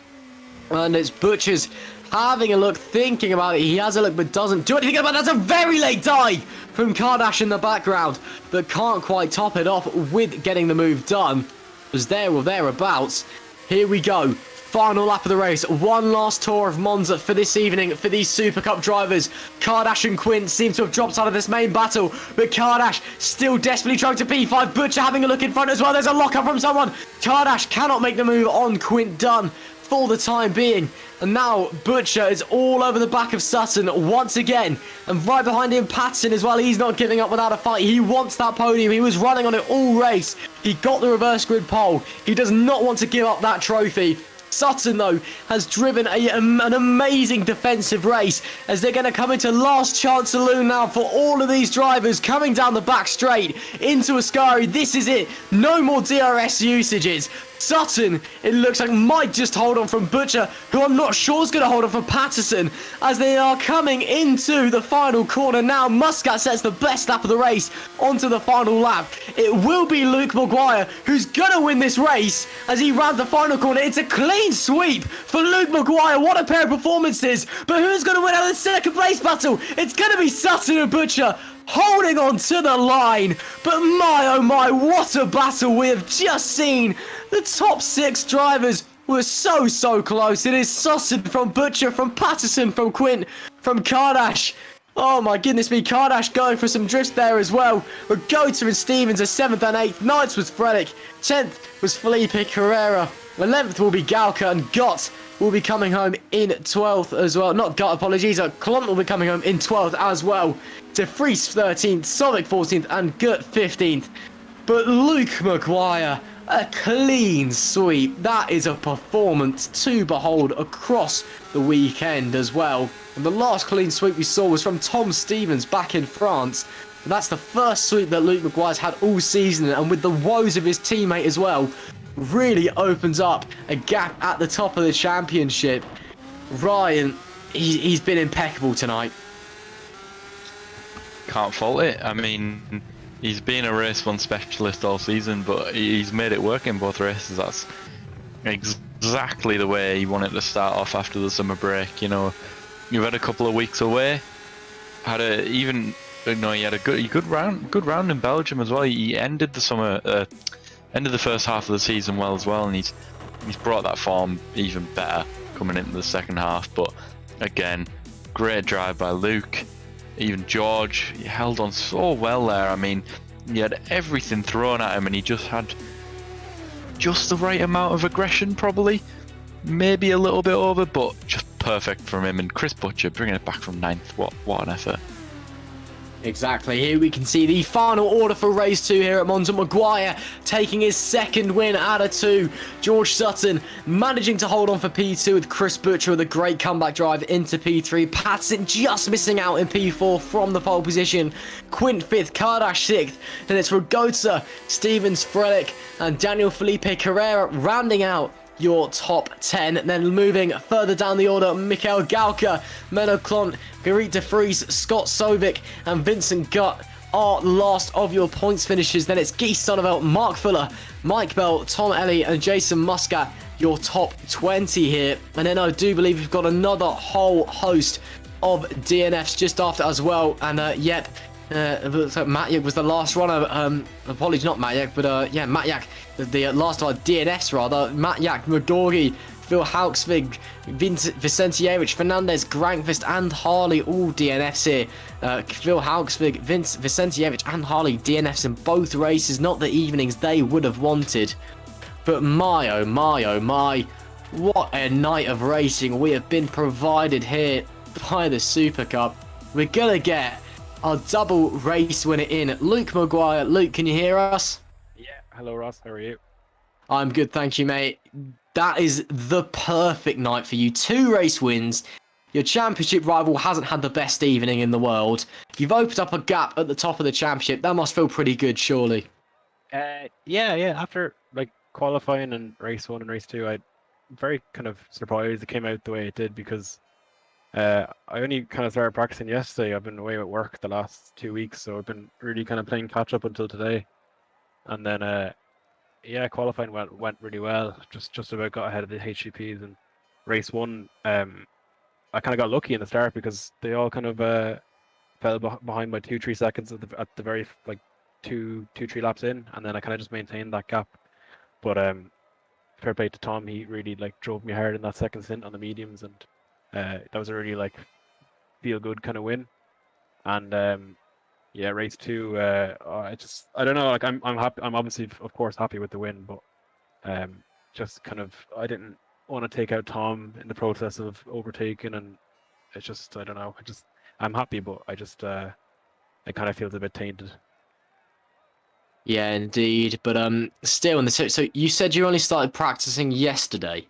And it's Butcher's having a look, thinking about it. He has a look, but doesn't do anything about it. That's a very late dive from Kardash in the background, but can't quite top it off with getting the move done. Was there or thereabouts. Here we go. Final lap of the race. One last tour of Monza for this evening for these Super Cup drivers. Kardash and Quint seem to have dropped out of this main battle, but Kardash still desperately trying to P5. Butcher having a look in front as well. There's a lockup from someone. Kardash cannot make the move on Quint done for the time being. And now Butcher is all over the back of Sutton once again. And right behind him, Patterson as well. He's not giving up without a fight. He wants that podium. He was running on it all race. He got the reverse grid pole. He does not want to give up that trophy. Sutton, though, has driven an amazing defensive race as they're going to come into last chance saloon now for all of these drivers coming down the back straight into Ascari. This is it. No more DRS usages. Sutton, it looks like, might just hold on from Butcher, who I'm not sure is going to hold on from Patterson as they are coming into the final corner now. Muscat sets the best lap of the race onto the final lap. It will be Luke Mcguire who's going to win this race as he ran the final corner. It's a clean sweep for Luke Mcguire. What a pair of performances. But who's going to win out of the second place battle? It's going to be Sutton and Butcher holding on to the line. But my oh my, what a battle we have just seen. The top 6 drivers were so close. It is Sutton from Butcher, from Patterson, from Quint, from Kardash. Oh my goodness me, Kardash going for some drifts there as well. Rogoza and Stevens are 7th and 8th. 9th was Frelich. 10th was Felipe Carrera. 11th will be Galka, and Gott will be coming home in 12th as well. Not Gott, apologies. Klont will be coming home in 12th as well. To Fries 13th, Sovic 14th, and Gut 15th. But Luke Mcguire, a clean sweep. That is a performance to behold across the weekend as well. And the last clean sweep we saw was from Tom Stevens back in France. That's the first sweep that Luke Mcguire's had all season, and with the woes of his teammate as well, really opens up a gap at the top of the championship. Ryan, he's been impeccable tonight. Can't fault it. I mean, he's been a race one specialist all season, but he's made it work in both races. That's exactly the way he wanted to start off after the summer break. You know, you've had a couple of weeks away. He had a good round in Belgium as well. He ended the summer, ended the first half of the season well as well, and he's brought that form even better coming into the second half. But again, great drive by Luke. Even George, he held on so well there. I mean, he had everything thrown at him, and he just had just the right amount of aggression, probably. Maybe a little bit over, but just perfect from him. And Chris Butcher bringing it back from 9th. What an effort. Exactly. Here we can see the final order for race 2 here at Monza. Mcguire taking his second win out of 2. George Sutton managing to hold on for P2 with Chris Butcher with a great comeback drive into P3. Patterson just missing out in P4 from the pole position. Quint 5th, Kardash 6th. Then it's Rogoza, Stevens, Frelich, and Daniel Felipe Carrera rounding out your top 10. Then moving further down the order, Mikhail Galka, Menno Klont, Gerrit de Vries, Scott Sovic, and Vincent Gutt are last of your points finishers. Then it's Guy Sonneveld, Mark Fuller, Mike Bell, Tom Ellie, and Jason Muscat, your top 20 here. And then I do believe we've got another whole host of DNFs just after as well. And yep, It looks like Matjak was the last runner. Apologies, not Matjak, but yeah, Matjak, the last one, DNS rather. Matjak, Modori, Phil Hauksvig, Vicentievich, Fernandez, Grankvist, and Harley all DNFs here. Phil Hauksvig, Vicentievich, and Harley DNFs in both races. Not the evenings they would have wanted. But my, oh my, oh my, what a night of racing we have been provided here by the Super Cup. We're going to get our double race winner in, Luke Mcguire. Luke, can you hear us? Yeah. Hello, Ross. How are you? I'm good, thank you, mate. That is the perfect night for you. 2 race wins. Your championship rival hasn't had the best evening in the world. You've opened up a gap at the top of the championship. That must feel pretty good, surely. Yeah. After like qualifying in race 1 and race 2, I'm very kind of surprised it came out the way it did because I only kind of started practicing yesterday. I've been away at work the last 2 weeks, so I've been really kind of playing catch up until today. And then yeah, qualifying went really well. Just about got ahead of the HGPs. And race 1, I kind of got lucky in the start because they all kind of fell behind by 2-3 seconds at the very like 2-3 laps in, and then I kind of just maintained that gap. But fair play to Tom, he really like drove me hard in that second stint on the mediums, and that was a really like feel good kind of win. And yeah, race 2, I don't know, like I'm happy. I'm obviously of course happy with the win, but just kind of I didn't want to take out Tom in the process of overtaking, and it's just I don't know. I'm happy, but I just it kind of feels a bit tainted. Yeah, indeed. But still, in the so you said you only started practicing yesterday,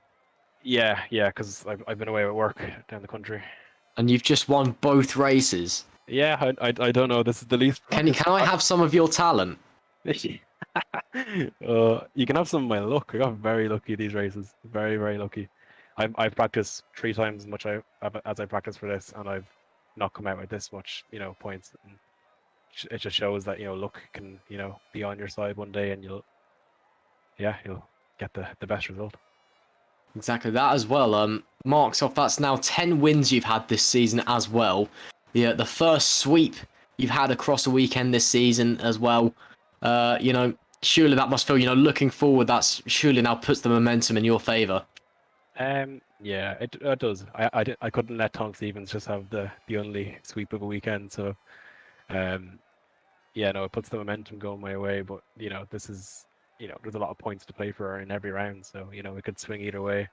Yeah, because I've been away at work down the country. and you've just won both races. Yeah, I don't know. This is the least. Can I have some of your talent? You can have some of my luck. I got very lucky these races. Very, very lucky. I've practiced 3 times as much as I practiced for this, and I've not come out with this much, points. And it just shows that luck can be on your side one day, and you'll get the best result. Exactly that as well. Marks off. That's now 10 wins you've had this season as well. The first sweep you've had across a weekend this season as well. Surely that must feel, looking forward, that's surely now puts the momentum in your favour. Yeah, it does. I couldn't let Tom Stevens just have the only sweep of a weekend, so yeah, no, it puts the momentum going my way. But this is there's a lot of points to play for in every round, so it could swing either way.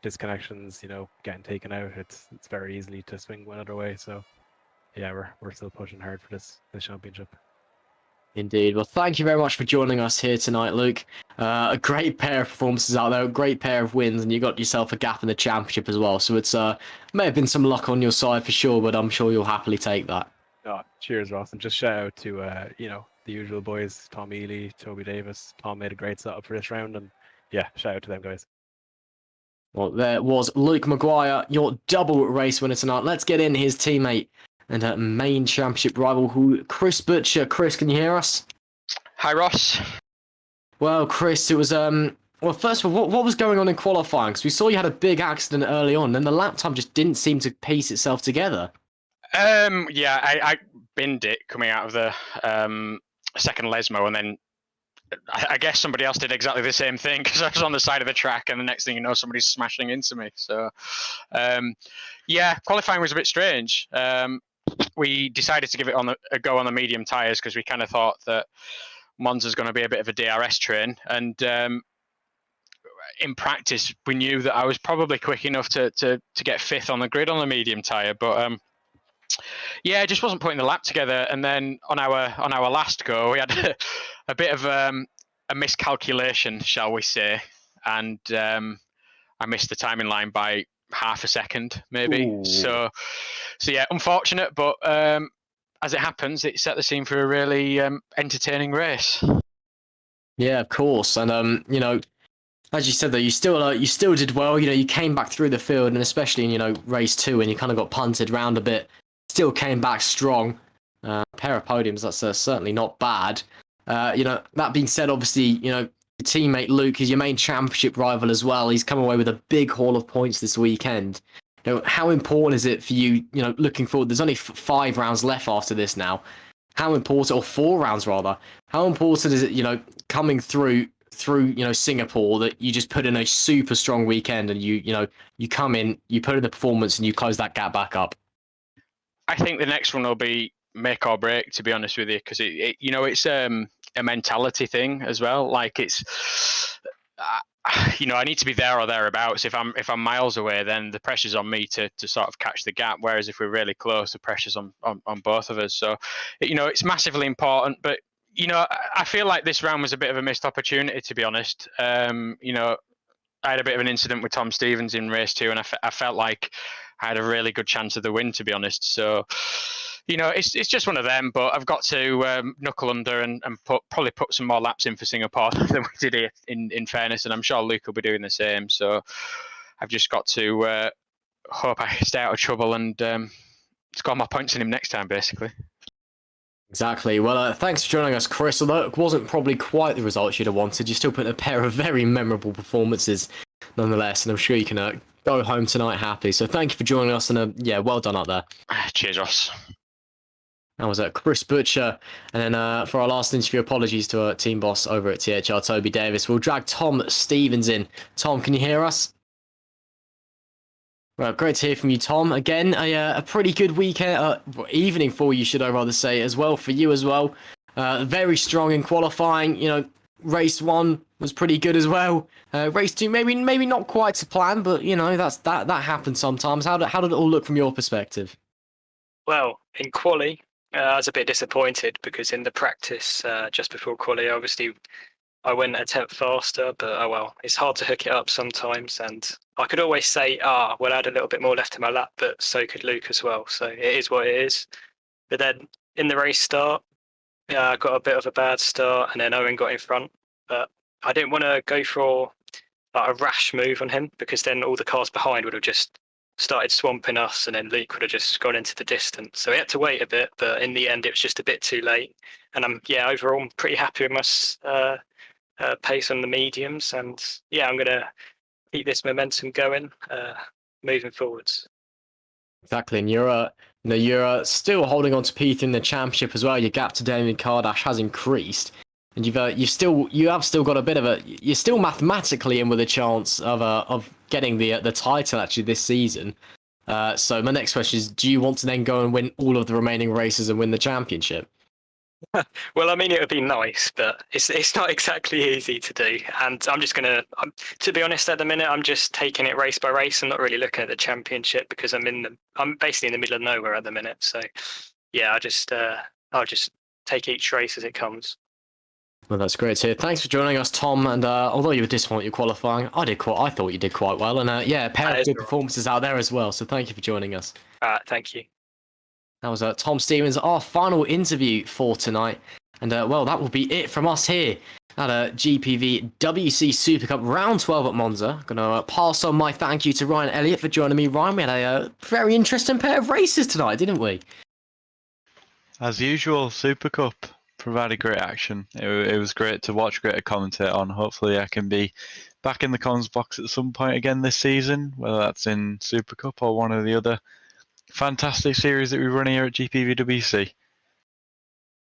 Disconnections, getting taken out, it's very easily to swing one other way. So yeah, we're still pushing hard for this championship. Indeed. Well, thank you very much for joining us here tonight, Luke. A great pair of performances out there, a great pair of wins, and you got yourself a gap in the championship as well. So it's may have been some luck on your side for sure, but I'm sure you'll happily take that. Oh, cheers, Ross, and just shout out to the usual boys, Tom Ely, Toby Davis. Tom made a great setup for this round, and yeah, shout out to them guys. Well, there was Luke Mcguire, your double race winner tonight. Let's get in his teammate and her main championship rival, Chris Butcher. Chris, can you hear us? Hi, Ross. Well, Chris, it was well, first of all, what was going on in qualifying? Because we saw you had a big accident early on, and the lap time just didn't seem to piece itself together. Yeah, I binned it coming out of the second Lesmo, and then I guess somebody else did exactly the same thing because I was on the side of the track, and the next thing you know, somebody's smashing into me. So, yeah, qualifying was a bit strange. We decided to give it a go on the medium tyres because we kind of thought that Monza's going to be a bit of a DRS train, and in practice we knew that I was probably quick enough to get 5th on the grid on the medium tyre, but yeah, it just wasn't putting the lap together. And then on our last go, we had a bit of a miscalculation, shall we say, and I missed the timing line by half a second, maybe. Ooh. So yeah, unfortunate, but as it happens, it set the scene for a really entertaining race. Yeah, of course, and as you said, though, you still did well. You came back through the field, and especially in race 2, when you kind of got punted round a bit, still came back strong. Pair of podiums, that's certainly not bad. That being said, obviously, your teammate Luke is your main championship rival as well. He's come away with a big haul of points this weekend. How important is it for you? Looking forward, there's only 5 rounds left after this now. how important, or 4 rounds rather, how important is it, coming through Singapore, that you just put in a super strong weekend and you come in, you put in the performance and you close that gap back up? I think the next one will be make or break, to be honest with you, because it's a mentality thing as well. Like I need to be there or thereabouts. If I'm miles away, then the pressure's on me to sort of catch the gap. Whereas if we're really close, the pressure's on both of us. So, it's massively important. But I feel like this round was a bit of a missed opportunity, to be honest. I had a bit of an incident with Tom Stevens in race 2, and I felt like I had a really good chance of the win, to be honest. So, it's just one of them. But I've got to knuckle under and probably put some more laps in for Singapore than we did here, in fairness. And I'm sure Luke will be doing the same. So I've just got to hope I stay out of trouble and score more points than him next time, basically. Exactly. Well, thanks for joining us, Chris. Although it wasn't probably quite the result you'd have wanted, you still put in a pair of very memorable performances nonetheless, and I'm sure you can go home tonight happy. So thank you for joining us, and well done up there. Cheers, Ross. That was Chris Butcher. And then for our last interview, apologies to our team boss over at THR, Toby Davis. We'll drag Tom Stevens in. Tom, can you hear us? Well, great to hear from you, Tom. Again, a pretty good weekend, evening for you, should I rather say, as well, for you as well. Very strong in qualifying. Race 1 was pretty good as well. Race 2, maybe not quite to plan, but that happens sometimes. How did it all look from your perspective? Well, in quali, I was a bit disappointed because in the practice just before quali, obviously I went a tenth faster, but oh well, it's hard to hook it up sometimes. And I could always say, I had a little bit more left in my lap, but so could Luke as well. So it is what it is. But then in the race start, I got a bit of a bad start, and then Owen got in front. But I didn't want to go for a rash move on him, because then all the cars behind would have just started swamping us, and then Luke would have just gone into the distance. So we had to wait a bit, but in the end, it was just a bit too late. And overall, I'm pretty happy with my pace on the mediums, and I'm going to keep this momentum going moving forwards. Exactly, and you're still holding on to P3 in the championship as well. Your gap to Damien Kardash has increased, and you have still got a bit of you're still mathematically in with a chance of getting the title actually this season. So my next question is, do you want to then go and win all of the remaining races and win the championship? Well, I mean, it would be nice, but it's not exactly easy to do. And I'm just to be honest, at the minute, I'm just taking it race by race. I'm not really looking at the championship because I'm basically in the middle of nowhere at the minute. So I'll just take each race as it comes. Well, that's great to hear. Thanks for joining us, Tom. And although you were disappointed you're qualifying, I thought you did quite well. And a pair of good performances out there as well. So thank you for joining us. Thank you. That was Tom Stevens, our final interview for tonight. And that will be it from us here at GPVWC Supercup Round 12 at Monza. I'm going to pass on my thank you to Ryan Elliott for joining me. Ryan, we had a very interesting pair of races tonight, didn't we? As usual, Supercup provided great action. It was great to watch, great to commentate on. Hopefully I can be back in the comms box at some point again this season, whether that's in Supercup or one of the other fantastic series that we run here at GPVWC.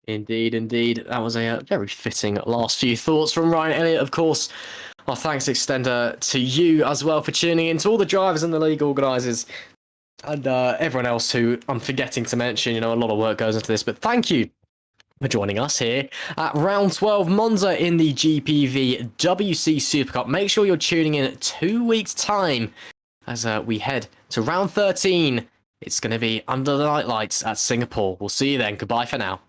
Indeed. That was a very fitting last few thoughts from Ryan Elliott. Of course, our thanks extend to you as well for tuning in, to all the drivers and the league organisers and everyone else who I'm forgetting to mention. A lot of work goes into this, but thank you for joining us here at Round 12 Monza in the GPVWC Supercup. Make sure you're tuning in 2 weeks' time as we head to Round 13. It's going to be under the night lights at Singapore. We'll see you then. Goodbye for now.